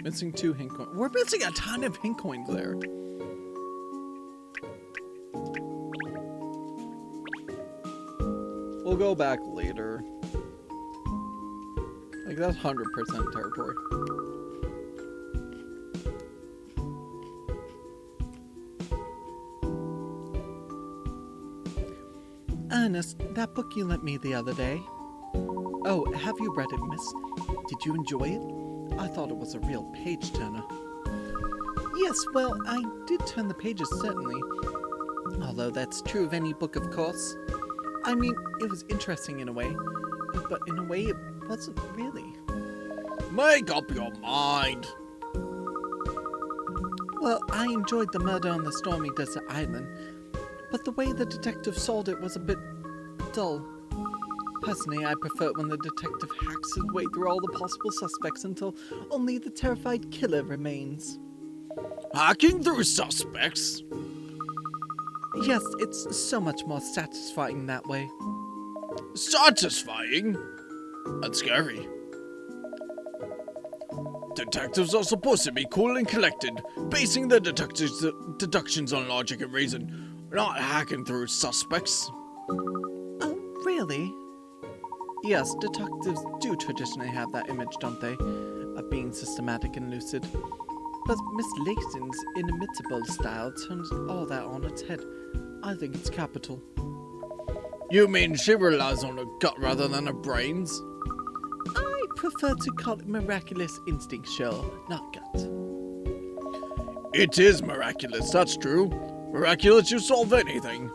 Missing 2 hint coins. We're missing a ton of hint coins there. We'll go back later. Like, that's 100% territory. Ernest, that book you lent me the other day. Oh, have you read it, miss? Did you enjoy it? I thought it was a real page-turner. Yes, well, I did turn the pages, certainly. Although that's true of any book, of course. I mean, it was interesting in a way, but in a way it wasn't really. Make up your mind. Well, I enjoyed the murder on the stormy desert island, but the way the detective solved it was a bit dull. Personally, I prefer it when the detective hacks his way through all the possible suspects until only the terrified killer remains. Hacking through suspects? Yes, it's so much more satisfying that way. Satisfying? And scary. Detectives are supposed to be cool and collected, basing their deductions on logic and reason, not hacking through suspects. Oh, really? Yes, detectives do traditionally have that image, don't they? Of being systematic and lucid. But Miss Layton's inimitable style turns all that on its head. I think it's capital. You mean she relies on her gut rather than her brains? I prefer to call it miraculous instinct, Cheryl, not gut. It is miraculous, that's true. Miraculous you solve anything.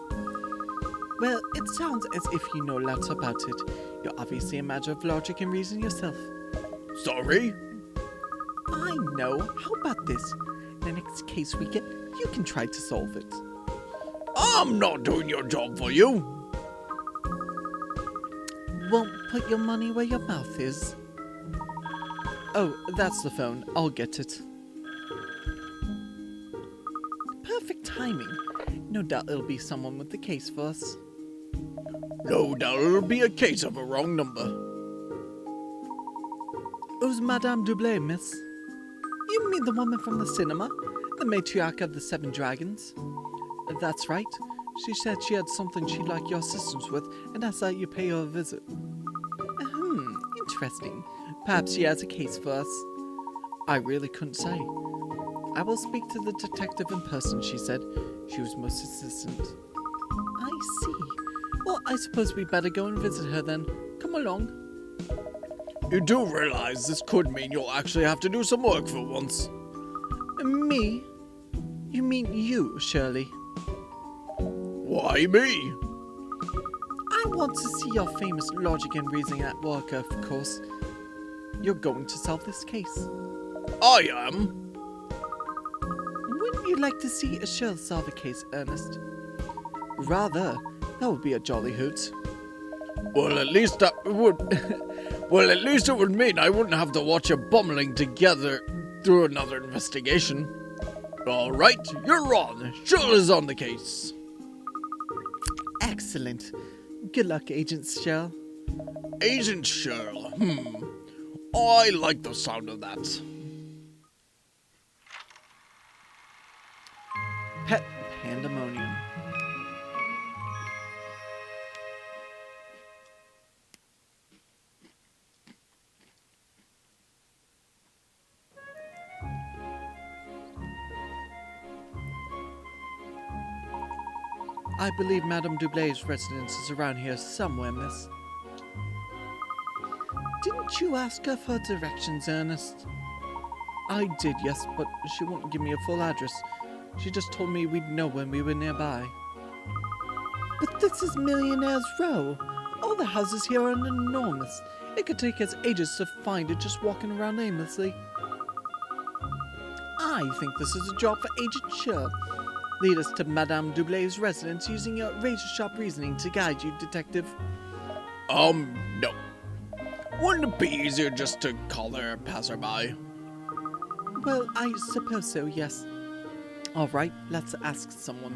Well, it sounds as if you know lots about it. You're obviously a matter of logic and reason yourself. Sorry? I know. How about this? The next case we get, you can try to solve it. I'm not doing your job for you. Won't put your money where your mouth is. Oh, that's the phone. I'll get it. Perfect timing. No doubt it'll be someone with the case for us. No doubt it'll be a case of a wrong number. Who's Madame Dublé, miss? You mean the woman from the cinema? The matriarch of the 7 dragons? That's right. She said she had something she'd like your assistance with, and asked that you pay her a visit. Interesting. Perhaps she has a case for us. I really couldn't say. I will speak to the detective in person, she said. She was most insistent. I see. Well, I suppose we'd better go and visit her then. Come along. You do realize this could mean you'll actually have to do some work for once. Me? You mean you, Shirley? Why me? I want to see your famous logic and reasoning at work, of course. You're going to solve this case. I am. Wouldn't you like to see a Shirley solve a case, Ernest? Rather. That would be a jolly hoot. Well, at least that would... well, at least it would mean I wouldn't have to watch you bumbling together through another investigation. All right, you're on. Shirley's on the case. Excellent. Good luck, Agent Shell. Agent Shirley. I like the sound of that. Pet pandemonium. I believe Madame Dublay's residence is around here somewhere, miss. Didn't you ask her for directions, Ernest? I did, yes, but she won't give me a full address. She just told me we'd know when we were nearby. But this is Millionaires Row. All the houses here are enormous. It could take us ages to find it just walking around aimlessly. I think this is a job for Agent Sher. Lead us to Madame Dublay's residence using your razor-sharp reasoning to guide you, Detective. No. Wouldn't it be easier just to call her a passerby? Well, I suppose so, yes. All right, let's ask someone.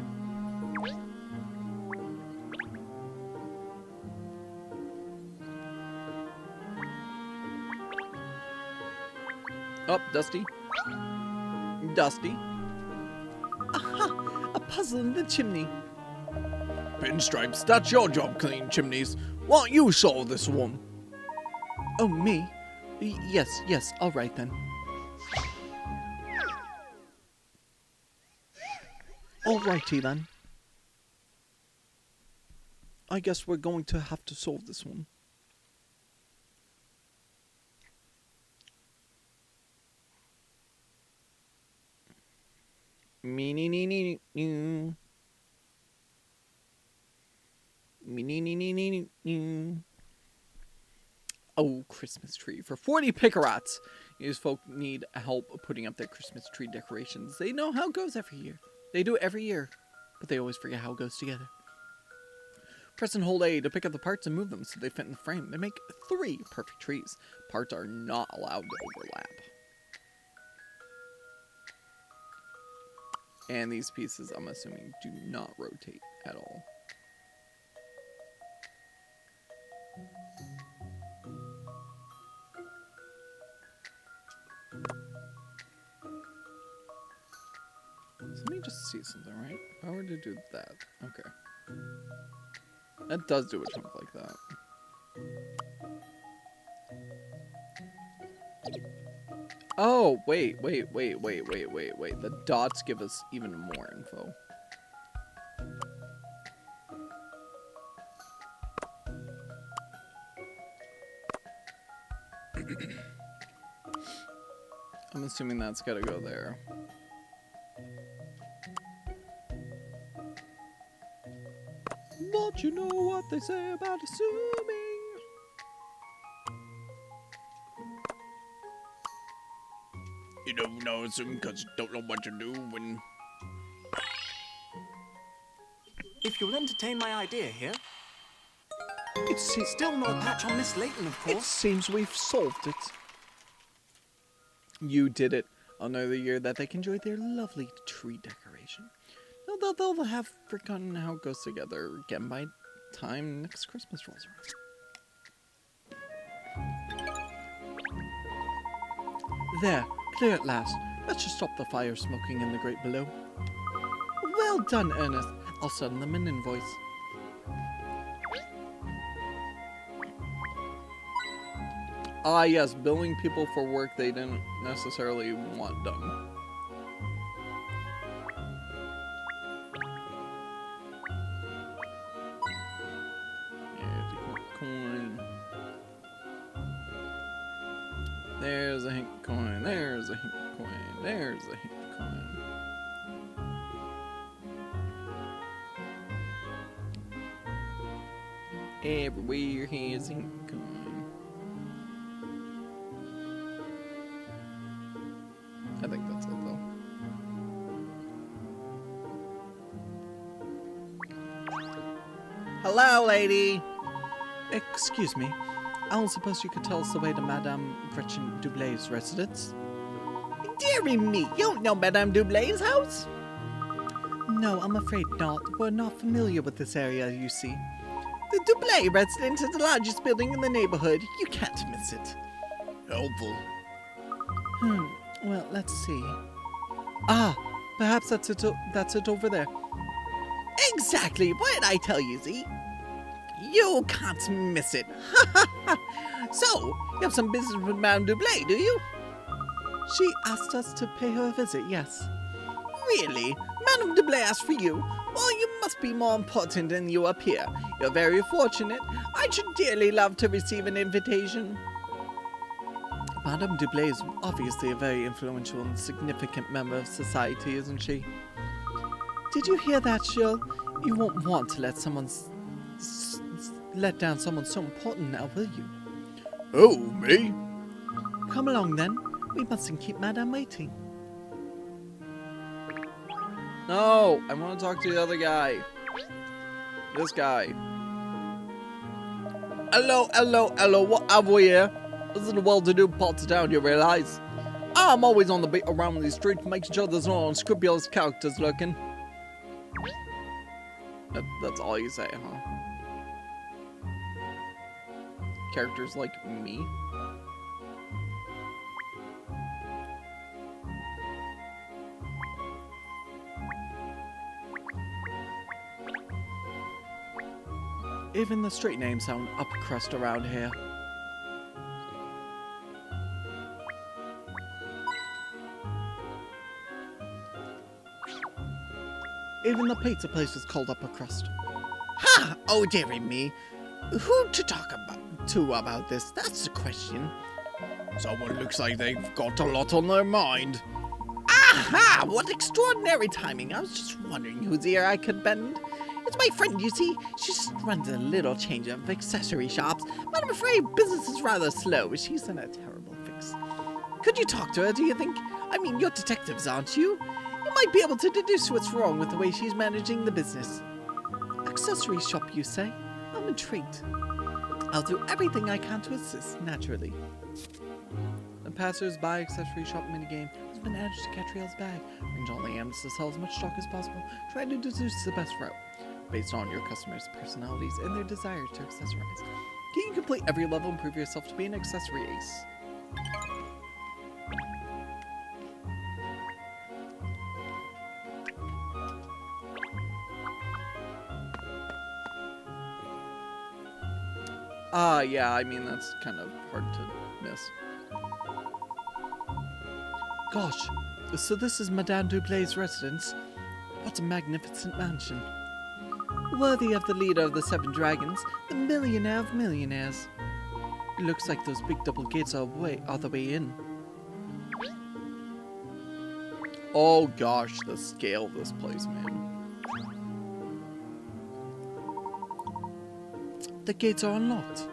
Oh, Dusty. Dusty. Aha! A puzzle in the chimney. Pinstripes, that's your job, cleaning chimneys. Why don't you solve this one? Oh, me? Yes, all right then. Alrighty then. I guess we're going to have to solve this one. Oh, Christmas tree. For 40 pickerats! These folk need help putting up their Christmas tree decorations. They know how it goes every year. They do it every year, but they always forget how it goes together. Press and hold A to pick up the parts and move them so they fit in the frame. They make 3 perfect trees. Parts are not allowed to overlap. And these pieces, I'm assuming, do not rotate at all. So let me just see something, right? If I were to do that, okay. That does do a chunk like that. Oh, wait. The dots give us even more info. I'm assuming that's gotta go there. But you know what they say about assuming. You don't know assume because you don't know what you're doing. If you'll entertain my idea here, It's still not a patch on Miss Layton, of It course. seems we've solved it. You did it. Another year that they can enjoy their lovely tree decoration. They'll have forgotten how it goes together again by time next Christmas rolls around. There, clear at last. Let's just stop the fire smoking in the grate below. Well Well done, Ernest. I'll send them an invoice. Ah, yes, billing people for work they didn't necessarily want done. Coin. There's a hink coin. There's a hink coin. There's a hink coin. Everywhere here's a hink coin. I think that's it though. Hello, lady! Excuse me. I don't suppose you could tell us the way to Madame Gretchen Dublay's residence? Dearie me, you don't know Madame Dublay's house? No, I'm afraid not. We're not familiar with this area, you see. The Dublay residence is the largest building in the neighborhood. You can't miss it. Helpful. Well, let's see. Ah, perhaps that's it over there. Exactly. What did I tell you, Z? You can't miss it. So, you have some business with Madame Dublay, do you? She asked us to pay her a visit, yes. Really? Madame Dublay asked for you? Well, you must be more important than you appear. You're very fortunate. I should dearly love to receive an invitation. Madame Dublay is obviously a very influential and significant member of society, isn't she? Did you hear that, Jill? You won't want to let down someone so important now, will you? Oh, me? Come along then. We mustn't keep Madame waiting. No, I want to talk to the other guy. This guy. Hello, what have we here? This is the well-to-do part of town, you realize? I'm always on the beat around these streets, making sure there's no unscrupulous characters lurking. That's all you say, huh? Characters like me? Even the street names sound upper crust around here. Even the pizza place is called upper crust. Ha! Oh, dearie me. Who to talk about this? That's the question. Someone looks like they've got a lot on their mind. Aha! What extraordinary timing. I was just wondering whose ear I could bend. It's my friend, you see. She just runs a little change of accessory shops, but I'm afraid business is rather slow. She's in a terrible fix. Could you talk to her, do you think? I mean, you're detectives, aren't you? You might be able to deduce what's wrong with the way she's managing the business. Accessory shop, you say? I'm intrigued. I'll do everything I can to assist, naturally. The passers-by accessory shop minigame has been added to Katrielle's bag. Range all the aims to sell as much stock as possible. Try to deduce the best route, based on your customers' personalities and their desire to accessorize. Can you complete every level and prove yourself to be an accessory ace? Yeah, I mean, that's kind of hard to miss. Gosh, so this is Madame Dublay's residence? What a magnificent mansion. Worthy of the leader of the Seven Dragons, the millionaire of millionaires. It looks like those big double gates are the way in. Oh gosh, the scale of this place, man. The gates are unlocked.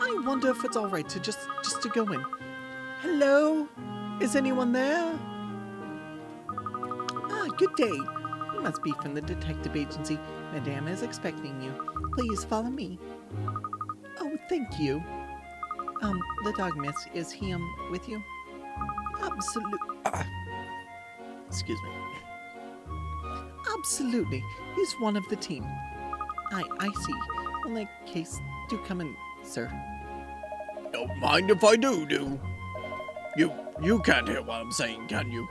I wonder if it's alright to just to go in. Hello? Is anyone there? Ah, good day. You must be from the detective agency. Madame is expecting you. Please follow me. Oh, thank you. The dog, miss, is he, with you? Excuse me. Absolutely. He's one of the team. I see. In that case, do come in, sir. Don't mind if I do. You can't hear what I'm saying, can you?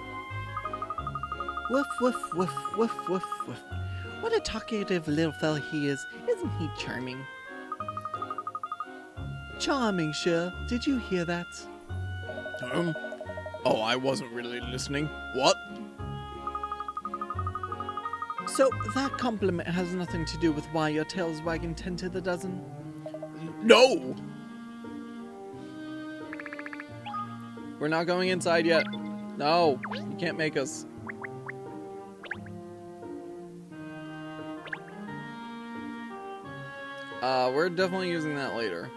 Woof, woof, woof, woof, woof, woof. What a talkative little fella he is. Isn't he charming? Charming, sure. Did you hear that? Oh, I wasn't really listening. What? So, that compliment has nothing to do with why your tail's wagging 10 to the dozen? No! We're not going inside yet. No, you can't make us. We're definitely using that later.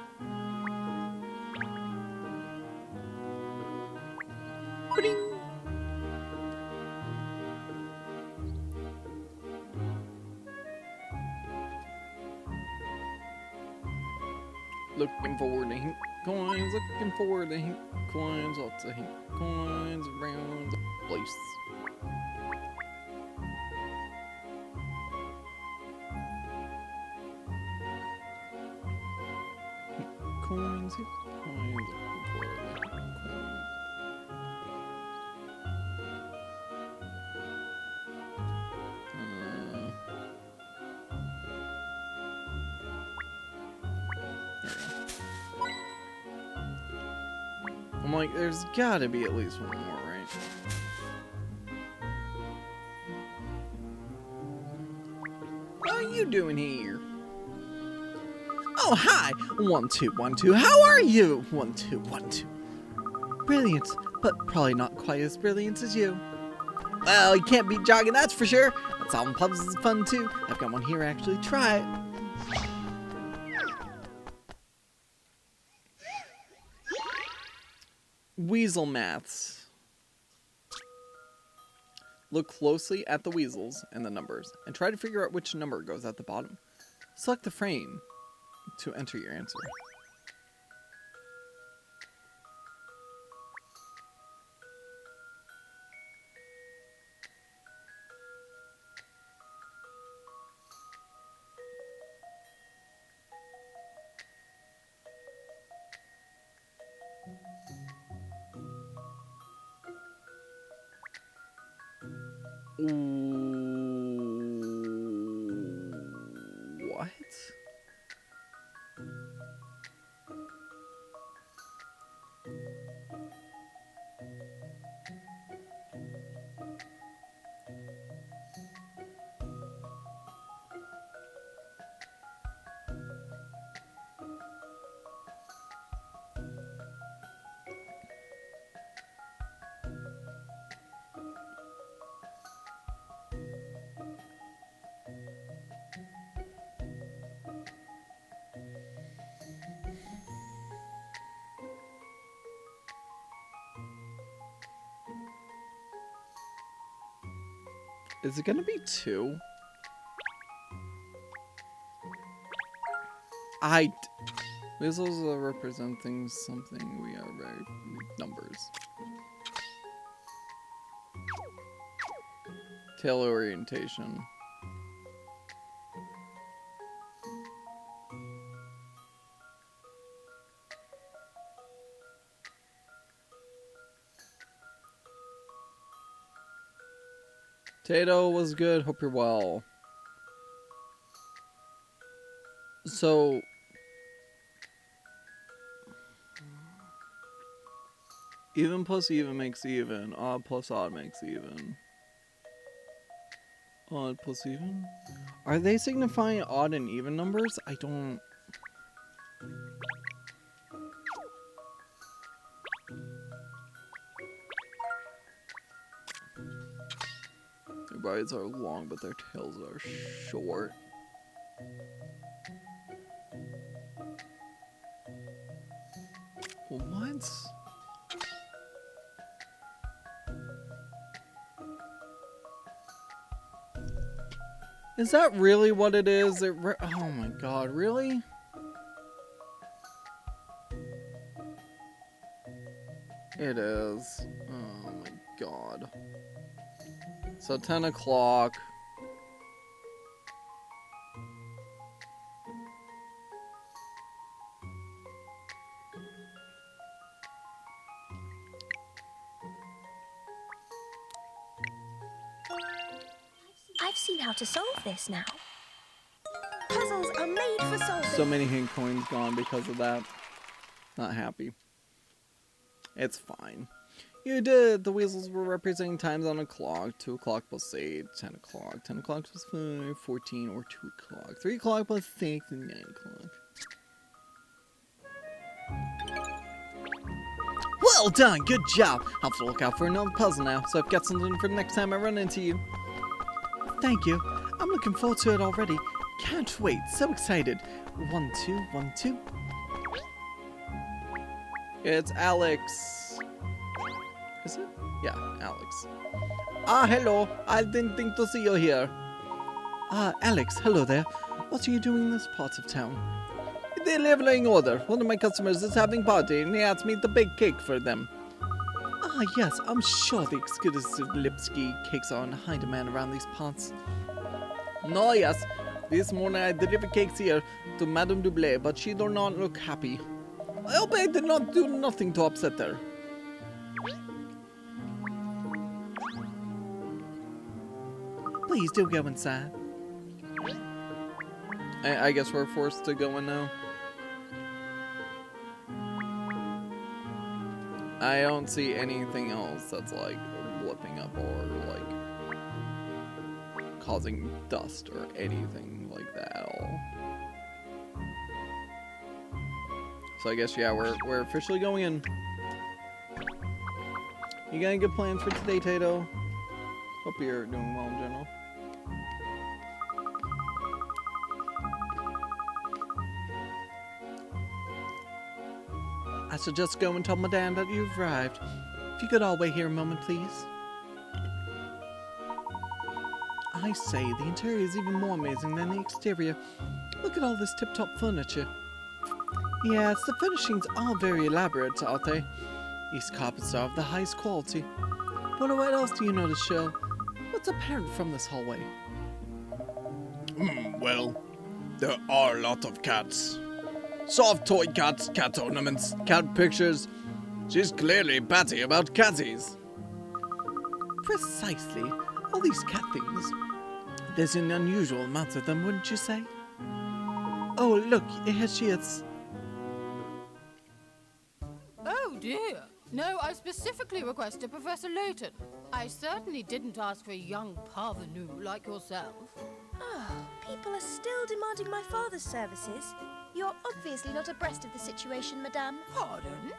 Ba-ding! Looking forward to hink coins, looking forward to hink coins, lots of hink coins around the place. Coins, hink coins, looking for the hink coins. I'm like, there's gotta be at least one more, right? What are you doing here? Oh, hi! 1, 2, 1, 2. How are you? 1, 2, 1, 2. Brilliant, but probably not quite as brilliant as you. Well, you can't beat jogging, that's for sure. But solving puzzles is fun too. I've got one here, actually. Try it. Weasel maths. Look closely at the weasels and the numbers, and try to figure out which number goes at the bottom. Select the frame to enter your answer. What? Is it gonna be 2? Weasels are representing something we are very numbers. Tail orientation. Tato was good, hope you're well. So even plus even makes even. Odd plus odd makes even. Odd plus even? Are they signifying odd and even numbers? I don't... Their bodies are long, but their tails are short. What? Is that really what it is? Oh my god, really? It is. Oh my god. So 10 o'clock. how to solve this now. Puzzles are made for solving. So many hint coins gone because of that. Not happy. It's fine. You did. The weasels were representing times on a clock. 2 o'clock plus 8, 10 o'clock. 10 o'clock plus 5, 14, or 2 o'clock. 3 o'clock plus 6, and 9 o'clock. Well done, good job. I'll have to look out for another puzzle now, so I've got something for the next time I run into you. Thank you. I'm looking forward to it already. Can't wait, so excited. 1, 2, 1, 2. It's Alex. Is it? Yeah, Alex. Ah, hello. I didn't think to see you here. Ah, Alex, hello there. What are you doing in this part of town? Delivering order. One of my customers is having a party and he asked me to bake cake for them. Ah, yes, I'm sure the exclusive Lipsky cakes are in high demand around these parts. No, yes. This morning I delivered cakes here to Madame Dublé, but she does not look happy. I hope I did not do nothing to upset her. Please do go inside. I guess we're forced to go in now. I don't see anything else that's like flipping up or like causing dust or anything like that at all. So I guess yeah, we're officially going in. You got any good plans for today, Tato? Hope you're doing well in general. I should just go and tell Madame that you've arrived. If you could all wait here a moment, please. I say, the interior is even more amazing than the exterior. Look at all this tip-top furniture. Yes, the furnishings are very elaborate, aren't they? These carpets are of the highest quality. But what else do you notice, Shell? What's apparent from this hallway? Well, there are a lot of cats. Soft toy cats, cat ornaments, cat pictures. She's clearly batty about catties. Precisely. All these cat things. There's an unusual amount of them, wouldn't you say? Oh, look, here she is. Oh dear. No, I specifically requested Professor Layton. I certainly didn't ask for a young parvenu like yourself. Ah, people are still demanding my father's services. You're obviously not abreast of the situation, Madame. Pardon?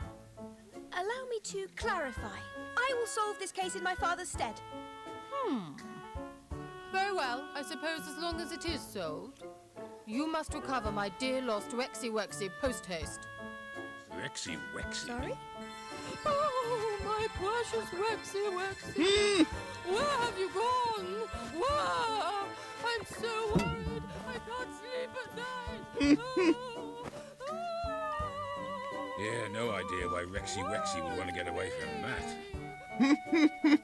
Allow me to clarify. I will solve this case in my father's stead. Very well, I suppose as long as it is solved. You must recover my dear lost Rexy Wexy post-haste. Rexy Wexy? Sorry? Oh, my precious Wexy Wexy! Where have you gone? Where? I'm so worried. I can't sleep at night. Yeah, no idea why Rexy Wexy would want to get away from that.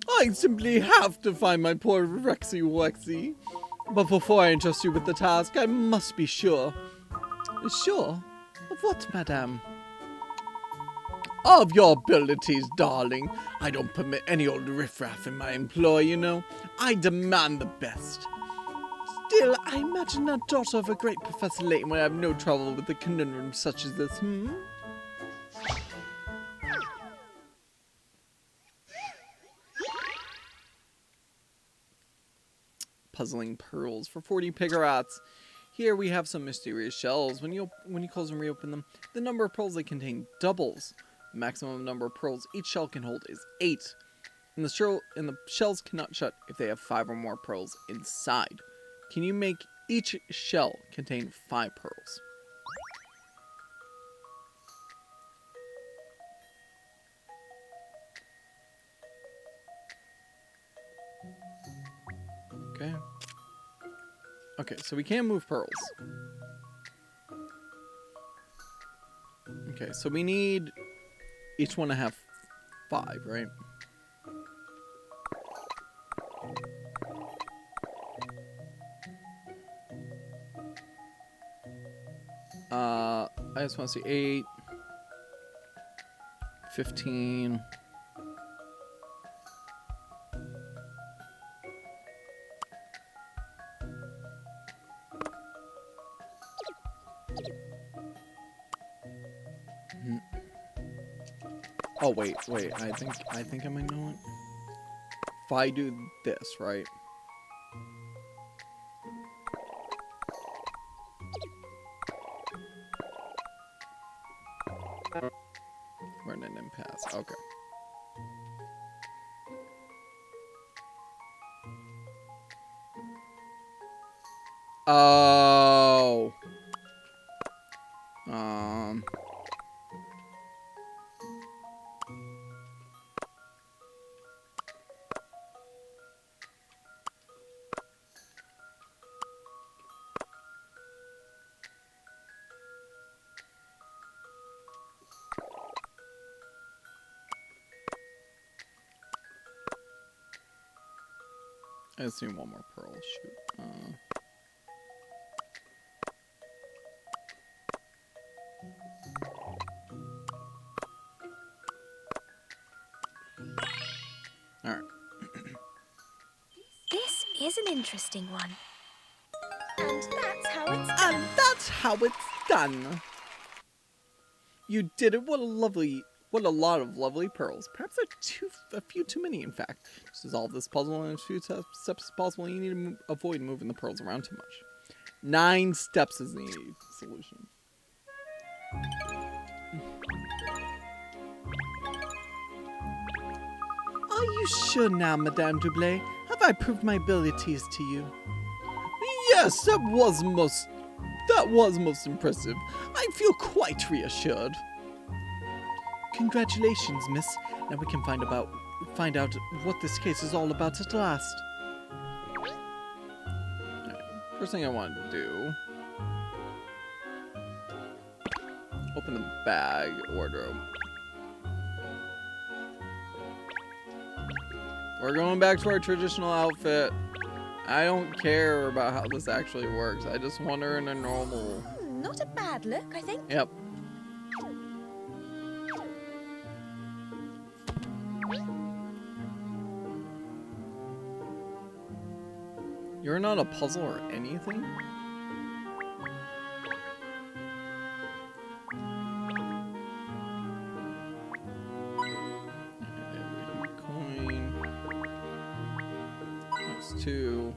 I simply have to find my poor Rexy Wexy. But before I entrust you with the task, I must be sure. Sure? Of what, Madame? Of your abilities, darling. I don't permit any old riffraff in my employ, you know. I demand the best. Still, I imagine a daughter of a great Professor Layton would have no trouble with a conundrum such as this, Puzzling pearls for 40 pigarats. Here we have some mysterious shells. When you close and reopen them, the number of pearls they contain doubles. The maximum number of pearls each shell can hold is 8. And the shells cannot shut if they have 5 or more pearls inside. Can you make each shell contain 5 pearls? Okay. Okay, so we can move pearls. Okay, so we need each one to have 5, right? I just want to see 8, 15, Oh wait. I think I might know it. If I do this, right? We're in an impasse. Okay. Oh. I assume one more pearl. Shoot. Alright. This is an interesting one. And that's how it's And done. that's how it's done. You did it. What a lot of lovely pearls. Perhaps a few too many, in fact. To solve this puzzle in as few steps as possible, you need to avoid moving the pearls around too much. 9 steps is the solution. Are you sure now, Madame Doublé? Have I proved my abilities to you? Yes, that was most impressive. I feel quite reassured. Congratulations, miss. Now we can find out what this case is all about at last. Alright, first thing I wanted to do. Open the bag wardrobe. We're going back to our traditional outfit. I don't care about how this actually works. I just want her in a normal... Not a bad look, I think. Yep. You're not a puzzle or anything? Coin. That's 2.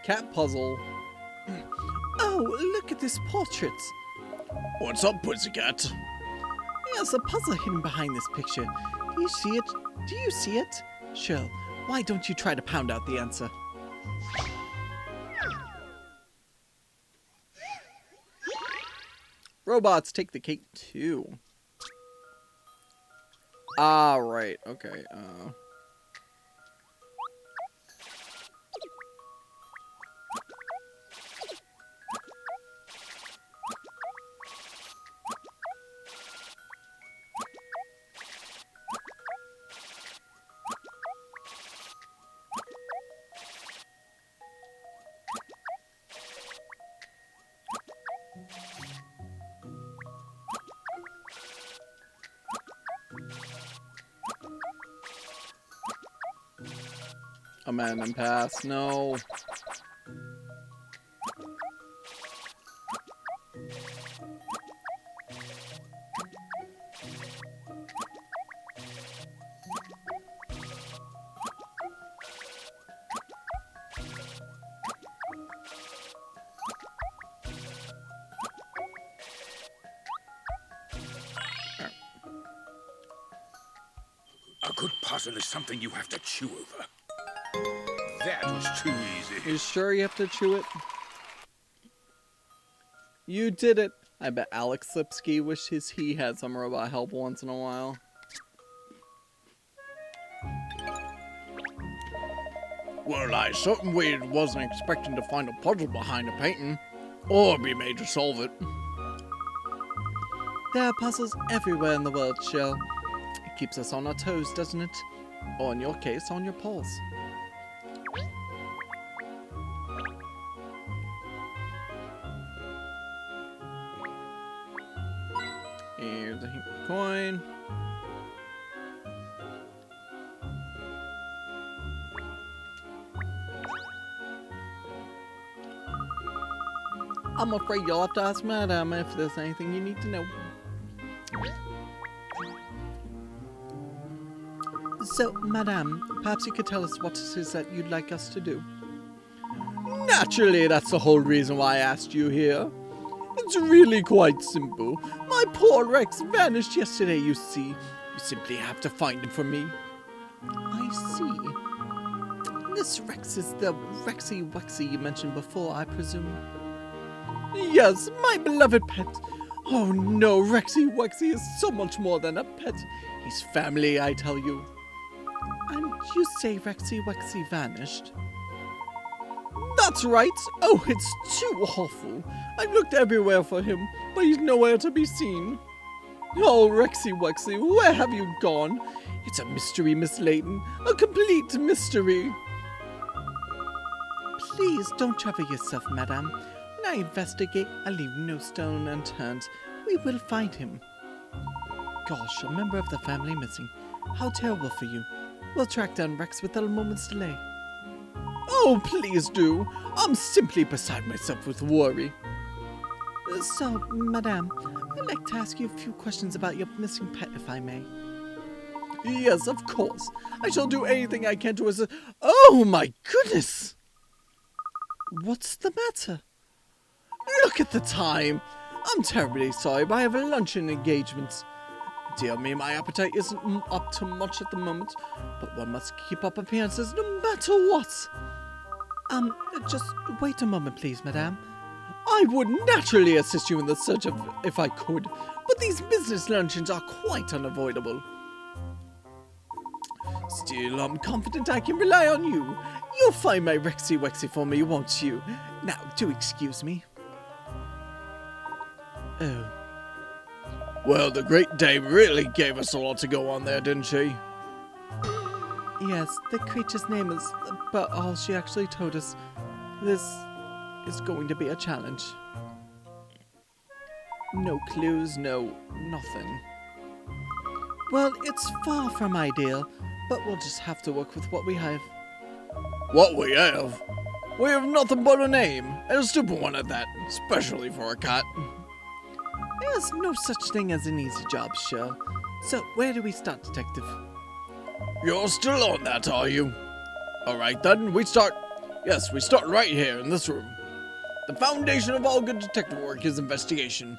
Cat puzzle. Oh, look at this portrait. What's up, pussycat? There's a puzzle hidden behind this picture. Do you see it? Do you see it? Sure. Why don't you try to pound out the answer? Robots take the cake too. Ah, right. Okay. I'm at an impasse. No. A good puzzle is something you have to chew over. That was too easy. You sure you have to chew it? You did it. I bet Alex Lipsky wishes he had some robot help once in a while. Well, I certainly wasn't expecting to find a puzzle behind a painting, or be made to solve it. There are puzzles everywhere in the world, Shell. It keeps us on our toes, doesn't it? Or in your case, on your paws. Here's a coin. I'm afraid you'll have to ask Madame if there's anything you need to know. So, Madame, perhaps you could tell us what it is that you'd like us to do. Naturally, that's the whole reason why I asked you here. It's really quite simple. My poor Rex vanished yesterday, you see. You simply have to find him for me. I see. This Rex is the Rexy Wexy you mentioned before, I presume. Yes, my beloved pet. Oh no, Rexy Wexy is so much more than a pet. He's family, I tell you. And you say Rexy Wexy vanished? That's right. Oh, it's too awful. I've looked everywhere for him, but he's nowhere to be seen. Oh, Rexy Wexy, where have you gone? It's a mystery, Miss Layton. A complete mystery. Please don't trouble yourself, Madame. When I investigate, I leave no stone unturned. We will find him. Gosh, a member of the family missing. How terrible for you. We'll track down Rex without a moment's delay. Oh, please do. I'm simply beside myself with worry. So, Madame, I'd like to ask you a few questions about your missing pet, if I may. Yes, of course. I shall do anything I can to assist. Oh, my goodness! What's the matter? Look at the time. I'm terribly sorry, but I have a luncheon engagement. Dear me, my appetite isn't up to much at the moment, but one must keep up appearances no matter what. Just wait a moment, please, Madame. I would naturally assist you in the search if I could, but these business luncheons are quite unavoidable. Still, I'm confident I can rely on you. You'll find my Rexy Wexy for me, won't you? Now, do excuse me. Oh. Well, the Great Dame really gave us a lot to go on there, didn't she? Yes, the creature's name is, but all she actually told us, this is going to be a challenge. No clues, nothing. Well, it's far from ideal, but we'll just have to work with what we have. What we have? We have nothing but a name, and a stupid one at that, especially for a cat. There's no such thing as an easy job, Shirl. So, where do we start, Detective? You're still on that, are you? Alright then, we start right here in this room. The foundation of all good detective work is investigation.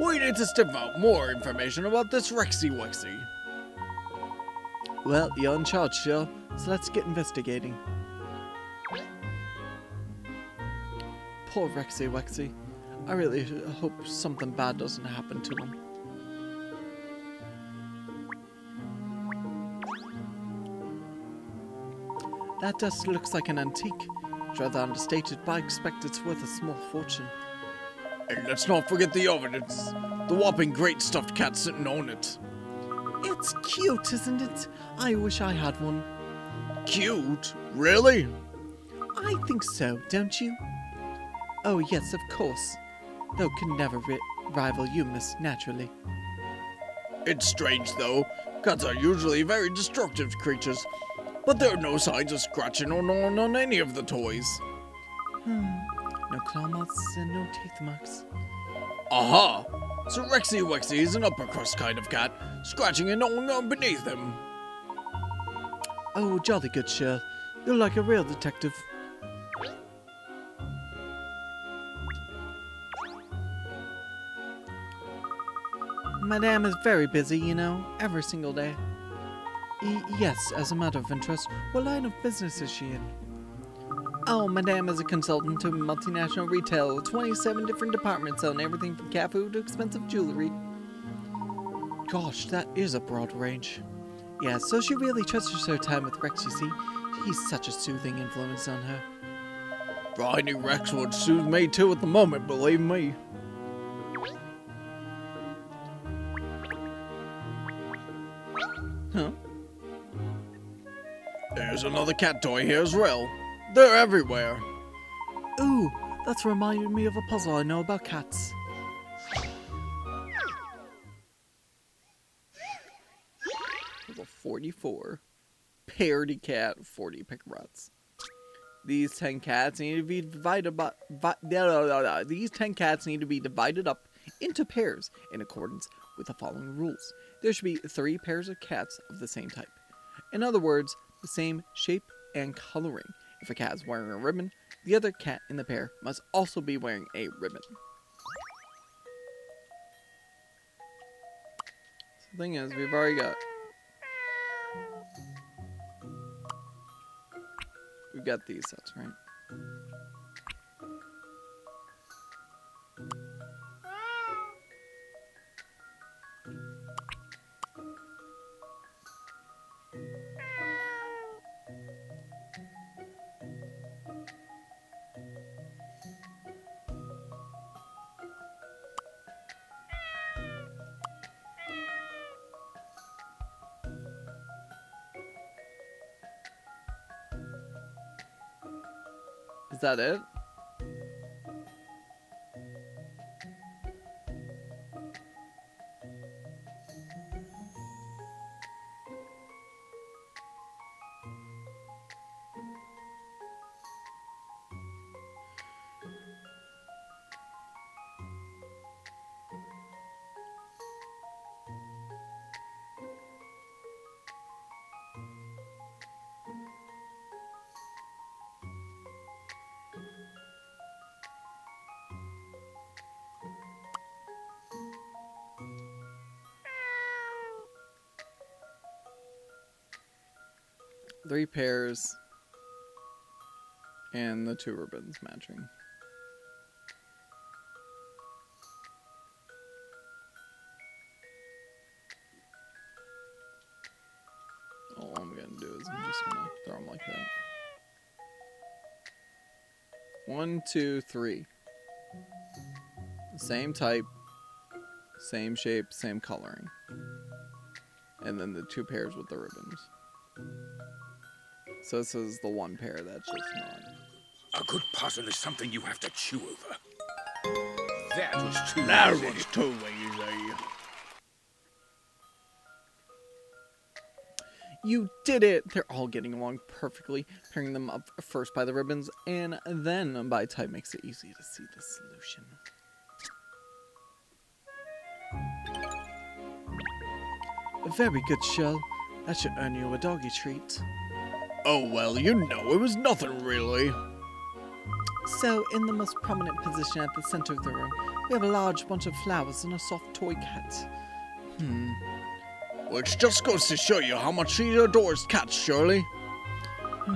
We need to sniff out more information about this Rexy Wexy. Well, you're in charge, Shirl, so let's get investigating. Poor Rexy Wexy. I really hope something bad doesn't happen to him. That desk looks like an antique. It's rather understated, but I expect it's worth a small fortune. And let's not forget the evidence. The whopping great stuffed cat sitting on it. It's cute, isn't it? I wish I had one. Cute? Really? I think so, don't you? Oh, yes, of course. Though can never rival you, miss, naturally. It's strange, though. Cats are usually very destructive creatures, but there are no signs of scratching or gnawing on any of the toys. No claw marks and no teeth marks. Aha! So Rexy Wexy is an upper crust kind of cat, scratching and gnawing on beneath him. Oh, jolly good, Shirl. You're like a real detective. Madame is very busy, you know, every single day. Yes, as a matter of interest, what line of business is she in? Oh, Madame is a consultant to multinational retail, 27 different departments on everything from cat food to expensive jewelry. Gosh, that is a broad range. Yeah, so she really treasures her time with Rex, you see. He's such a soothing influence on her. Finding Rex would soothe me too at the moment, believe me. Huh? There's another cat toy here as well. They're everywhere. Ooh, that's reminded me of a puzzle I know about cats. Level 44. Parody cat, 40 pick rats. These 10 cats need to be divided up into pairs in accordance with the following rules. There should be 3 pairs of cats of the same type. In other words, the same shape and coloring. If a cat is wearing a ribbon, the other cat in the pair must also be wearing a ribbon. So the thing is, we've already got these sets, right? Is that it? Three pairs and the 2 ribbons matching. All I'm gonna do is I'm just gonna throw them like that. 1, 2, 3. Same type, same shape, same coloring. And then the 2 pairs with the ribbons. So this is the 1 pair that's just not. A good puzzle is something you have to chew over. That was too That easy. was too easy. You did it! They're all getting along perfectly. Pairing them up first by the ribbons and then by type makes it easy to see the solution. Very good, Shell. That should earn you a doggy treat. Oh, well, you know, it was nothing really. So, in the most prominent position at the center of the room, we have a large bunch of flowers and a soft toy cat. Which just goes to show you how much she adores cats, Shirley. A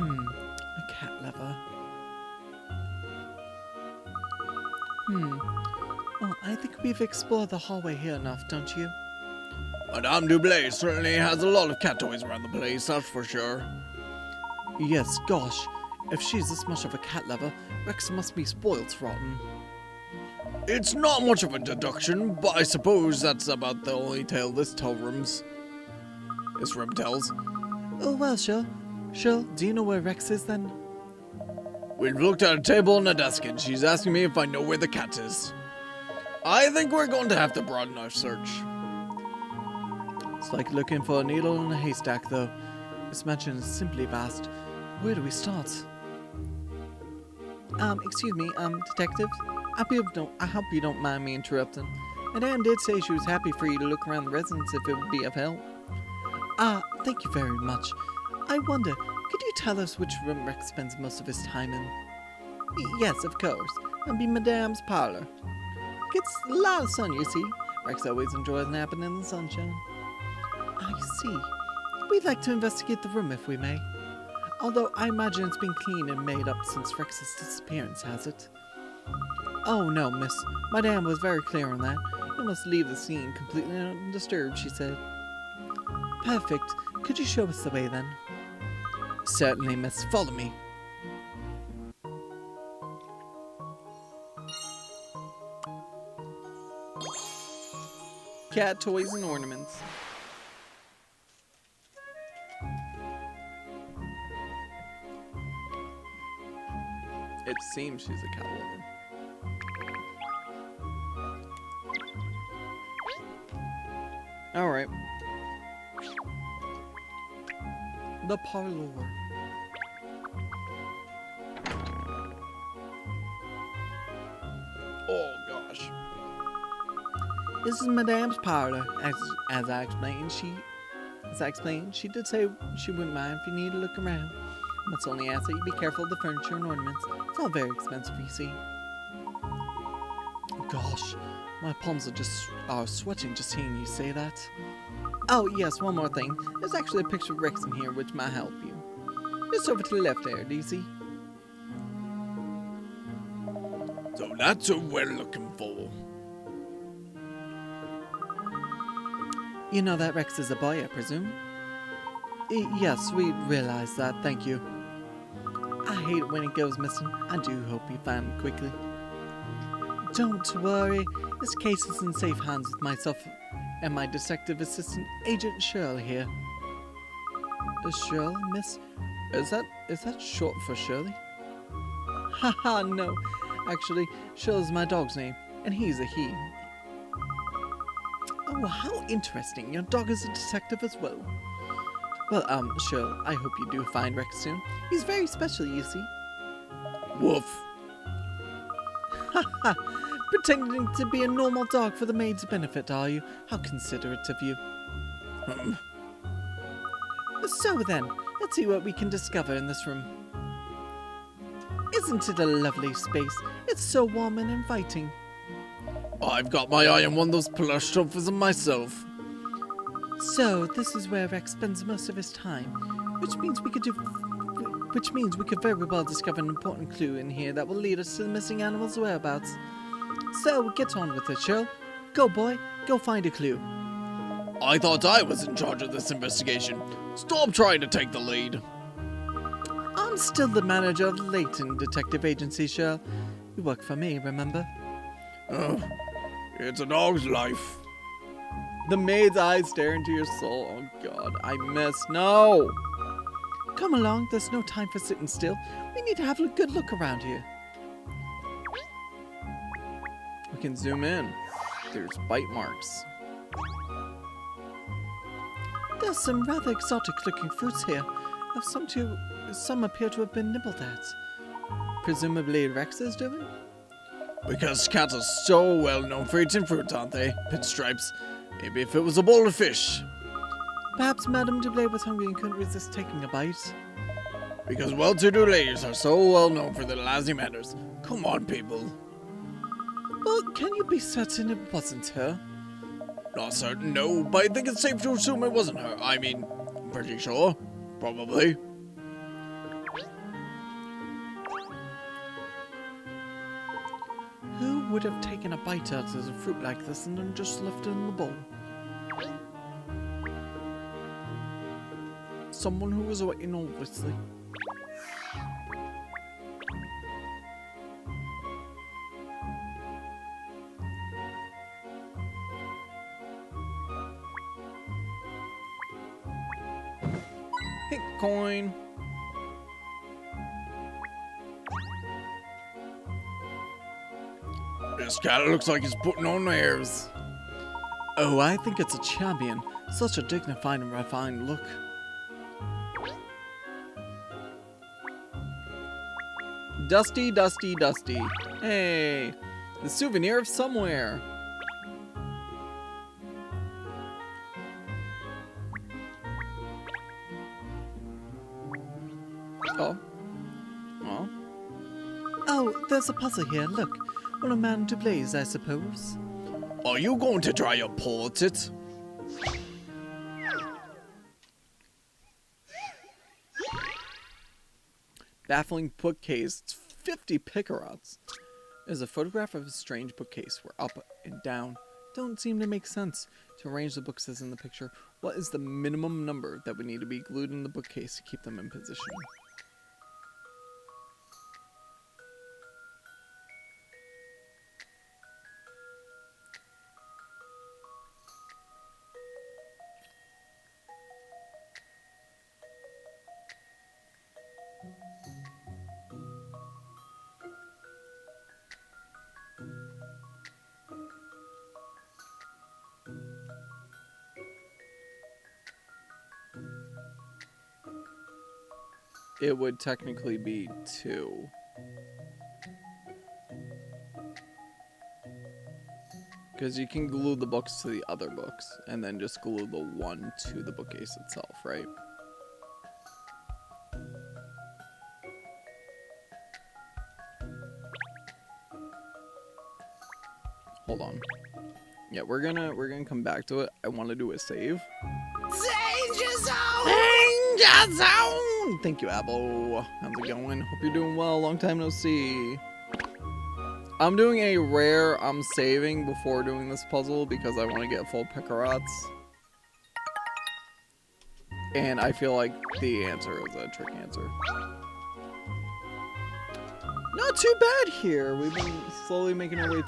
cat lover. Well, I think we've explored the hallway here enough, don't you? Madame Dublet certainly has a lot of cat toys around the place, that's for sure. Yes, gosh. If she's this much of a cat lover, Rex must be spoiled rotten. It's not much of a deduction, but I suppose that's about the only tale this room tells. Oh, well, Shell, do you know where Rex is then? We've looked at a table and a desk, and she's asking me if I know where the cat is. I think we're going to have to broaden our search. It's like looking for a needle in a haystack, though. This mansion is simply vast. Where do we start? Excuse me, detective? I hope you don't mind me interrupting. Madame did say she was happy for you to look around the residence if it would be of help. Thank you very much. I wonder, could you tell us which room Rex spends most of his time in? Yes, of course. It'll be Madame's parlor. Gets a lot of sun, you see. Rex always enjoys napping in the sunshine. I see. We'd like to investigate the room if we may. Although I imagine it's been cleaned and made up since Rex's disappearance, has it? Oh no, miss. Madame was very clear on that. You must leave the scene completely undisturbed, she said. Perfect. Could you show us the way then? Certainly, miss. Follow me. Cat toys and ornaments. It seems she's a cat lover. Alright. The parlor. This is Madame's parlor. As I explained, she did say she wouldn't mind if you need to look around. I must only ask that you be careful of the furniture and ornaments. It's all very expensive, you see. Gosh, my palms are sweating just hearing you say that. Oh yes, one more thing. There's actually a picture of Rex in here which might help you. Just over to the left there, do you see? So that's what we're looking for. You know that Rex is a boy, I presume? Yes, we realize that, thank you. I hate it when it goes missing. I do hope you find it quickly. Don't worry, this case is in safe hands with myself and my detective assistant, Agent Shirley here. Shirley, miss? Is that short for Shirley? Haha, no. Actually, Shirley's my dog's name, and he's a he. Oh, how interesting. Your dog is a detective as well. Well, Shirley, I hope you do find Rex soon. He's very special, you see. Woof. Haha, pretending to be a normal dog for the maid's benefit, are you? How considerate of you. So then, let's see what we can discover in this room. Isn't it a lovely space? It's so warm and inviting. I've got my eye on one of those plush sofas myself. So, this is where Rex spends most of his time, which means we could very well discover an important clue in here that will lead us to the missing animal's whereabouts. So, get on with it, Shirl. Go, boy. Go find a clue. I thought I was in charge of this investigation. Stop trying to take the lead. I'm still the manager of Layton Detective Agency, Shirl. You work for me, remember? Oh, it's a dog's life. The maid's eyes stare into your soul. Oh god, I missed. No! Come along, there's no time for sitting still. We need to have a good look around here. We can zoom in. There's bite marks. There's some rather exotic looking fruits here. Some appear to have been nibbled at. Presumably Rex is doing? Because cats are so well known for eating fruit, aren't they? Pinstripes. Maybe if it was a bowl of fish. Perhaps Madame Dublé was hungry and couldn't resist taking a bite. Because well-to-do ladies are so well known for their lousy manners. Come on, people. Well, can you be certain it wasn't her? Not certain, no, but I think it's safe to assume it wasn't her. I mean, I'm pretty sure. Probably. Who would have taken a bite out of a fruit like this and then just left it in the bowl? Someone who was waiting, obviously. Hit coin. This cat looks like he's putting on airs. Oh, I think it's a champion. Such a dignified and refined look. Dusty, dusty, dusty. Hey, the souvenir of somewhere. Oh. Oh. Oh, there's a puzzle here. Look. One of Madame Dublay's, I suppose. Are you going to try your paw at it? Baffling bookcase. It's 50 picarots. There's a photograph of a strange bookcase where up and down don't seem to make sense. To arrange the books as in the picture, what is the minimum number that would need to be glued in the bookcase to keep them in position? It would technically be 2. Because you can glue the books to the other books, and then just glue the one to the bookcase itself, right? Hold on. Yeah, we're gonna come back to it. I want to do a save. Danger zone! Danger zone! Thank you, Apple. How's it going? Hope you're doing well. Long time no see. I'm doing a rare. I'm saving before doing this puzzle because I want to get full Picarats. And I feel like the answer is a trick answer. Not too bad here. We've been slowly making our way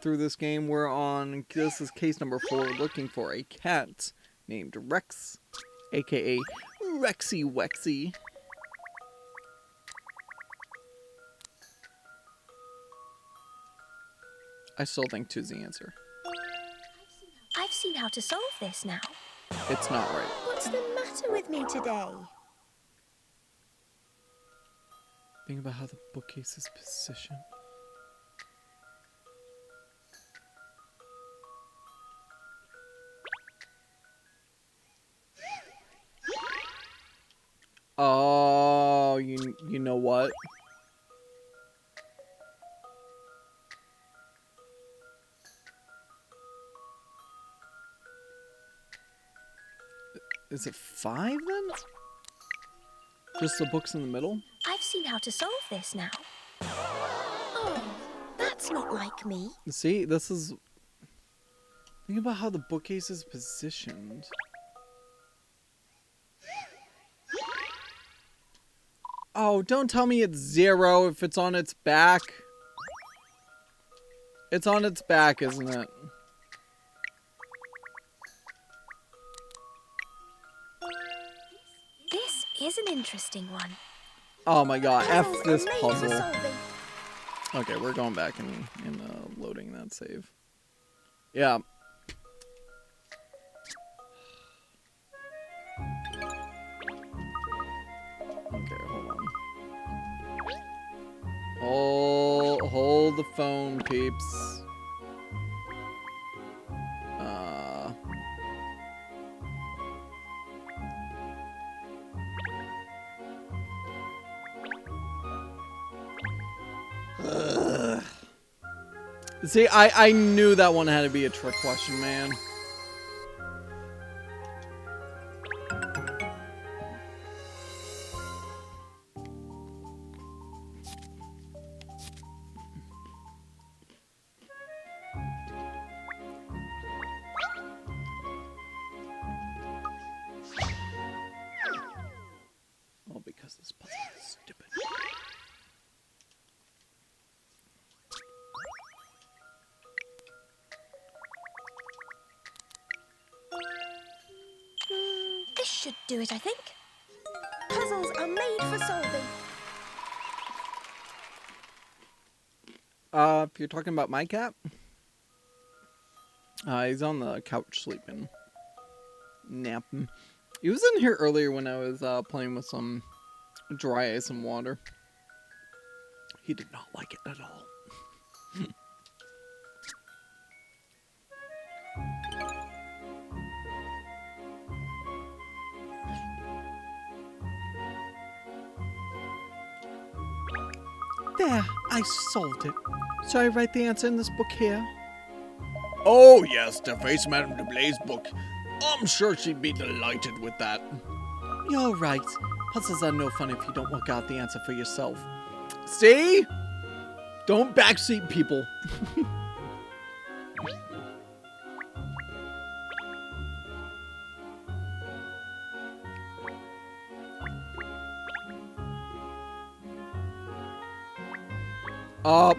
through this game. We're on, this is case number 4, looking for a cat named Rex, aka Rexy Wexy. I still think 2's the answer. I've seen how to solve this now. It's not right. What's the matter with me today? Think about how the bookcase is positioned. Oh, you know what? Is it 5 then? Just the books in the middle? I've seen how to solve this now. Oh, that's not like me. See, this is... Think about how the bookcase is positioned. Oh, don't tell me it's 0 if it's on its back. It's on its back, isn't it? This is an interesting one. Oh my god, F Puzzles this are made for puzzle. solving. Okay, we're going back and loading that save. Yeah. Okay, hold on. Hold the phone, peeps. See, I knew that one had to be a trick question, man. All because this puzzle is stupid. This should do it, I think. Puzzles are made for solving. If you're talking about my cat, he's on the couch sleeping, napping. He was in here earlier when I was playing with some dry ice and water. He did not like it at all. There, I solved it. So I write the answer in this book here. Oh, yes, to face Madame Deblay's book. I'm sure she'd be delighted with that. You're right. Puzzles are no fun if you don't work out the answer for yourself. See? Don't backseat people. Oh.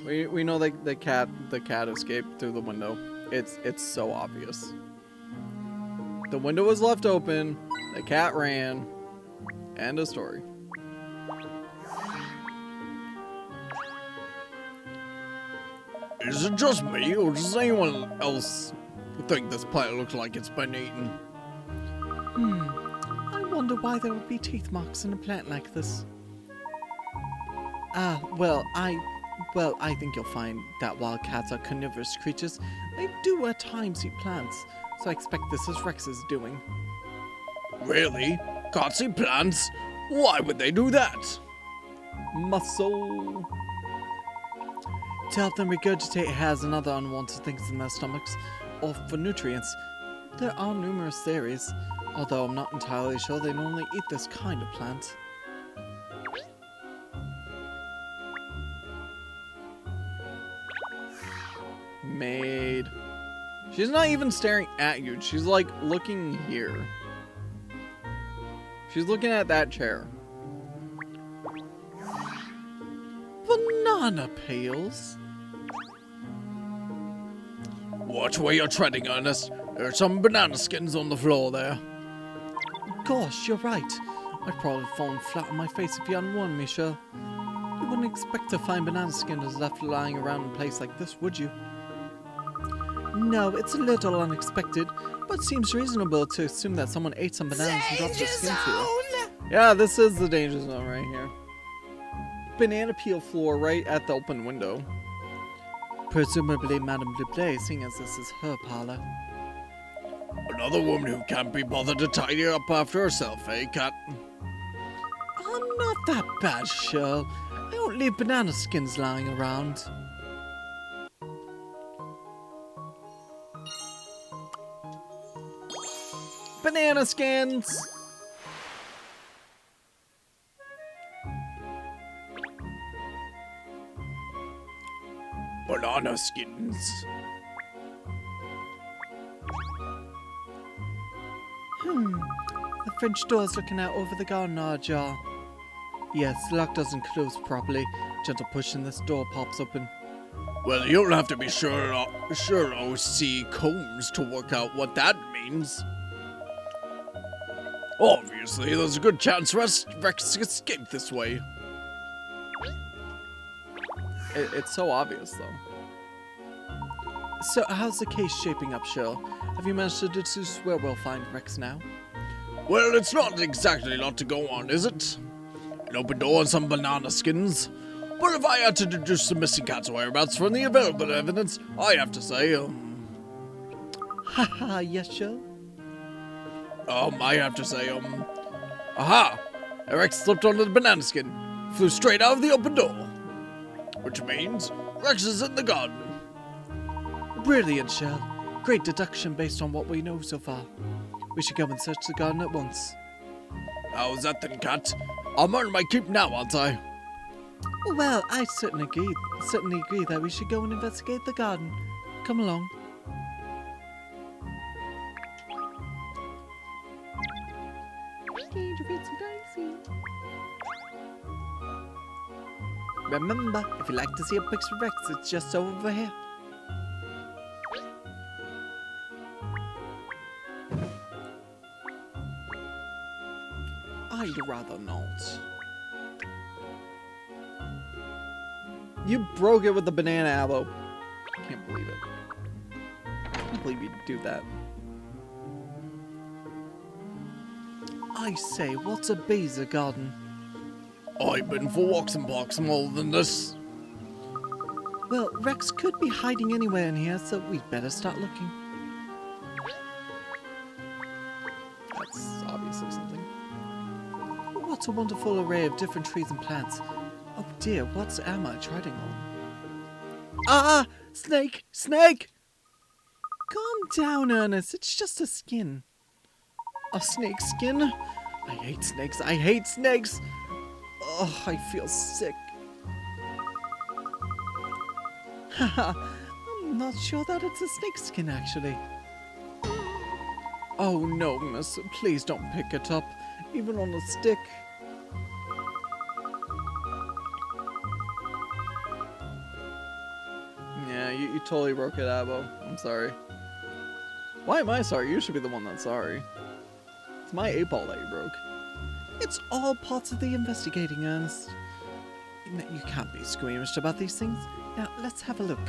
We know that the cat escaped through the window. It's so obvious. The window was left open, the cat ran, end of story. Is it just me, or does anyone else think this plant looks like it's been eaten? I wonder why there would be teeth marks in a plant like this. Well, I Well, I think you'll find that wildcats are carnivorous creatures. They do at times eat plants, so I expect this is Rex's doing. Really? Cats eat plants? Why would they do that? Muscle. To help them regurgitate hairs and other unwanted things in their stomachs, or for nutrients. There are numerous theories, although I'm not entirely sure they normally eat this kind of plant. Maid. She's not even staring at you. She's like looking here. She's looking at that chair. Banana peels? Watch where you're treading, Ernest. There's some banana skins on the floor there. Gosh, you're right. I'd probably fallen flat on my face if you hadn't warned me, Shell. You wouldn't expect to find banana skins left lying around in a place like this, would you? No, it's a little unexpected, but seems reasonable to assume that someone ate some bananas and dropped their skins here. Yeah, this is the danger zone right here. Banana peel floor right at the open window. Presumably Madame Duplay, seeing as this is her parlor. Another woman who can't be bothered to tidy up after herself, eh, Cat? I'm not that bad, Shell. I don't leave banana skins lying around. Banana skins! Banana skins. The French door's looking out over the garden are ajar. Yes, the lock doesn't close properly. Gentle push and this door pops open. Well, you'll have to be sure O.C. Combs to work out what that means. Obviously, there's a good chance Rex escaped this way. It's so obvious, though. So, how's the case shaping up, Shell? Have you managed to deduce where we'll find Rex now? Well, it's not exactly a lot to go on, is it? An open door and some banana skins. But if I had to deduce the missing cat's whereabouts from the available evidence, I have to say, Haha, yes, Shell? I have to say, aha! Rex slipped onto the banana skin, flew straight out of the open door. Which means Rex is in the garden. Brilliant, Shell. Great deduction based on what we know so far. We should go and search the garden at once. How's that then, Cat? I'm earning my keep now, aren't I? Well, I certainly agree that we should go and investigate the garden. Come along. Remember, if you'd like to see a picture of Rex, it's just over here. I'd rather not. You broke it with the banana elbow. Can't believe it. Can't believe you'd do that. I say, what's a Baser garden? I've been for walks and parks more than this. Well, Rex could be hiding anywhere in here, so we'd better start looking. That's obviously something. What a wonderful array of different trees and plants. Oh dear, what am I treading on? Ah! Snake! Snake! Calm down, Ernest. It's just a skin. A snake skin? I hate snakes. I hate snakes! Oh, I feel sick. Haha, I'm not sure that it's a snake skin, actually. Oh no, miss. Please don't pick it up, even on a stick. Yeah, you totally broke it, Abo. I'm sorry. Why am I sorry? You should be the one that's sorry. It's my 8-ball that you broke. It's all parts of the investigating, Ernest. You can't be squeamish about these things. Now, let's have a look.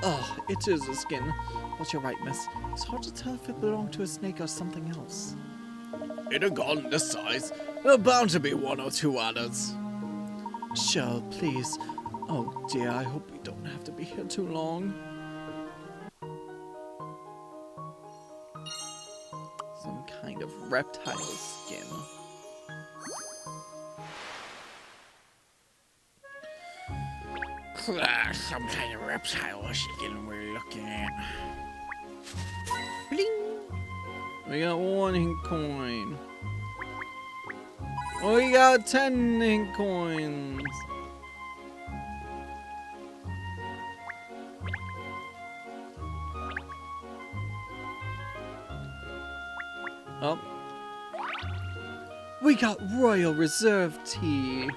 Oh, it is a skin. But you're right, miss. It's hard to tell if it belonged to a snake or something else. In a garden this size, there are bound to be one or two others. Sure, please. Oh dear, I hope we don't have to be here too long. Some kind of reptile skin. Some kind of reptile skin we're looking at. Bling! We got 1 ink coin. We got 10 ink coins. Oh. We got Royal Reserve Tea.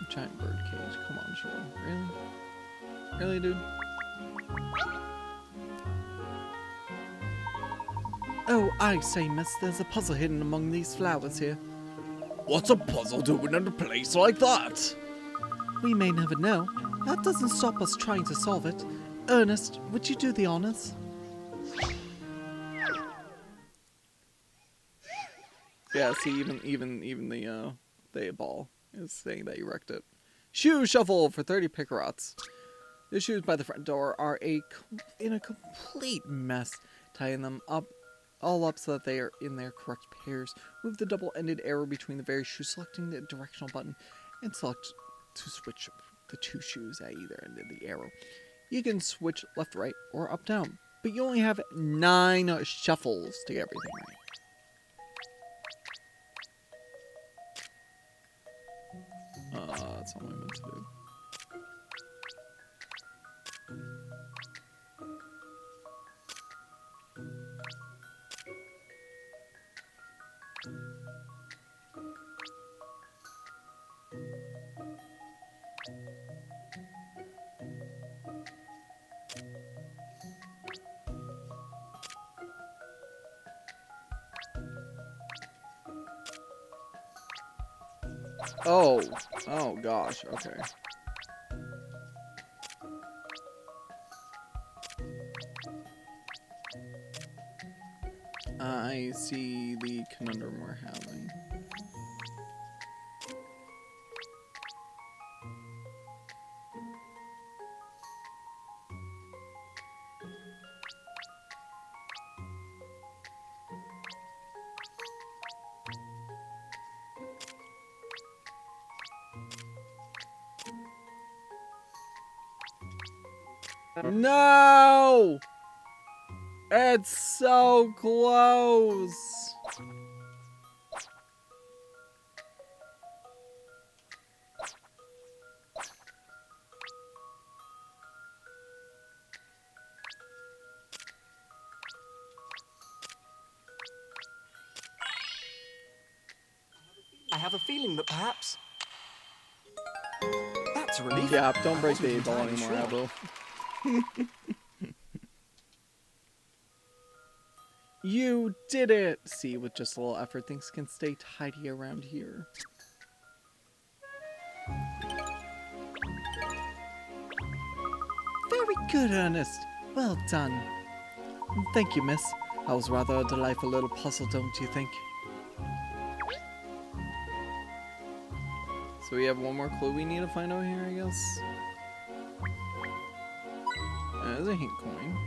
Giant bird cage. Come on, Sean. Really? Really, dude? Oh, I say, miss, there's a puzzle hidden among these flowers here. What's a puzzle doing in a place like that? We may never know. That doesn't stop us trying to solve it. Ernest, would you do the honors? Yeah, see, even the ball is saying that you wrecked it. Shoe shuffle for 30 pickerots. The shoes by the front door are in a complete mess. Tying them up, all up so that they are in their correct pairs. Move the double-ended arrow between the various shoes, selecting the directional button, and select to switch the 2 shoes at either end of the arrow. You can switch left, right, or up, down, but you only have 9 shuffles to get everything right. That's all I meant to do. Oh gosh, okay. I see the conundrum we're having. No! It's so close! I have a feeling that perhaps... That's a relief. Yeah, don't break wasn't the ball entirely anymore, sure. Abel. You did it! See, with just a little effort, things can stay tidy around here. Very good, Ernest. Well done. Thank you, miss. That was rather a delightful little puzzle, don't you think? So we have one more clue we need to find out here, I guess. There's a hint coin.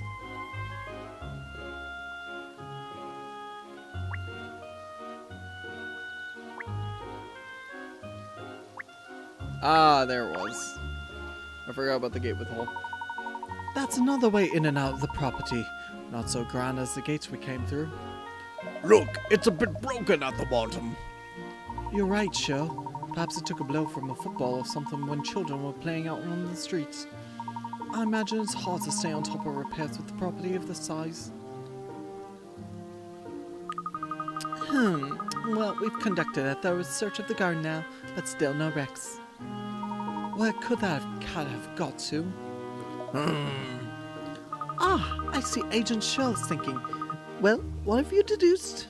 Ah, there it was. I forgot about the gate with hole. That's another way in and out of the property. Not so grand as the gates we came through. Look, it's a bit broken at the bottom. You're right, Sho. Perhaps it took a blow from a football or something when children were playing out on the streets. I imagine it's hard to stay on top of repairs with the property of this size. Well, we've conducted a thorough search of the garden now, but still no wrecks. Where could that cat have got to? Ah, I see Agent Shell's thinking. Well, what have you deduced?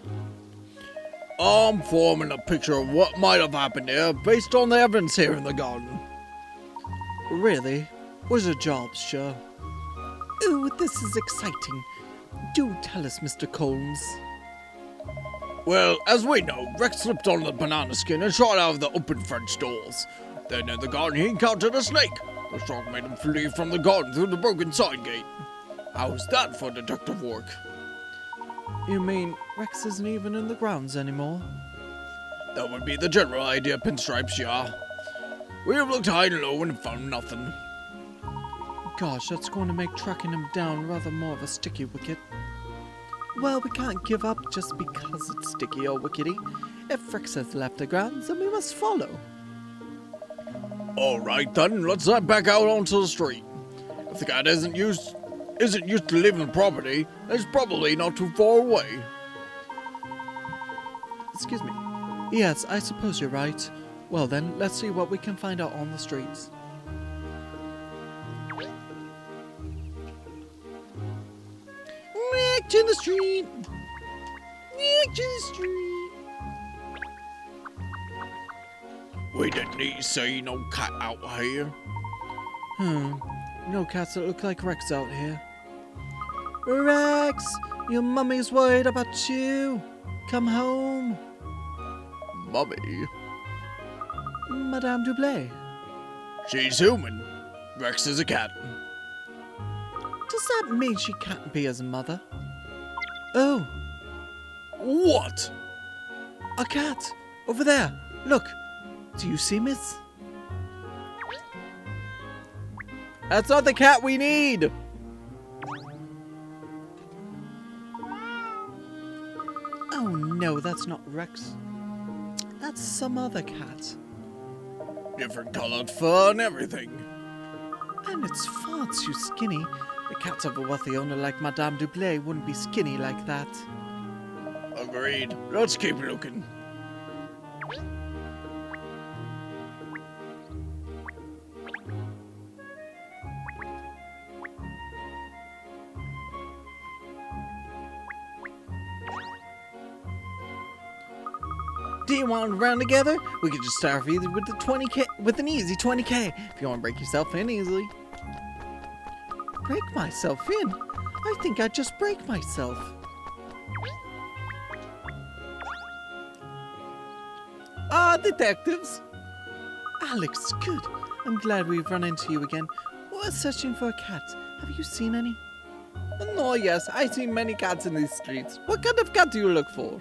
I'm forming a picture of what might have happened here based on the evidence here in the garden. Really? Where's your job, Sure? Ooh, this is exciting. Do tell us, Mr. Combs. Well, as we know, Rex slipped on the banana skin and shot out of the open French doors. Then in the garden he encountered a snake. The shark made him flee from the garden through the broken side gate. How's that for detective work? You mean Rex isn't even in the grounds anymore? That would be the general idea, Pinstripes, yeah. We have looked high and low and found nothing. Gosh, that's going to make tracking him down rather more of a sticky wicket. Well, we can't give up just because it's sticky or wickety. If Rex has left the grounds, then we must follow. Alright then, let's head back out onto the street. If the cat isn't used to leaving the property, it's probably not too far away. Excuse me. Yes, I suppose you're right. Well then, let's see what we can find out on the streets. Back to the street! Back to the street! We didn't need to see no cat out here. No cats that look like Rex out here. Rex! Your mummy's worried about you. Come home. Mummy? Madame Dublé. She's human. Rex is a cat. Does that mean she can't be his mother? Oh, What? a cat! Over there! Look! Do you see, miss? That's not the cat we need! Oh no, that's not Rex. That's some other cat. Different colored fur and everything. And it's far too skinny. The cat of a wealthy owner like Madame Dublé wouldn't be skinny like that. Agreed. Let's keep looking. Do you want to run together? We could just start either with the 20k, with an easy 20k, if you want to break yourself in easily. Break myself in? I think I'd just break myself. Ah, detectives! Alex, good. I'm glad we've run into you again. We're searching for a cat. Have you seen any? No, yes, I've seen many cats in these streets. What kind of cat do you look for?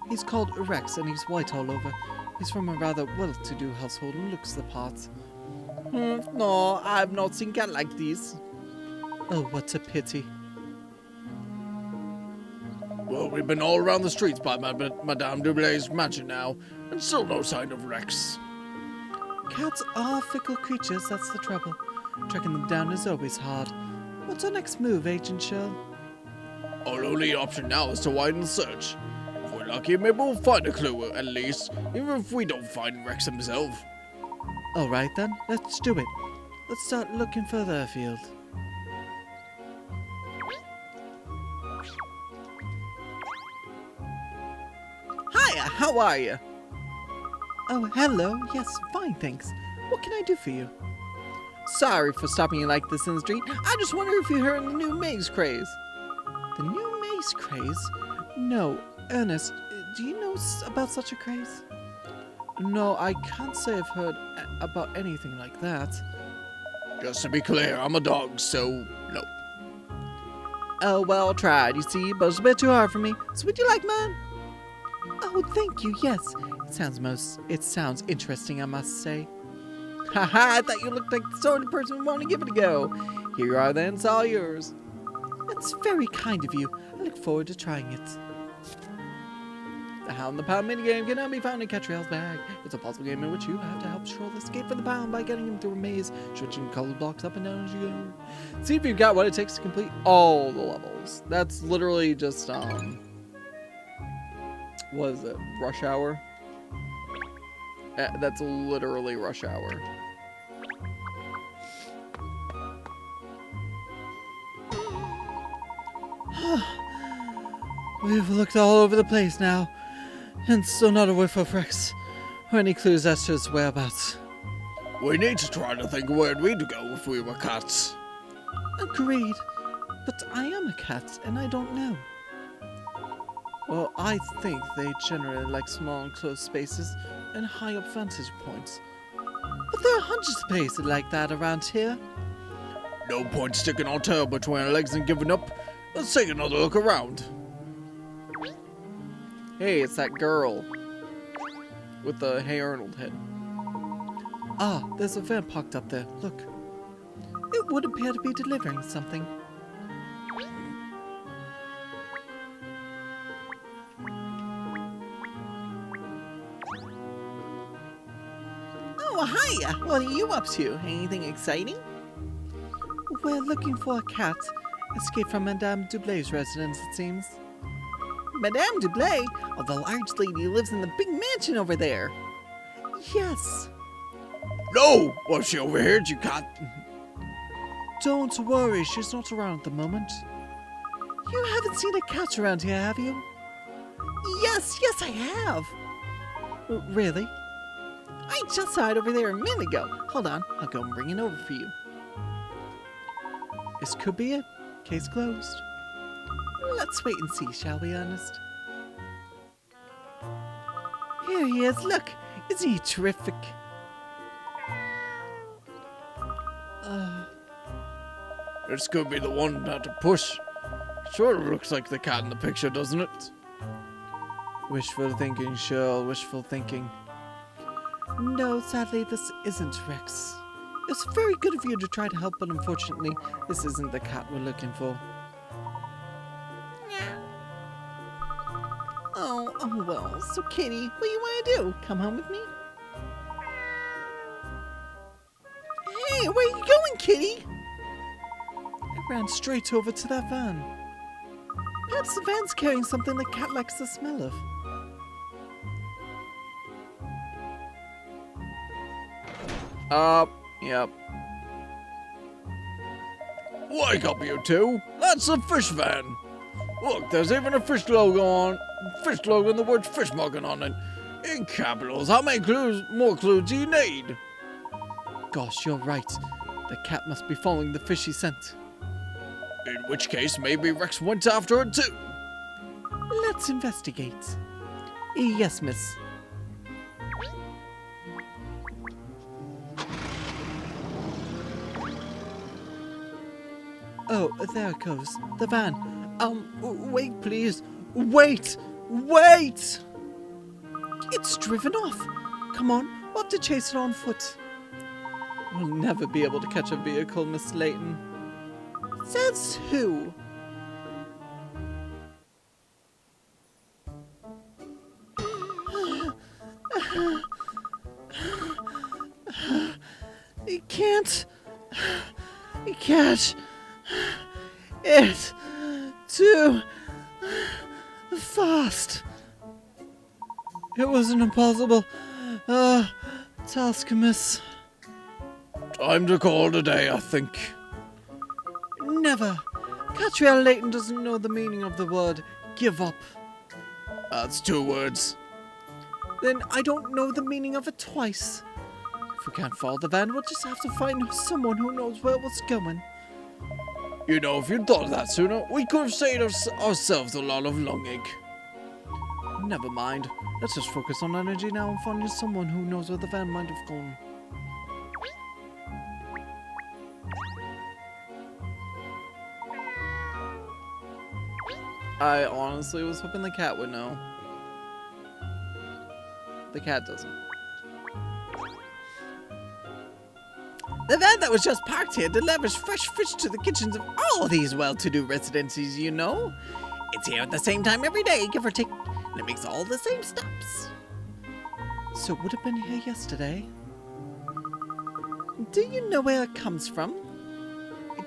He's called Rex and he's white all over. He's from a rather well-to-do household and looks the part. No, I've not seen cat like this. Oh, what a pity. Well, we've been all around the streets by Madame Dublay's mansion now, and still no sign of Rex. Cats are fickle creatures, that's the trouble. Tracking them down is always hard. What's our next move, Agent Shell? Our only option now is to widen the search. If we're lucky, maybe we'll find a clue, at least, even if we don't find Rex himself. Alright then, let's do it. Let's start looking further afield. Hiya, how are you? Oh, hello. Yes, fine, thanks. What can I do for you? Sorry for stopping you like this in the street. I just wonder if you heard of the new maze craze. The new maze craze? No, Ernest, do you know about such a craze? No, I can't say I've heard about anything like that. Just to be clear, I'm a dog, so no. Oh, well tried, you see, but it's a bit too hard for me. So would you like mine? Oh, thank you, yes. It sounds interesting, I must say. Haha, I thought you looked like the sort of person who wanted to give it a go. Here you are then, it's all yours. That's very kind of you. I look forward to trying it. The Hound the Pound minigame can now be found in Katrielle's bag. It's a puzzle game in which you have to help Stroll escape from the pound by getting him through a maze, switching color blocks up and down as you go. See if you've got what it takes to complete all the levels. That's literally just, what is it? Rush Hour? That's literally Rush Hour. We've looked all over the place now, and still not a whiff of Rex, or any clues as to his whereabouts. We need to try to think where we'd go if we were cats. Agreed, but I am a cat, and I don't know. Well, I think they generally like small enclosed spaces and high up vantage points. But there are hundreds of places like that around here. No point sticking our tail between our legs and giving up. Let's take another look around. Hey, it's that girl with the Hey Arnold head. Ah, there's a van parked up there. Look. It would appear to be delivering something. Oh, hiya! What are you up to? Anything exciting? We're looking for a cat. Escaped from Madame Dublay's residence, it seems. Madame Dublay? Oh, the large lady who lives in the big mansion over there. Yes. No! Was she overheard you, cat? Don't worry, she's not around at the moment. You haven't seen a cat around here, have you? Yes, I have. Really? I just saw it over there a minute ago. Hold on, I'll go and bring it over for you. This could be it. Case closed. Let's wait and see, shall we, Ernest? Here he is, look! Isn't he terrific? This could be the one not to push. Sort of looks like the cat in the picture, doesn't it? Wishful thinking, Shirl, wishful thinking. No, sadly, this isn't Rex. It's very good of you to try to help, but unfortunately, this isn't the cat we're looking for. Oh well, so Kitty, what do you want to do? Come home with me? Hey, where are you going, Kitty? I ran straight over to that van. Perhaps the van's carrying something the cat likes the smell of. Yep. Wake up, you two. That's the fish van. Look, there's even a fish logo and the word fish marking on it. In capitals. How many more clues do you need? Gosh, you're right. The cat must be following the fishy scent. In which case, maybe Rex went after it too. Let's investigate. Yes, miss. Oh, there it goes. The van. Wait, please. Wait! It's driven off. Come on, we'll have to chase it on foot. We'll never be able to catch a vehicle, Miss Layton. Says who? You can't. It's too fast. It was an impossible task, miss. Time to call it a day, I think. Never. Katrielle Layton doesn't know the meaning of the word give up. That's 2 words. Then I don't know the meaning of it twice. If we can't follow the van, we'll just have to find someone who knows where it's going. You know, if you'd thought of that sooner, we could have saved ourselves a lot of longing. Never mind. Let's just focus on energy now and finding someone who knows where the van might have gone. I honestly was hoping the cat would know. The cat doesn't. The van that was just parked here delivers fresh fish to the kitchens of all these well-to-do residences, you know. It's here at the same time every day, give or take, and it makes all the same stops. So it would have been here yesterday. Do you know where it comes from?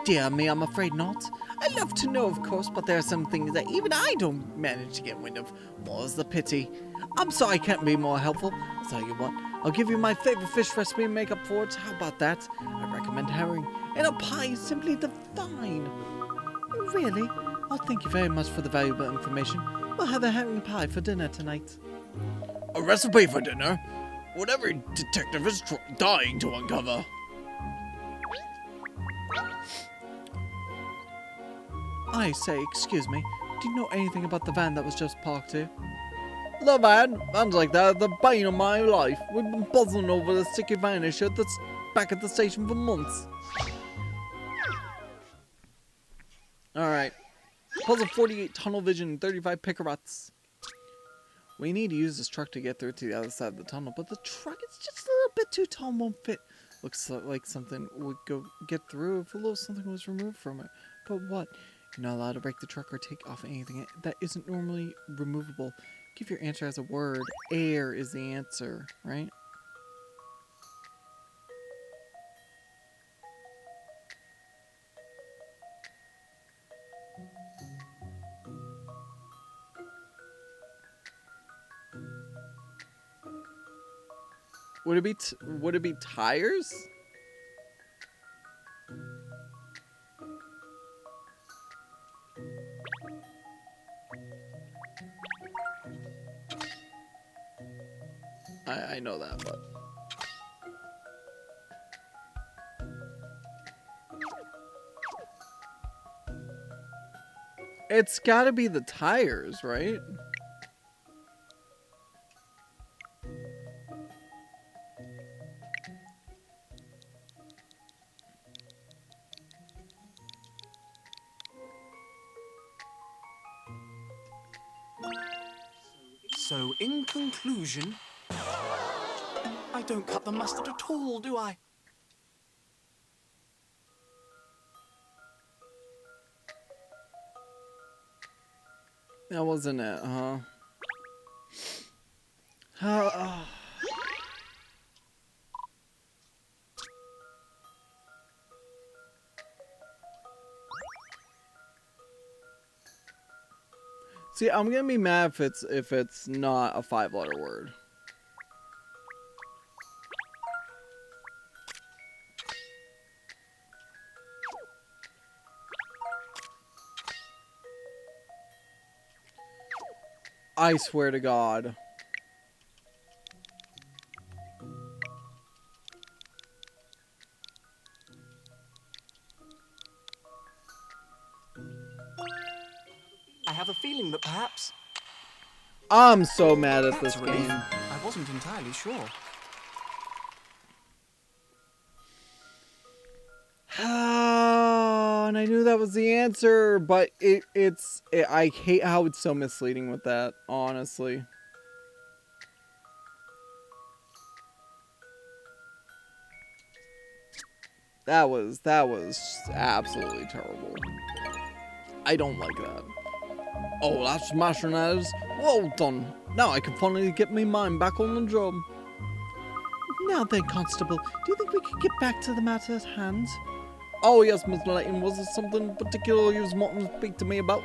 Dear me, I'm afraid not. I'd love to know, of course, but there are some things that even I don't manage to get wind of. More's the pity. I'm sorry I can't be more helpful. I'll tell you what, I'll give you my favorite fish recipe and make up for it. How about that? I recommend herring, and a pie is simply divine. Really? Well, thank you very much for the valuable information. We'll have a herring pie for dinner tonight. A recipe for dinner? What every detective is dying to uncover. I say, excuse me, do you know anything about the van that was just parked here? The van? Vans like that are the bane of my life. We've been buzzing over the sticky van issue that's back at the station for months. Alright. Puzzle 48, tunnel vision, 35 picarots. We need to use this truck to get through to the other side of the tunnel, but the truck is just a little bit too tall and won't fit. Looks like something would get through if a little something was removed from it. But what? You're not allowed to break the truck or take off anything that isn't normally removable. Give your answer as a word. Air is the answer, right? Would it be tires? I know that, but it's gotta be the tires, right? So, in conclusion, I don't cut the mustard at all, do I? That wasn't it, huh? See, I'm gonna be mad if it's not a 5-letter word. I swear to God. I have a feeling that perhaps... I'm so mad at That's this a relief. game. I wasn't entirely sure. And I knew that was the answer, but I hate how it's so misleading with that, honestly. That was absolutely terrible. I don't like that. Oh, that's smashing that is. Well done. Now I can finally get me mind back on the job. Now then, Constable, do you think we could get back to the matter at hand? Oh yes, Mr. Layton, was there something particular you was wanting to speak to me about?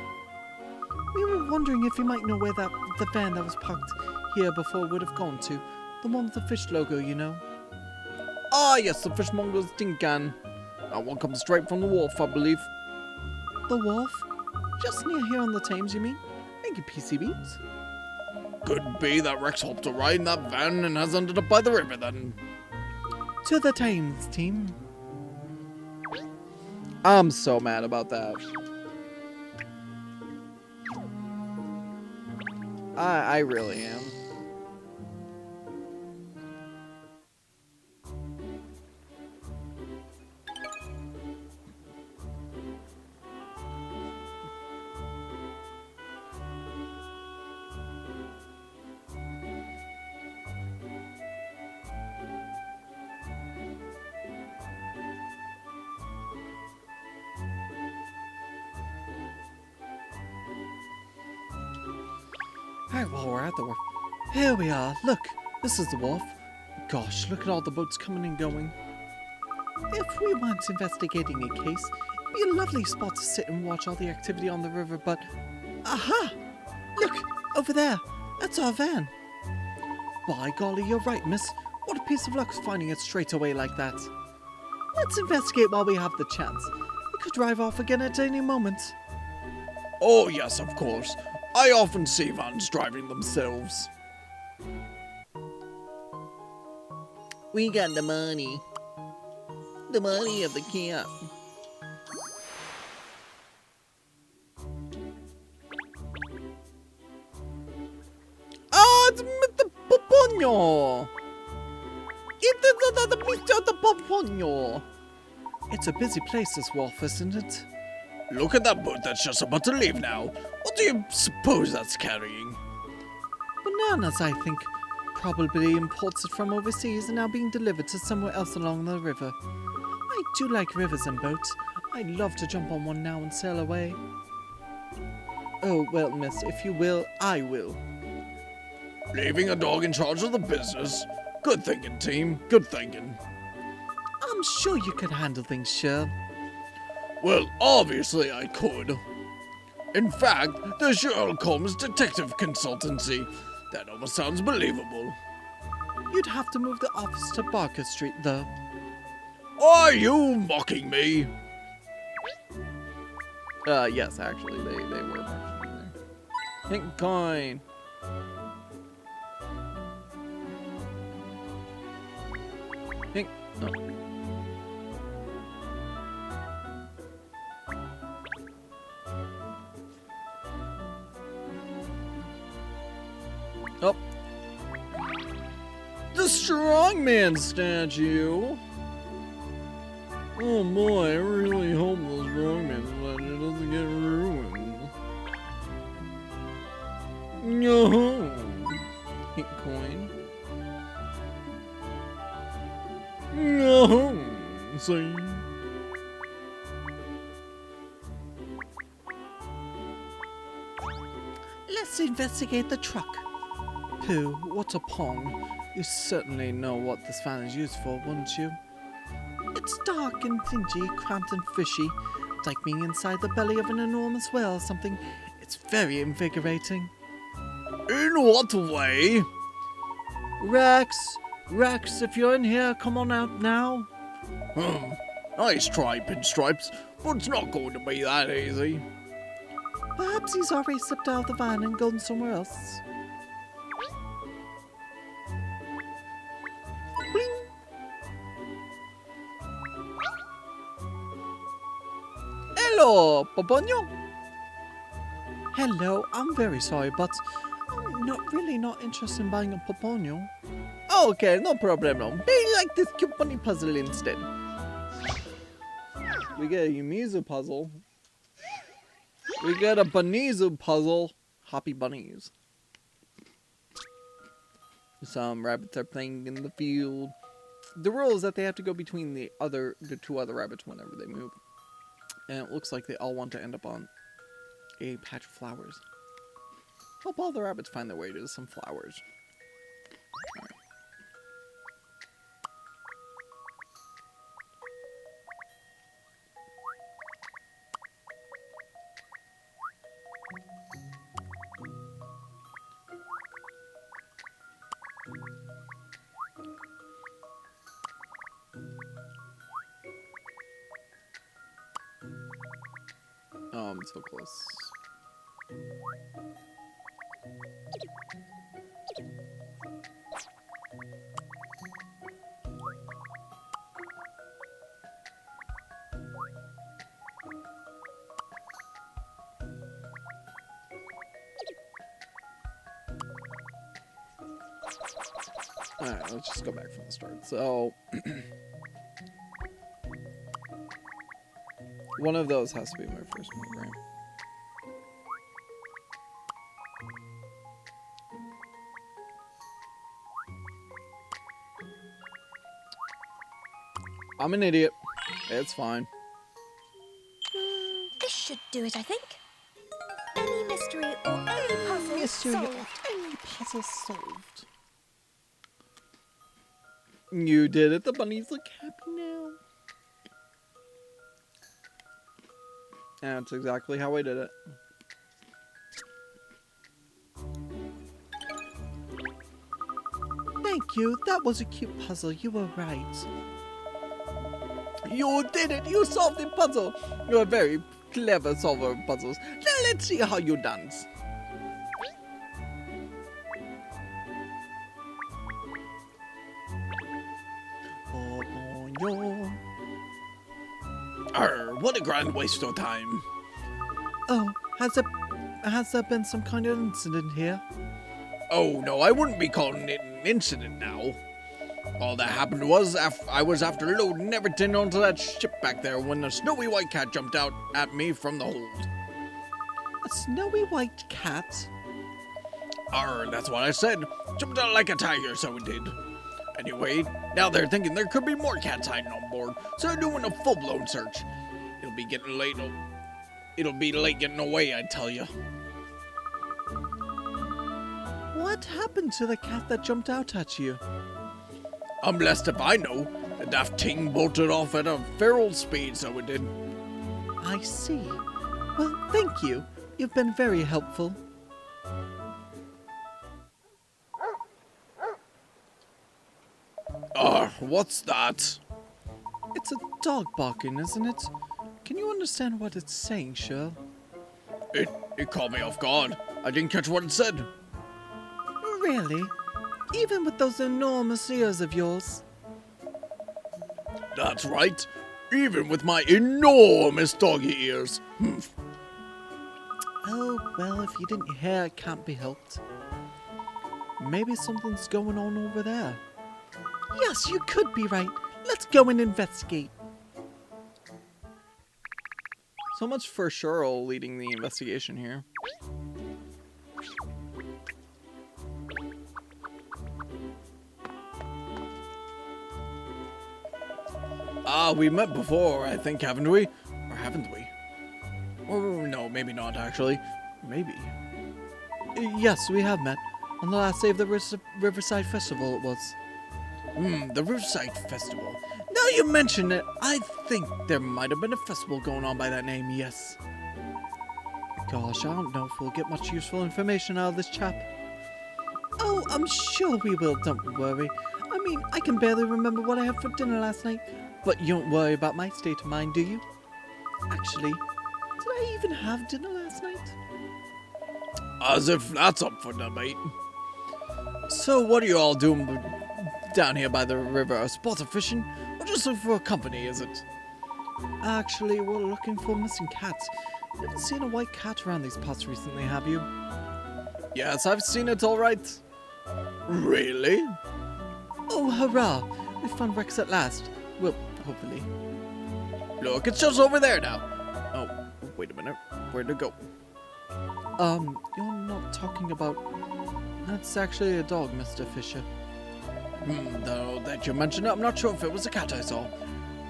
We were wondering if you might know where the van that was parked here before would have gone to. The one with the fish logo, you know. Ah yes, the fishmonger's tin can. That one comes straight from the wharf, I believe. The wharf? Just near here on the Thames, you mean? Thank you, PCBs. Could be that Rex hopped a ride in that van and has ended up by the river then. To the Thames, team. I'm so mad about that. I really am. Alright, well, we're at the wharf. Here we are. Look, this is the wharf. Gosh, look at all the boats coming and going. If we weren't investigating a case, it'd be a lovely spot to sit and watch all the activity on the river, but... Aha! Look, over there. That's our van. By golly, you're right, miss. What a piece of luck finding it straight away like that. Let's investigate while we have the chance. It could drive off again at any moment. Oh yes, of course. I often see vans driving themselves. We got the money. The money of the camp. That's Mr. Poponio! It is the Mr. Poponio! It's a busy place, this wharf, isn't it? Look at that boat that's just about to leave now. What do you suppose that's carrying? Bananas, I think. Probably imported from overseas and now being delivered to somewhere else along the river. I do like rivers and boats. I'd love to jump on one now and sail away. Oh, well, miss, if you will, I will. Leaving a dog in charge of the business? Good thinking, team. Good thinking. I'm sure you could handle things, Shirl. Well, obviously I could. In fact, the Sherlock Holmes Detective Consultancy. That almost sounds believable. You'd have to move the office to Barker Street, though. Are you mocking me? Yes, actually, they were mocking me. Pink coin. Pink. No. Oh. The strongman statue. Oh boy, I really hope the strongman statue doesn't get ruined. No. Pink coin. No. See. Let's investigate the truck. Pooh, what a pong. You certainly know what this van is used for, wouldn't you? It's dark and dingy, cramped and fishy. It's like being inside the belly of an enormous whale or something. It's very invigorating. In what way? Rex! Rex, if you're in here, come on out now. Nice try, Pinstripes, but it's not going to be that easy. Perhaps he's already slipped out of the van and gone somewhere else. Bling. Hello, Poponio. Hello, I'm very sorry, but I'm not interested in buying a Poponio. Okay, no problem. Be like this cute bunny puzzle instead. We get a Yumizu puzzle. We get a Bunizu puzzle. Happy bunnies. Some rabbits are playing in the field. The rule is that they have to go between the two other rabbits whenever they move. And it looks like they all want to end up on a patch of flowers. Hope all the rabbits find their way to some flowers. Alright. Oh, I'm so close. Alright, let's just go back from the start. So, one of those has to be my first move, right? I'm an idiot. It's fine. This should do it, I think. Any mystery or any puzzle Mystery solved. or any puzzle solved. You did it. The bunnies look happy now. And that's exactly how I did it. Thank you. That was a cute puzzle. You were right. You did it. You solved the puzzle. You're a very clever solver of puzzles. Now let's see how you dance. Arr, what a grand waste of time. Oh, has there been some kind of incident here? Oh, no, I wouldn't be calling it an incident now. All that happened was I was after loading everything onto that ship back there when the snowy white cat jumped out at me from the hold. A snowy white cat? That's what I said. Jumped out like a tiger, so it did. Anyway, now they're thinking there could be more cats hiding on board, so they're doing a full-blown search. It'll be getting late. It'll be late getting away, I tell you. What happened to the cat that jumped out at you? I'm blessed if I know. The daft ting bolted off at a feral speed, so it did. I see. Well, thank you. You've been very helpful. What's that? It's a dog barking, isn't it? Can you understand what it's saying, Shirl? It caught me off guard. I didn't catch what it said. Really? Even with those enormous ears of yours? That's right. Even with my enormous doggy ears. Humph. Oh, well, if you didn't hear, it can't be helped. Maybe something's going on over there. Yes, you could be right. Let's go and investigate. So much for Cheryl leading the investigation here. We met before, I think, haven't we? Or haven't we? Or no, maybe not, actually. Maybe. Yes, we have met. On the last day of the Riverside Festival, it was. The Riverside Festival. Now you mention it, I think there might have been a festival going on by that name, yes. Gosh, I don't know if we'll get much useful information out of this chap. Oh, I'm sure we will, don't worry. I mean, I can barely remember what I had for dinner last night. But you don't worry about my state of mind, do you? Actually, did I even have dinner last night? As if that's up for debate. So what are you all doing down here by the river? Spot fishing? Or just looking for a company, is it? Actually, we're looking for missing cats. You haven't seen a white cat around these parts recently, have you? Yes, I've seen it, all right. Really? Oh, hurrah! We found Rex at last. Well, hopefully. Look, it's just over there now. Oh, wait a minute. Where'd it go? You're not talking about... That's actually a dog, Mr. Fisher. Though that you mentioned it, I'm not sure if it was a cat I saw.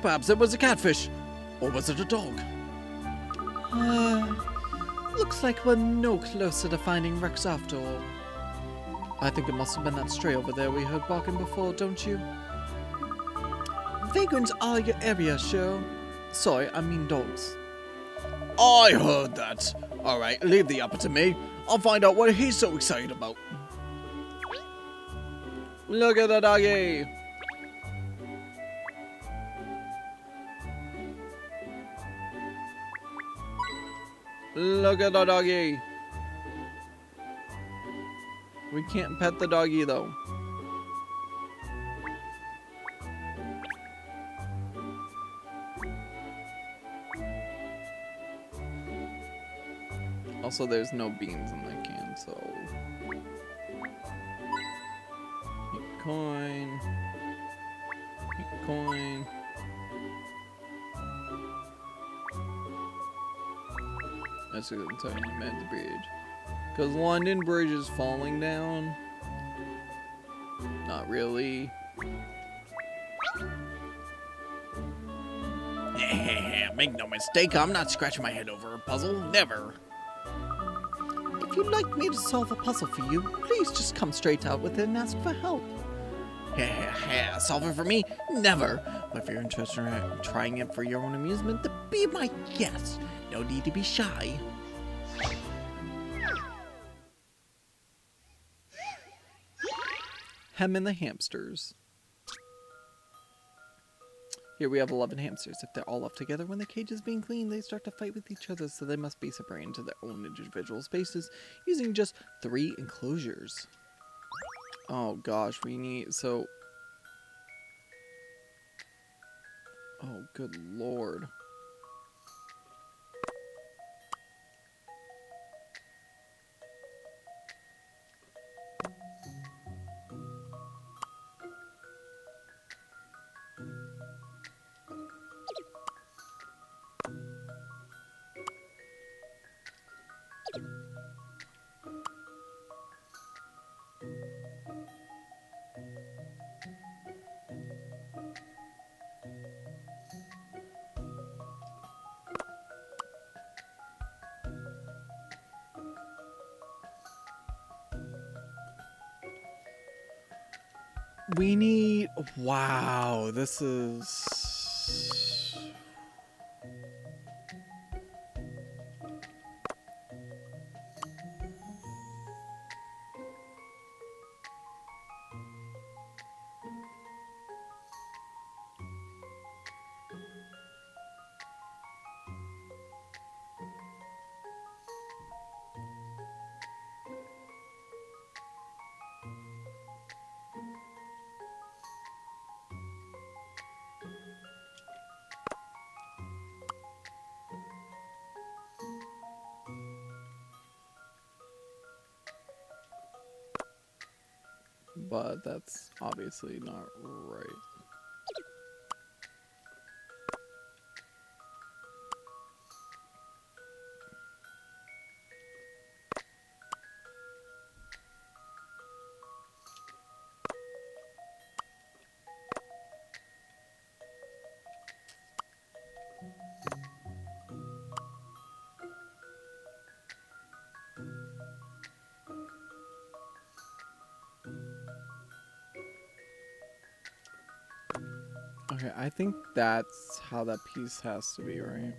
Perhaps it was a catfish. Or was it a dog? Looks like we're no closer to finding Rex after all. I think it must have been that stray over there we heard barking before, don't you? Vagrants are your area, Cheryl. Sorry, I mean dogs. I heard that. Alright, leave the upper to me. I'll find out what he's so excited about. Look at the doggy! Look at the doggy! We can't pet the doggy though. Also, there's no beans in that can, so... Coin. Coin. That's a good time you made the bridge. Because London Bridge is falling down. Not really. Make no mistake, I'm not scratching my head over a puzzle. Never. If you'd like me to solve a puzzle for you, please just come straight out with it and ask for help. Solve it for me? Never. But if you're interested in trying it for your own amusement, then be my guest. No need to be shy. Hem and the hamsters. Here we have 11 hamsters. If they're all left together when the cage is being cleaned, they start to fight with each other, so they must be separated into their own individual spaces using just 3 enclosures. Oh gosh, we need, so... Oh, good lord. We need... Wow, this is... But that's obviously not right. Okay, I think that's how that piece has to be, right?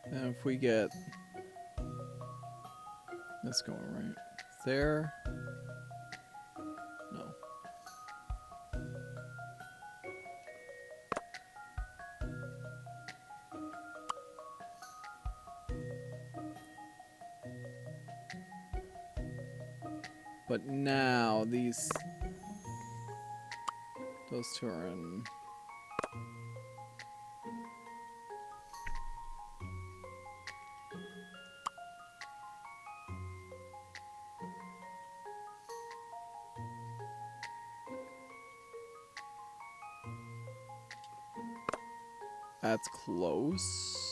And if we get this going right there, no. But now these, those two are in. That's close.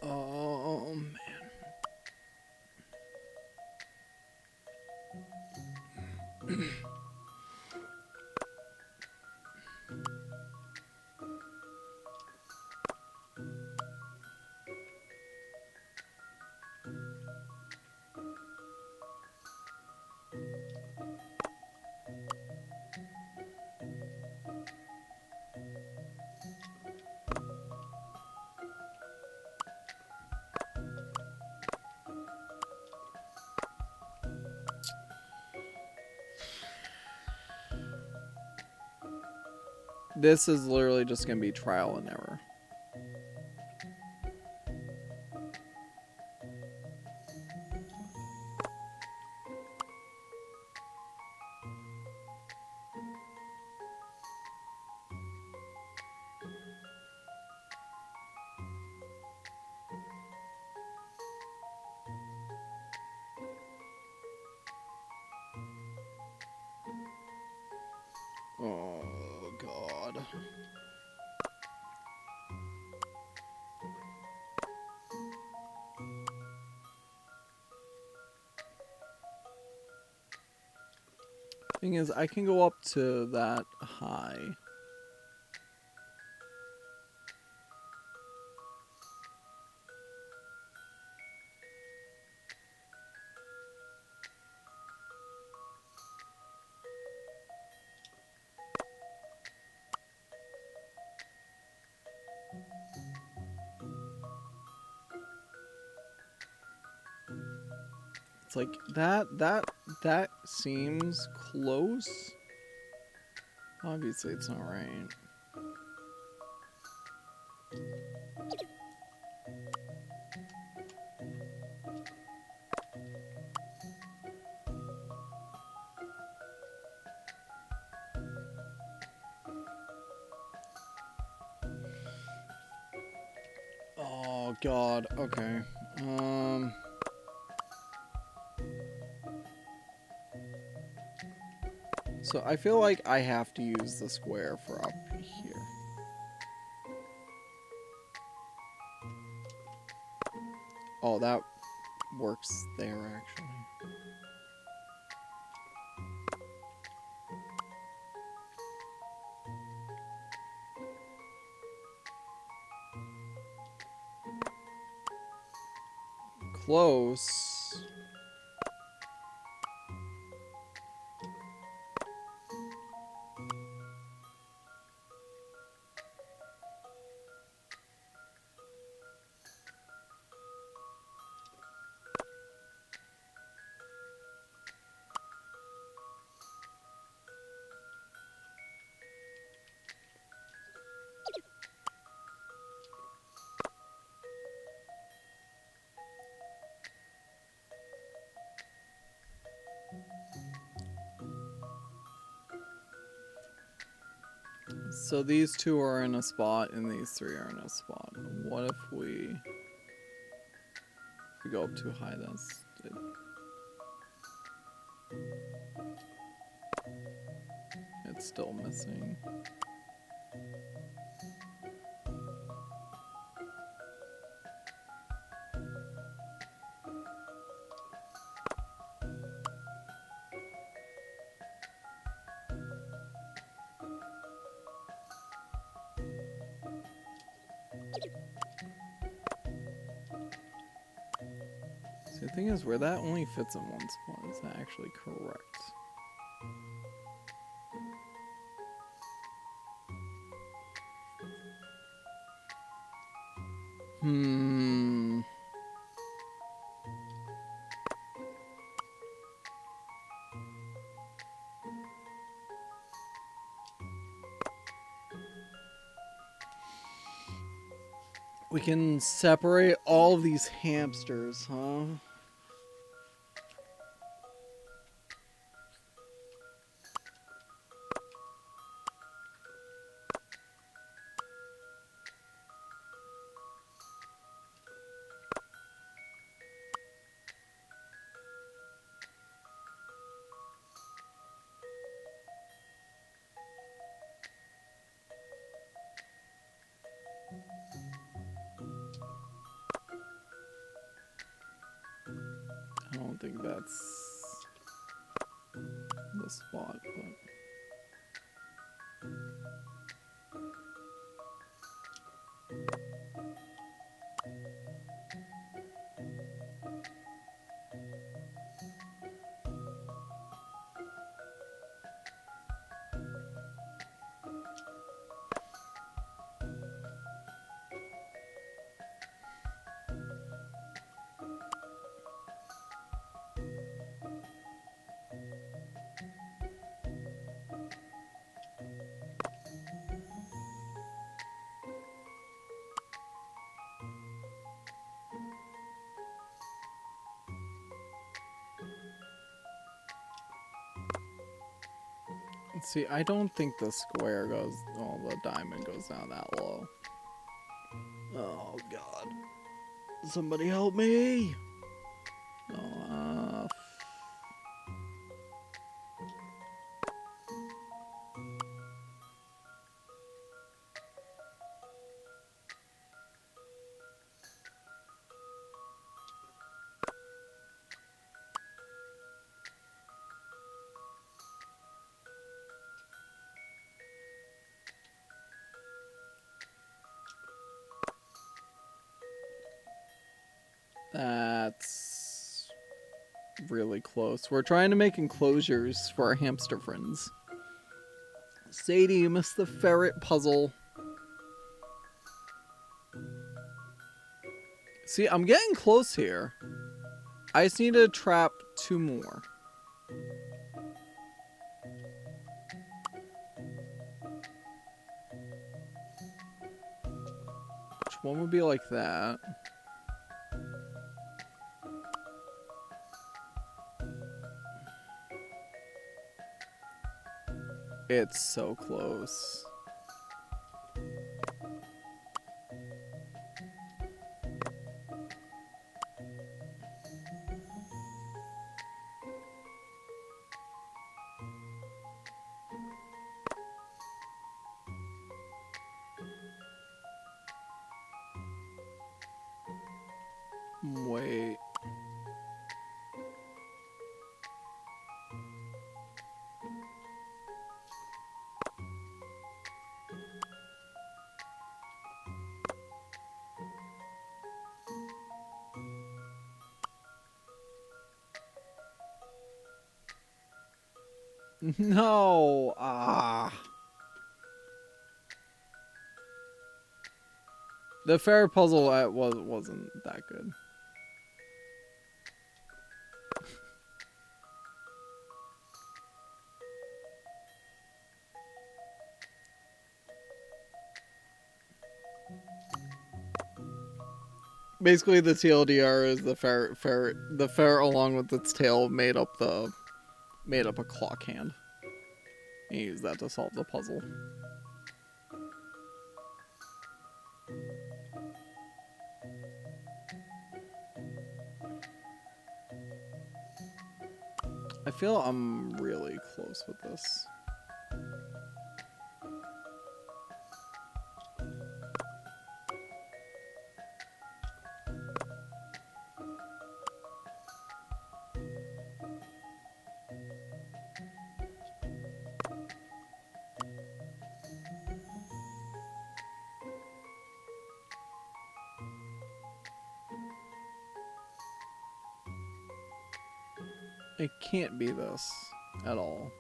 Oh man. This is literally just gonna be trial and error. Oh God. Thing is, I can go up to that high. It's like that seems close. Obviously it's not right. Oh God, okay. So I feel like I have to use the square for up here. Oh, that works there, actually. Close. So these two are in a spot and these three are in a spot. What if we go up too high? It's still missing. See, the thing is, where that only fits in one spot is that actually correct? We can separate all of these hamsters, huh? I don't think that's the spot, but... See, I don't think the square goes, oh, the diamond goes down that low. Oh, God. Somebody help me! Oh, that's really close. We're trying to make enclosures for our hamster friends. Sadie, you missed the ferret puzzle. See, I'm getting close here. I just need to trap 2 more. Which one would be like that? It's so close. Wait. No. Ah. The fair puzzle wasn't that good. Basically, the TLDR is the ferret along with its tail made up a clock hand. You use that to solve the puzzle. I feel I'm really close with this. It can't be this at all.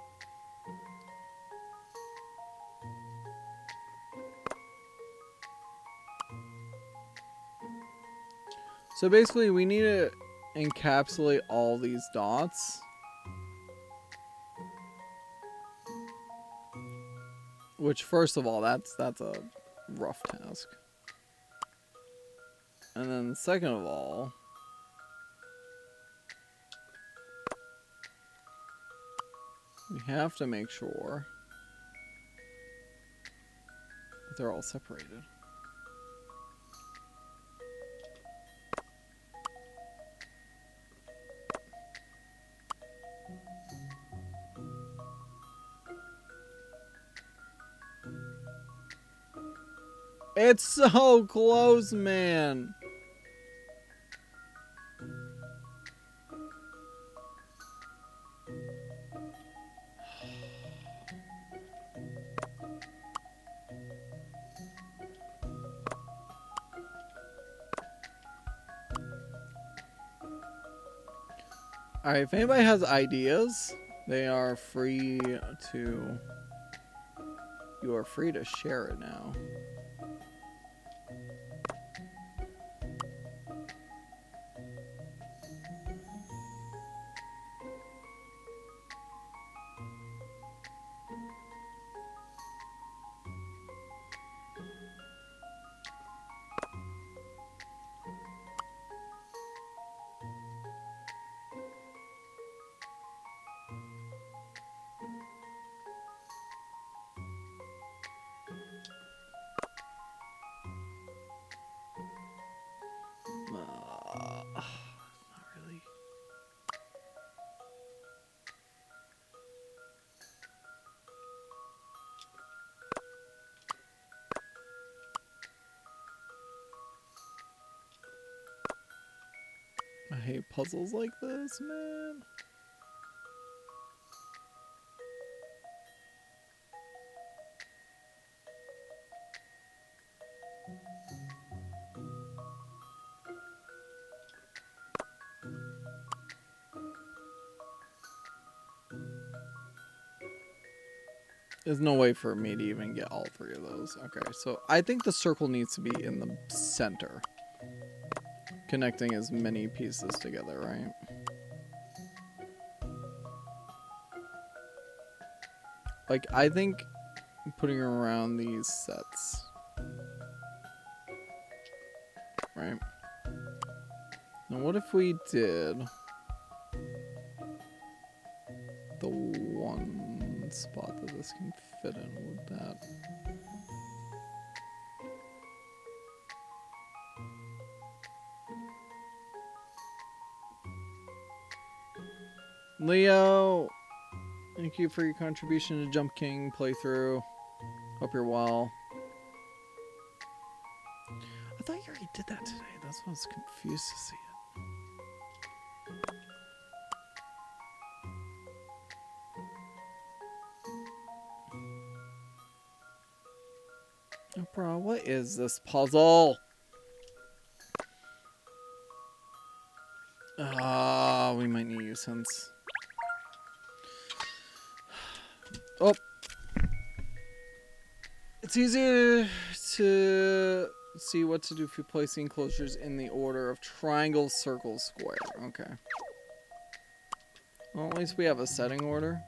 So basically, we need to encapsulate all these dots. Which, first of all, that's a rough task. And then second of all, we have to make sure that they're all separated. It's so close, man. Alright, if anybody has ideas, they are free to... You are free to share it now. Not really. I hate puzzles like this, man. There's no way for me to even get all three of those. Okay, so I think the circle needs to be in the center. Connecting as many pieces together, right? Like, I think putting around these sets. Right? Now what if we did the one spot that this can fit in with that? Leo, thank you for your contribution to Jump King playthrough. Hope you're well. I thought you already did that today. That's why I was confused to see it. Bro, what is this puzzle? Ah, we might need you since. Oh. It's easier to see what to do if you place the enclosures in the order of triangle, circle, square. Okay. Well, at least we have a setting order.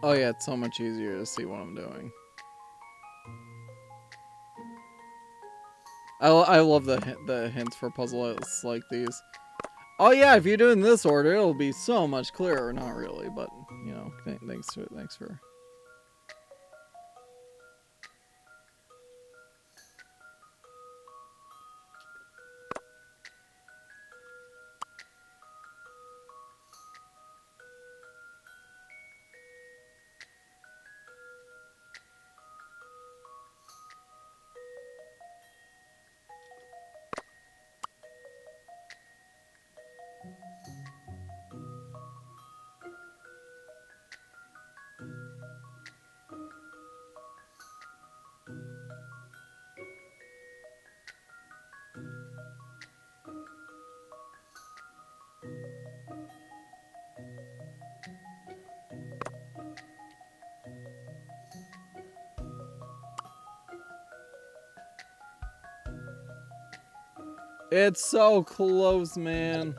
Oh yeah, it's so much easier to see what I'm doing. I love the hints for puzzles like these. Oh yeah, if you do it in this order, it'll be so much clearer. Not really, but you know, thanks for. It's so close, man.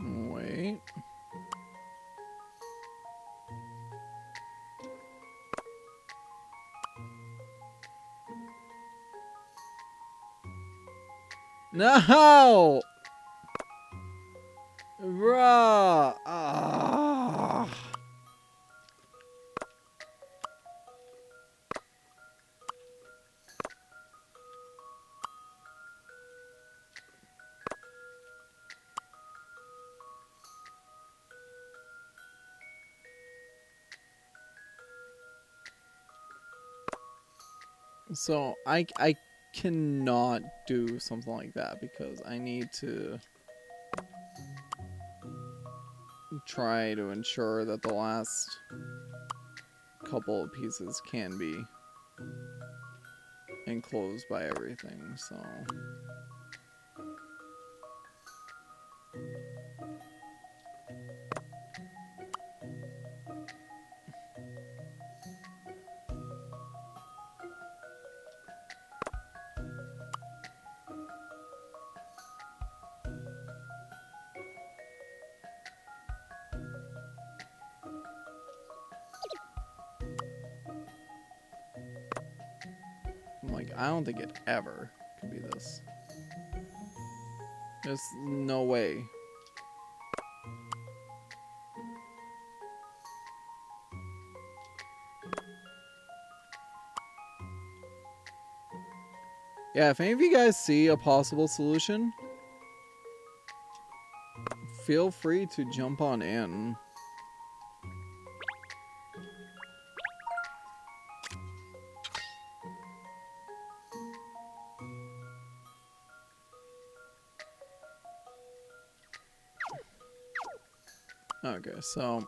Wait. No! Bruh! Ah. So I cannot do something like that because I need to try to ensure that the last couple of pieces can be enclosed by everything, so I'm like, I don't think it ever could be this. There's no way. Yeah, if any of you guys see a possible solution, feel free to jump on in. Okay, so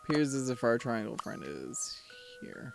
Appears as if our triangle friend is here.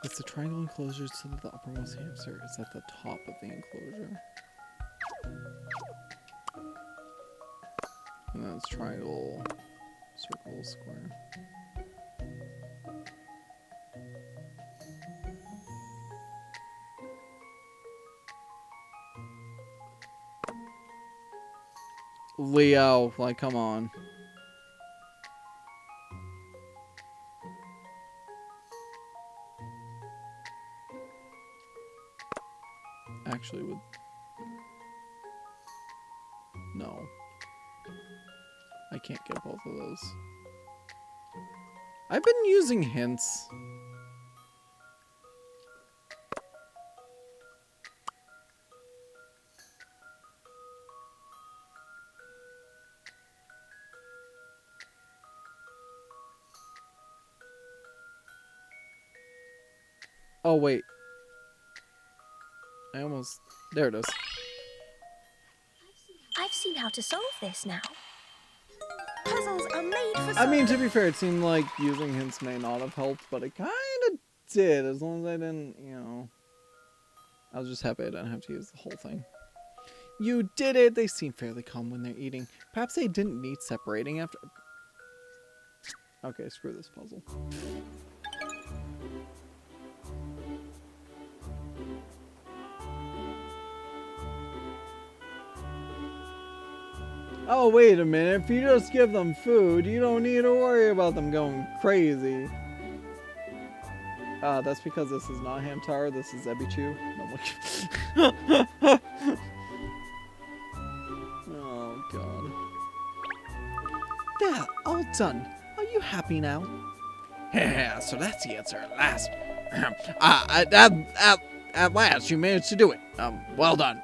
It's the triangle enclosure so that the uppermost hamster is at the top of the enclosure. And then it's triangle, circle, square. Leo, like, come on. Actually, would... No. I can't get both of those. I've been using hints. Oh, wait. I almost... There it is. I've seen how to solve this now. Puzzles are made for I mean, to be fair, it seemed like using hints may not have helped, but it kind of did, as long as I didn't, you know... I was just happy I didn't have to use the whole thing. You did it! They seem fairly calm when they're eating. Perhaps they didn't need separating after... Okay, screw this puzzle. Oh, wait a minute. If you just give them food, you don't need to worry about them going crazy. That's because this is not Hamtaro, this is Ebichu. Oh, God. There, all done. Are you happy now? Yeah, so that's the answer at last. At last, you managed to do it. Well done.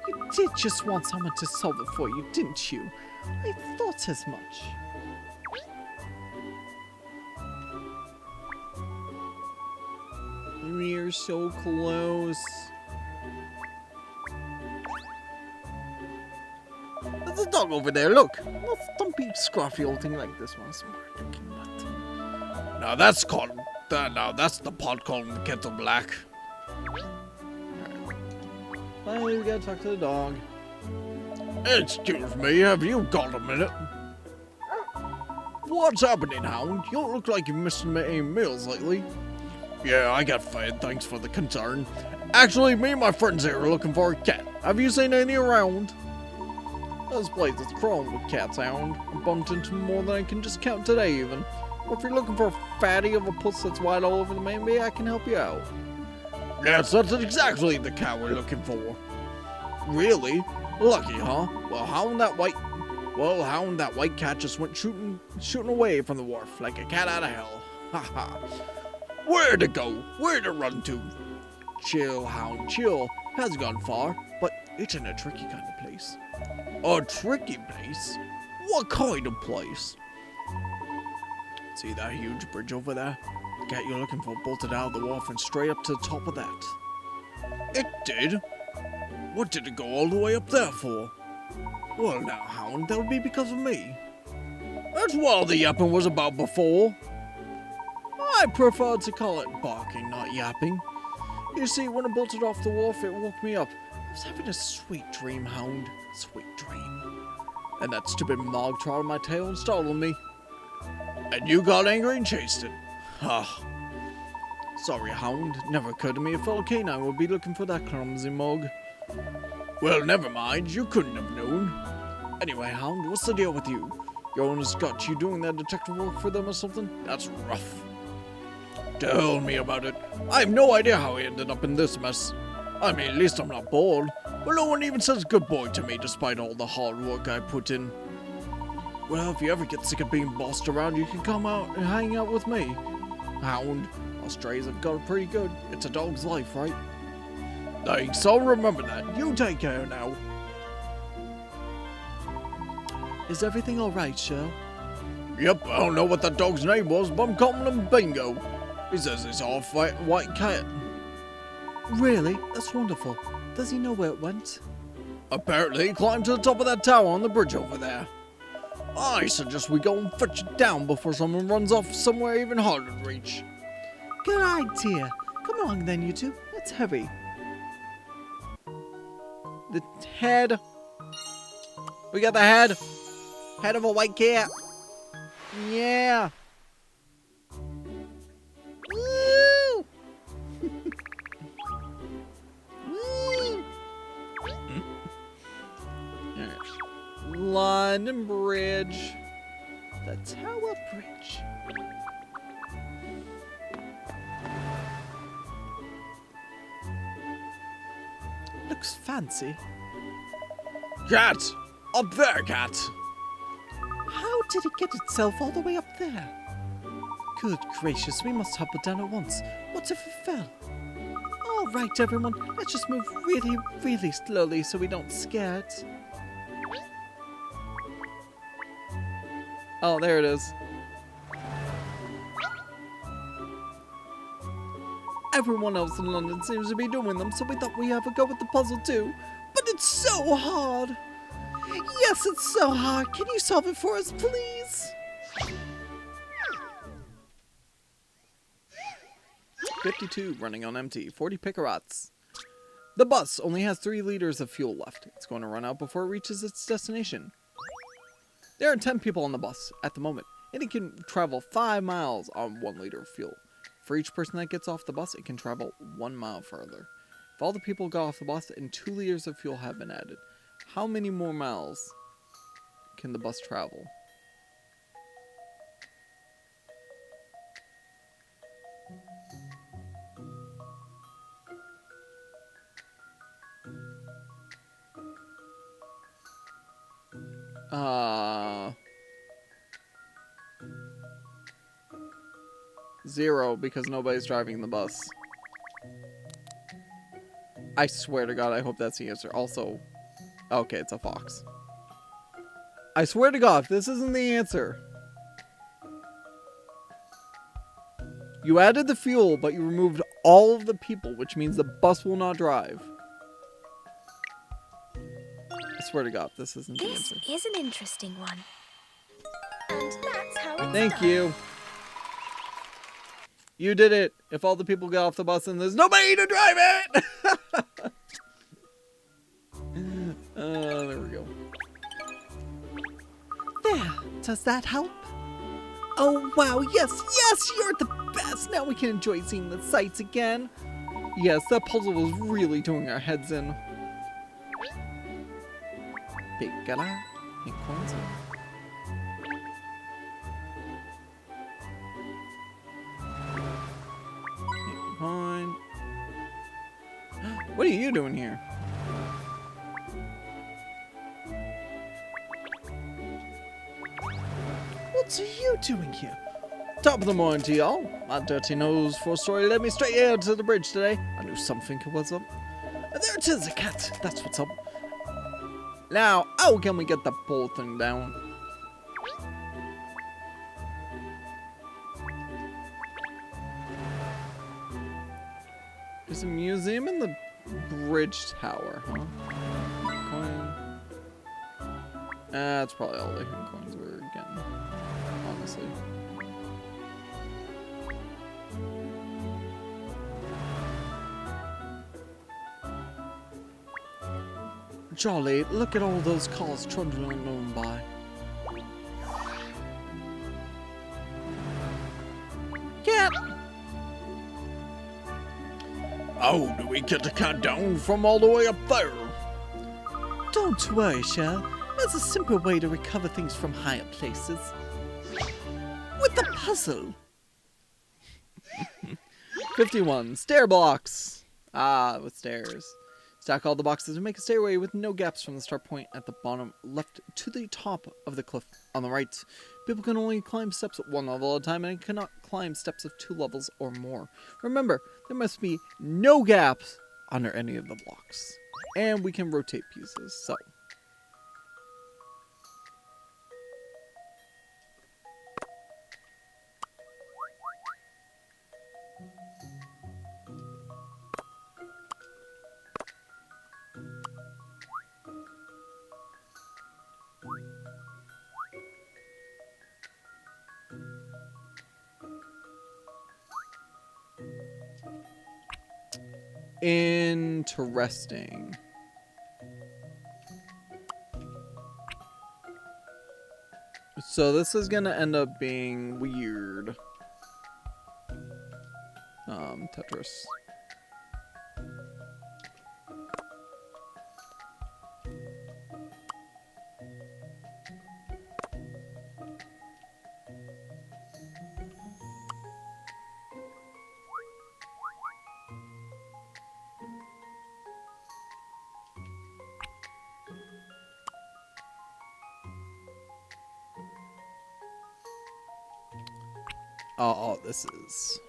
You did just want someone to solve it for you, didn't you? I thought as much. We're so close. There's a dog over there, look. A stumpy, scruffy old thing like this one. Smart looking nut. Now that's called... now that's the pot calling the kettle black. Finally, we gotta talk to the dog. Excuse me, have you got a minute? What's happening, Hound? You don't look like you've missed any meals lately. Yeah, I got fed, thanks for the concern. Actually, me and my friends here are looking for a cat. Have you seen any around? This place is crawling with cats, Hound. I bumped into more than I can just count today, even. Or if you're looking for a fatty of a puss that's wide all over the main bay, I can help you out. Yes, that's exactly the cat we're looking for. Really? Lucky, huh? Well, Hound, that white cat just went shooting away from the wharf like a cat out of hell. Haha. Where to go? Where to run to? Chill, Hound, chill. Hasn't gone far, but it's in a tricky kind of place. A tricky place? What kind of place? See that huge bridge over there? The cat you're looking for bolted out of the wharf and straight up to the top of that. It did? What did it go all the way up there for? Well now, Hound, that would be because of me. That's what all the yapping was about before. I prefer to call it barking, not yapping. You see, when it bolted off the wharf, it woke me up. I was having a sweet dream, Hound. Sweet dream. And that stupid mog trod on my tail and startled me. And you got angry and chased it. Ah. Sorry, Hound. Never occurred to me a fellow canine would be looking for that clumsy mug. Well, never mind. You couldn't have known. Anyway, Hound, what's the deal with you? Your owner's got you doing that detective work for them or something? That's rough. Tell me about it. I have no idea how he ended up in this mess. I mean, at least I'm not bored. But no one even says good boy to me despite all the hard work I put in. Well, if you ever get sick of being bossed around, you can come out and hang out with me. Hound, us strays have got it pretty good. It's a dog's life, right? Thanks, I'll remember that. You take care now. Is everything alright, Shell? Yep, I don't know what that dog's name was, but I'm calling him Bingo. He says it's half white cat. Really? That's wonderful. Does he know where it went? Apparently he climbed to the top of that tower on the bridge over there. I suggest we go and fetch it down before someone runs off somewhere even harder to reach. Good idea. Come along then, you two. Let's hurry. The head. We got the head. Head of a white cat. Yeah. Woo! Woo! London Bridge. The Tower Bridge. Looks fancy. Cat! Up there, cat! How did it get itself all the way up there? Good gracious, we must hop it down at once. What if it fell? All right, everyone, let's just move really, really slowly so we don't scare it. Oh, there it is. Everyone else in London seems to be doing them, so we thought we'd have a go at the puzzle too. But it's so hard! Yes, it's so hard. Can you solve it for us, please? $52 running on empty, 40 picarots. The bus only has 3 liters of fuel left. It's going to run out before it reaches its destination. There are 10 people on the bus at the moment, and it can travel 5 miles on 1 liter of fuel. For each person that gets off the bus, it can travel 1 mile further. If all the people got off the bus and 2 liters of fuel have been added, how many more miles can the bus travel? Zero, because nobody's driving the bus. I swear to God, I hope that's the answer. Also, okay, it's a fox. I swear to God, this isn't the answer. You added the fuel, but you removed all of the people, which means the bus will not drive. I swear to God, this isn't the answer. This is an interesting one. And that's how it's Thank done. you. You did it. If all the people get off the bus and there's nobody to drive it. There we go. There. Does that help? Oh, wow. Yes, yes, you're the best. Now we can enjoy seeing the sights again. Yes, that puzzle was really doing our heads in. Picala. Pink coins. Coin. What are you doing here? What are you doing here? Top of the morning to y'all. My dirty nose for a story led me straight here to the bridge today. I knew something was up. And there it is, a cat. That's what's up. Now, how can we get the poor thing down? There's a museum in the bridge tower, huh? Coin. That's probably all the hidden coins we're getting, honestly. Jolly, look at all those cars trundling on by. Cat! How do we get the cat down from all the way up there? Don't worry, Shell. There's a simple way to recover things from higher places. With the puzzle. 51. Stair blocks. Ah, with stairs. Stack all the boxes and make a stairway with no gaps from the start point at the bottom left to the top of the cliff on the right. People can only climb steps at 1 level at a time and cannot climb steps of 2 levels or more. Remember, there must be no gaps under any of the blocks. And we can rotate pieces, so. Interesting. So this is gonna end up being weird. Tetris. Oh, this is.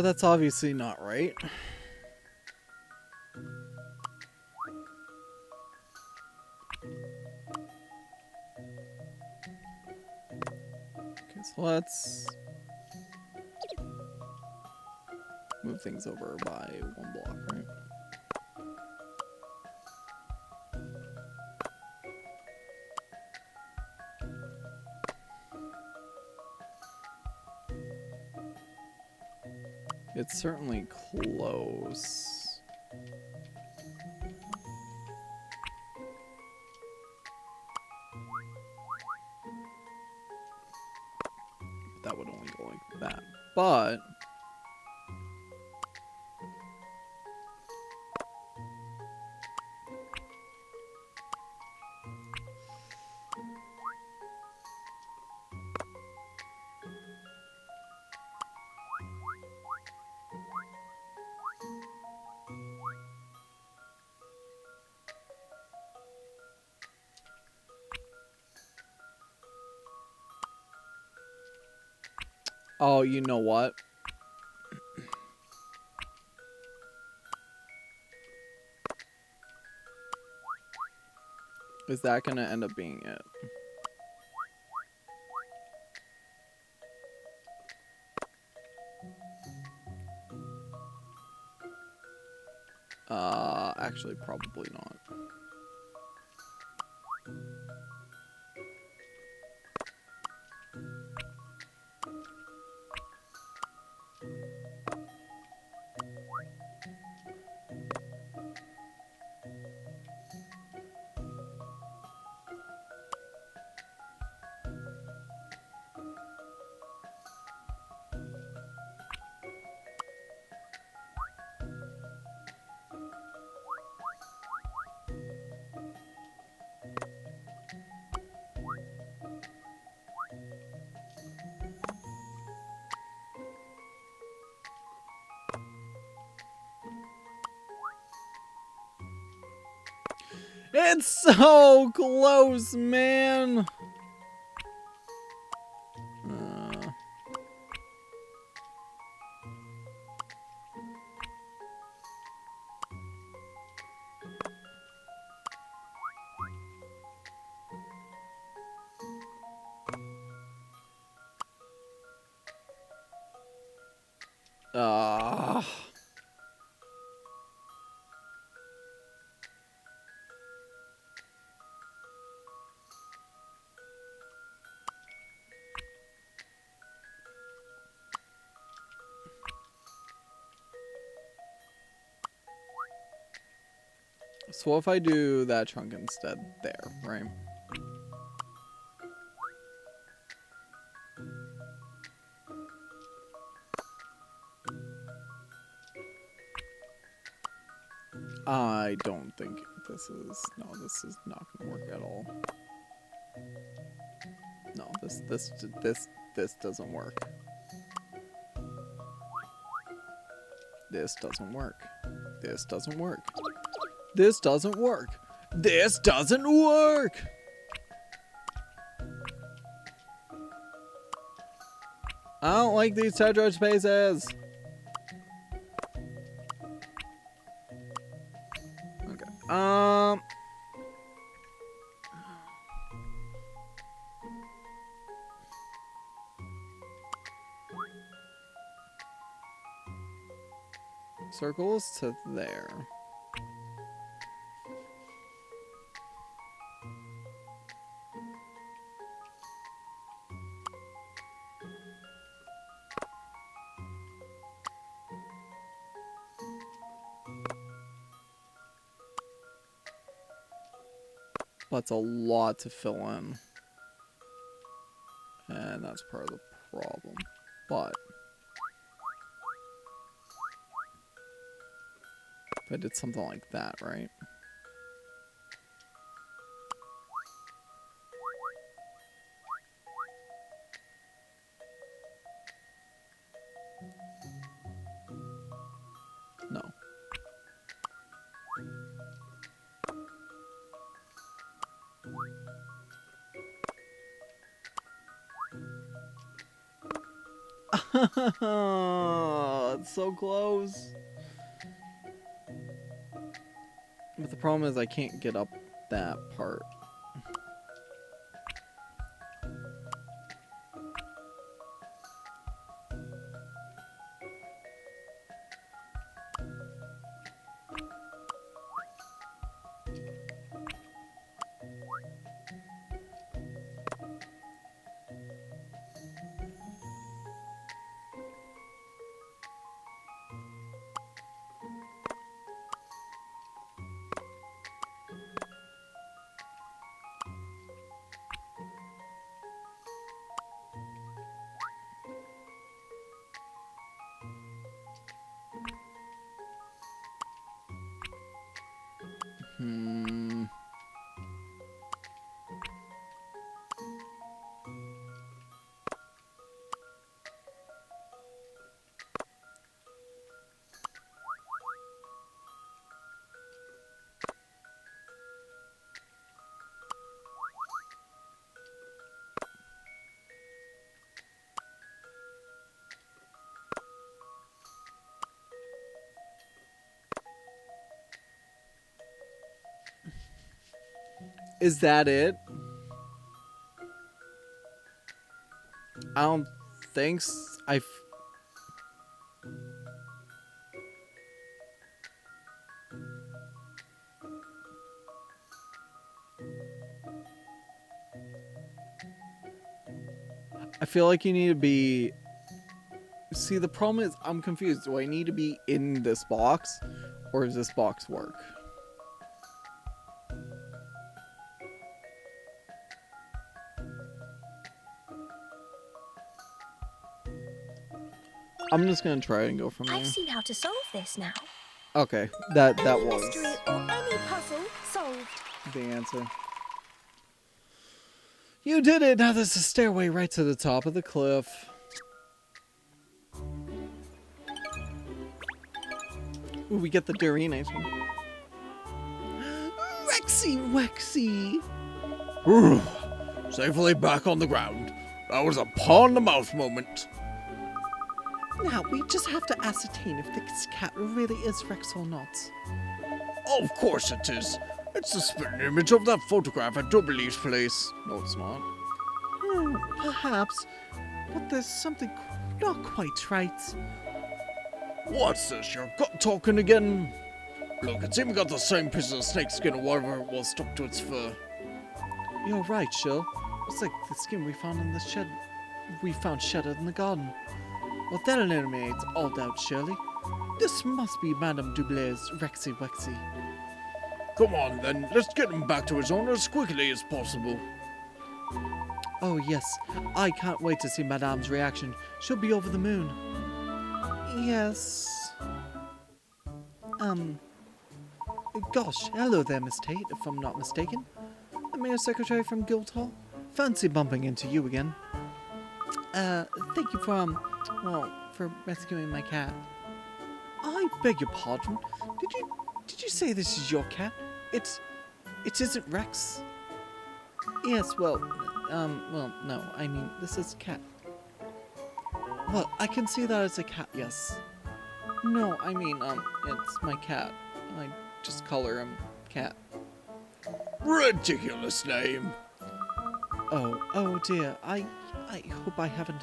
That's obviously not right. Okay, so let's move things over by 1 block, right? It's certainly close. That would only go like that. But oh, you know what? Is that gonna end up being it? Actually, probably not. It's so close, man. Ah. So what if I do that chunk instead there, right? I don't think this is, no, this is not gonna work at all. No, this doesn't work. This doesn't work. This doesn't work. This doesn't work. This doesn't work. I don't like these Tetra spaces. Okay. Circles to there. That's a lot to fill in. And that's part of the problem. But if I did something like that, right? No. It's so close. But the problem is I can't get up that part. Is that it? I don't think I feel like you need to be... See, the problem is I'm confused. Do I need to be in this box, or does this box work? I'm just gonna try and go from there. I've seen how to solve this now. Okay, that Any was mystery or any puzzle solved. the answer. You did it! Now there's a stairway right to the top of the cliff. Ooh, we get the Doreen item. Rexy Wexy! Whew. Safely back on the ground. That was a paw in the mouth moment. Now, we just have to ascertain if this cat really is Rex or not. Of course it is. It's the spitting image of that photograph at Double's place. No, it's not. Perhaps, but there's something not quite right. What's this? You're talking again? Look, it's even got the same piece of snakeskin or whatever it was stuck to its fur. You're right, Shil. It's like the skin we found in the shed. We found shattered in the garden. Well, that eliminates all doubt, Shirley. This must be Madame Dublay's Rexy Wexy. Come on, then. Let's get him back to his owner as quickly as possible. Oh, yes. I can't wait to see Madame's reaction. She'll be over the moon. Yes. Gosh, hello there, Miss Tate, if I'm not mistaken. The Mayor's Secretary from Guildhall. Fancy bumping into you again. Thank you for, for rescuing my cat. I beg your pardon. Did you say this is your cat? It isn't Rex? Yes, well, no, I mean, this is cat. Well, I can see that as a cat, yes. No, I mean, it's my cat. I just color him cat. Ridiculous name. Oh dear, I hope I haven't,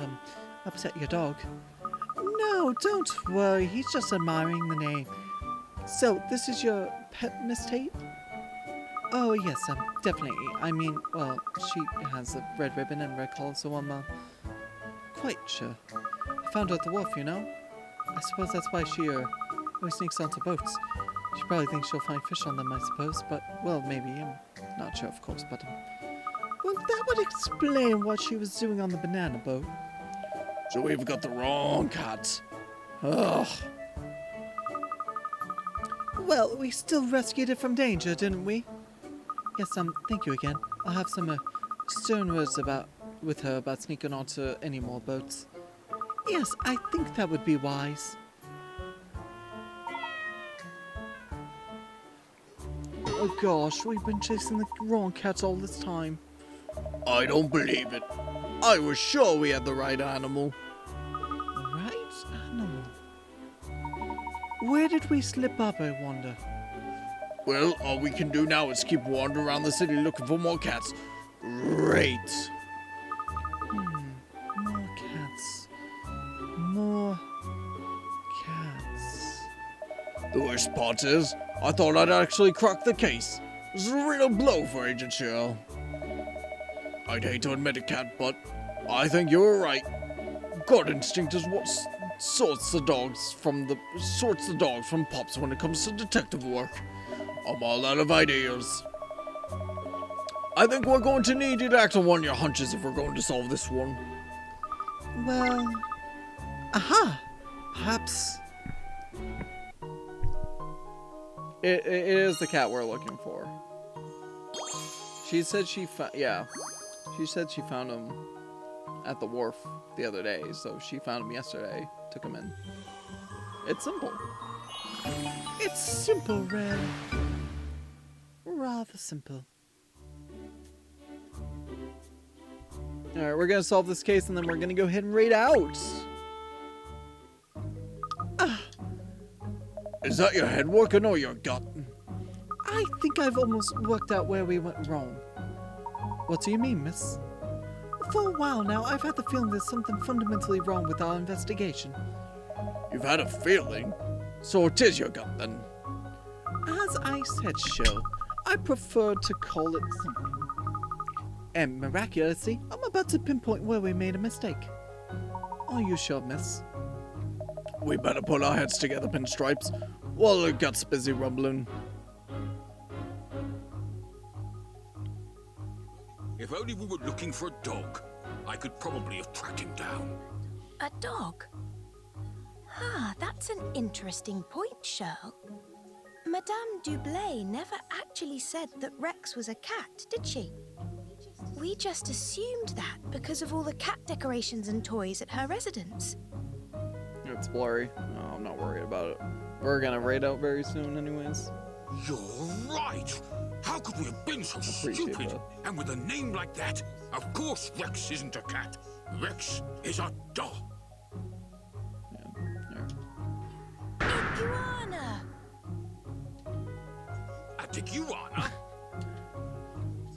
upset your dog. No, don't worry, he's just admiring the name. So, this is your pet, Miss Tate? Oh, yes, definitely. I mean, well, she has a red ribbon and red collar, so I'm, quite sure. I found her at the wharf, you know? I suppose that's why she, always sneaks onto boats. She probably thinks she'll find fish on them, I suppose, but, well, maybe, I'm not sure, of course, but, well, that would explain what she was doing on the banana boat. So we've got the wrong cat. Ugh. Well, we still rescued it from danger, didn't we? Yes, thank you again. I'll have some, stern words with her about sneaking onto any more boats. Yes, I think that would be wise. Oh gosh, we've been chasing the wrong cats all this time. I don't believe it. I was sure we had the right animal. Right animal? Where did we slip up, I wonder? Well, all we can do now is keep wandering around the city looking for more cats. Great. More cats. More cats. The worst part is, I thought I'd actually crack the case. This is a real blow for Agent Cheryl. I'd hate to admit it, Cat, but I think you were right. Gut instinct is what sorts the dogs from pups when it comes to detective work. I'm all out of ideas. I think we're going to need you to act on one of your hunches if we're going to solve this one. Well, aha! Perhaps. It is the cat we're looking for. She said she found him at the wharf the other day, so she found him yesterday, took him in. It's simple. It's simple, Red. Rather simple. Alright, we're gonna solve this case and then we're gonna go ahead and raid out. Is that your head working or your gut? I think I've almost worked out where we went wrong. What do you mean, miss? For a while now, I've had the feeling there's something fundamentally wrong with our investigation. You've had a feeling? So it is your gut, then? As I said, Shil, I prefer to call it something. And miraculously, I'm about to pinpoint where we made a mistake. Are you sure, miss? We better put our heads together, Pinstripes, while the gut's busy rumbling. If only we were looking for a dog, I could probably have tracked him down. A dog? That's an interesting point, Shirl. Madame Dublay never actually said that Rex was a cat, did she? We just assumed that because of all the cat decorations and toys at her residence. It's blurry. No, I'm not worried about it. We're gonna raid out very soon anyways. You're right! How could we have been so stupid? that. And with a name like that, of course Rex isn't a cat. Rex is a dog. Iguana! A iguana?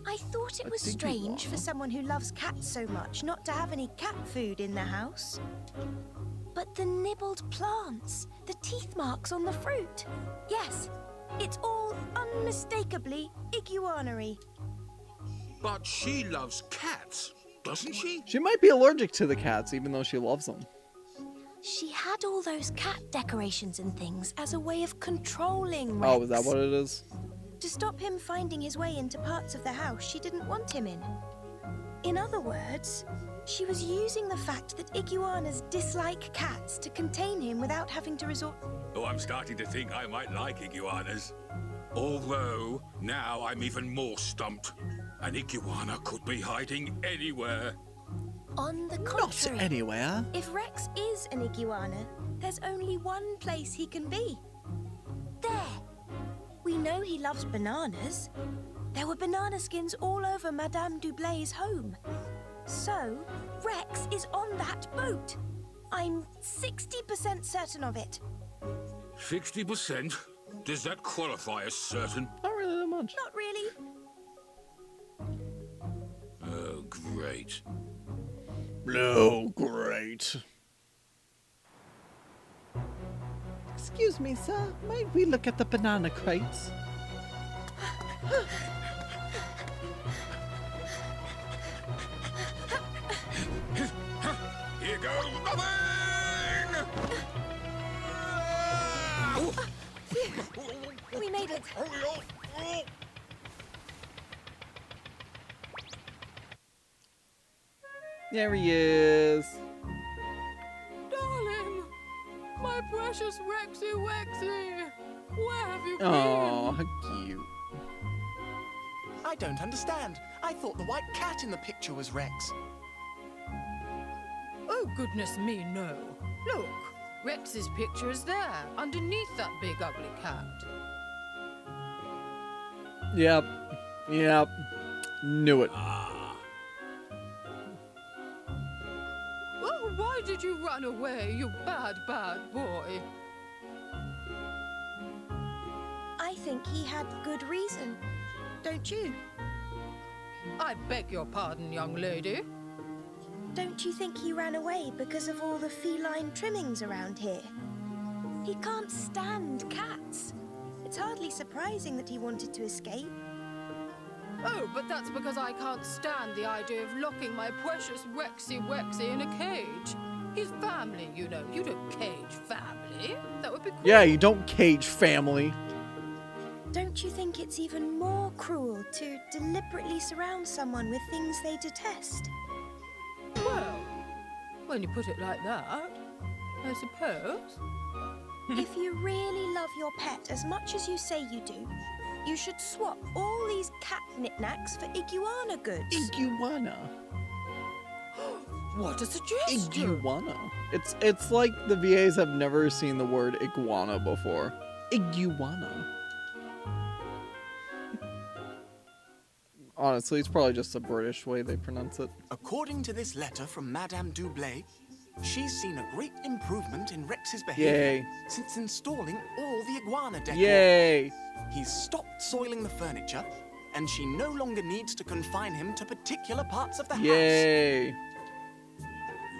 I thought it was strange for someone who loves cats so much not to have any cat food in the house. But the nibbled plants, the teeth marks on the fruit. Yes, it's all unmistakably iguanary. But she loves cats, doesn't she? She might be allergic to the cats, even though she loves them. She had all those cat decorations and things as a way of controlling Rex. Oh, is that what it is? To stop him finding his way into parts of the house she didn't want him in. In other words, she was using the fact that iguanas dislike cats to contain him without having to resort... Oh, I'm starting to think I might like iguanas. Although, now I'm even more stumped. An iguana could be hiding anywhere. On the Not contrary, anywhere. if Rex is an iguana, there's only one place he can be. There! We know he loves bananas. There were banana skins all over Madame Dublay's home. So, Rex is on that boat. I'm 60% certain of it. 60%? Does that qualify as certain? Not really that much. Not really. Oh, great. Oh, great. Excuse me, sir. Might we look at the banana crates? Here goes nothing! We made it. There he is. Darling, my precious Rexy Wexy, where have you been? Oh, how cute. I don't understand. I thought the white cat in the picture was Rex. Oh, goodness me, no. Look, Rex's picture is there, underneath that big ugly cat. Yep. Yep. Knew it. Oh, why did you run away, you bad, bad boy? I think he had good reason. Don't you? I beg your pardon, young lady. Don't you think he ran away because of all the feline trimmings around here? He can't stand cats. It's hardly surprising that he wanted to escape. Oh, but that's because I can't stand the idea of locking my precious Rexy Wexy in a cage. He's family, you know. You don't cage family. That would be cruel. Yeah, you don't cage family. Don't you think it's even more cruel to deliberately surround someone with things they detest? Well, when you put it like that, I suppose. If you really love your pet as much as you say you do, you should swap all these cat knickknacks for iguana goods. Iguana. What a suggestion! Iguana. It's like the VAs have never seen the word iguana before. Iguana. Honestly, it's probably just the British way they pronounce it. According to this letter from Madame Dublay, she's seen a great improvement in Rex's behavior Yay. since installing all the iguana decor. Yay! He's stopped soiling the furniture, and she no longer needs to confine him to particular parts of the house. Yay!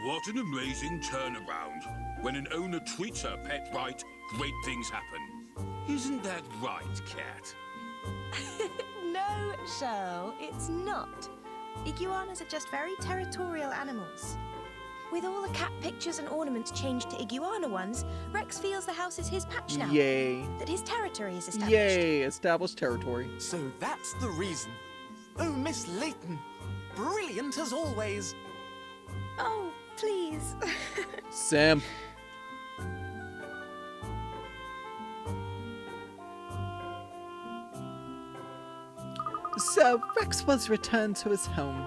What an amazing turnaround. When an owner treats her pet right, great things happen. Isn't that right, Cat? No, Shirl, it's not. Iguanas are just very territorial animals. With all the cat pictures and ornaments changed to iguana ones, Rex feels the house is his patch now. Yay! That his territory is established. Yay! Established territory. So that's the reason. Oh, Miss Layton, brilliant as always. Oh, please. Simp. So, Rex was returned to his home,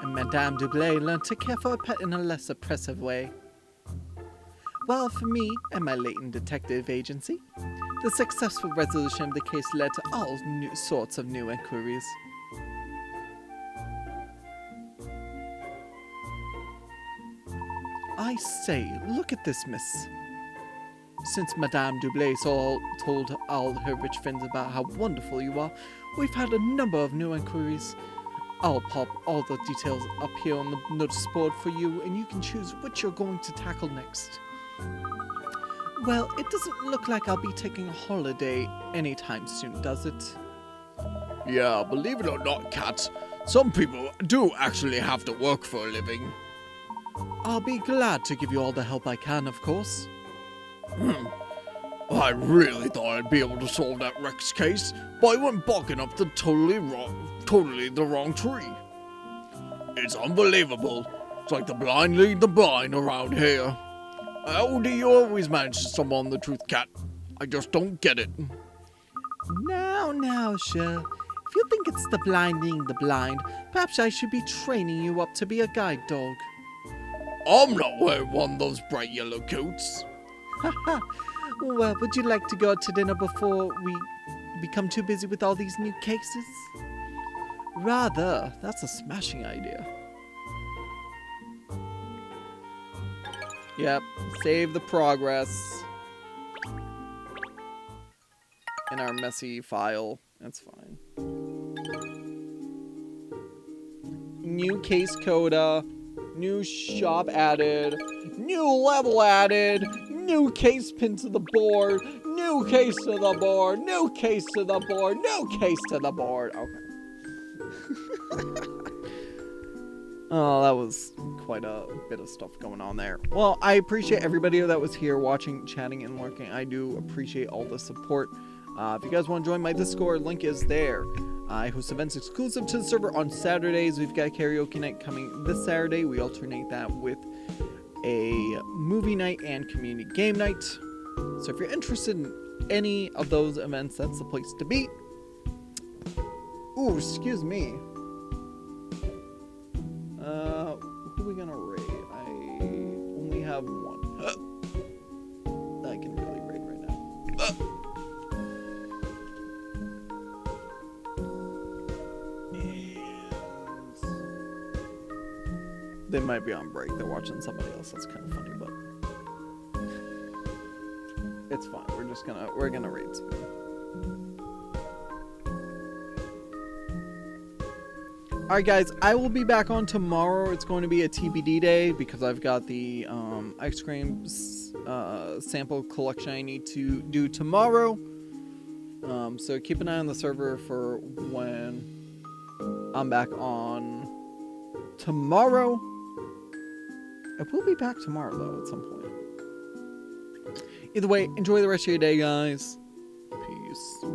and Madame Dublay learned to care for her pet in a less oppressive way. Well, for me and my Layton detective agency, the successful resolution of the case led to all sorts of new inquiries. I say, look at this, miss. Since Madame Dublay told all her rich friends about how wonderful you are, we've had a number of new inquiries. I'll pop all the details up here on the notice board for you, and you can choose which you're going to tackle next. Well, it doesn't look like I'll be taking a holiday anytime soon, does it? Yeah, believe it or not, Kat, some people do actually have to work for a living. I'll be glad to give you all the help I can, of course. I really thought I'd be able to solve that Rex case, but I went barking up the totally the wrong tree. It's unbelievable. It's like the blind lead the blind around here. How do you always manage to stumble on the truth, Kat? I just don't get it. Now, sure. If you think it's the blind leading the blind, perhaps I should be training you up to be a guide dog. I'm not wearing one of those bright yellow coats. Haha. Well, would you like to go out to dinner before we become too busy with all these new cases? Rather, that's a smashing idea. Yep, save the progress in our messy file. That's fine. New case coda, new shop added, new level added, new case pin to the board, new case to the board, new case to the board, new case to the board. Okay. Oh, that was quite a bit of stuff going on there. Well, I appreciate everybody that was here watching, chatting, and lurking. I do appreciate all the support. If you guys want to join my Discord, link is there. I host events exclusive to the server on Saturdays. We've got karaoke night coming this Saturday. We alternate that with a movie night and community game night. So if you're interested in any of those events, that's the place to be. Ooh, excuse me. Who are we gonna raid? I only have one that I can really raid right now. And they might be on break. They're watching somebody else. That's kind of funny, but it's fine. We're gonna raid soon. Alright guys, I will be back on tomorrow. It's going to be a TBD day because I've got the ice cream sample collection I need to do tomorrow. So keep an eye on the server for when I'm back on tomorrow. I will be back tomorrow though at some point. Either way, enjoy the rest of your day, guys. Peace.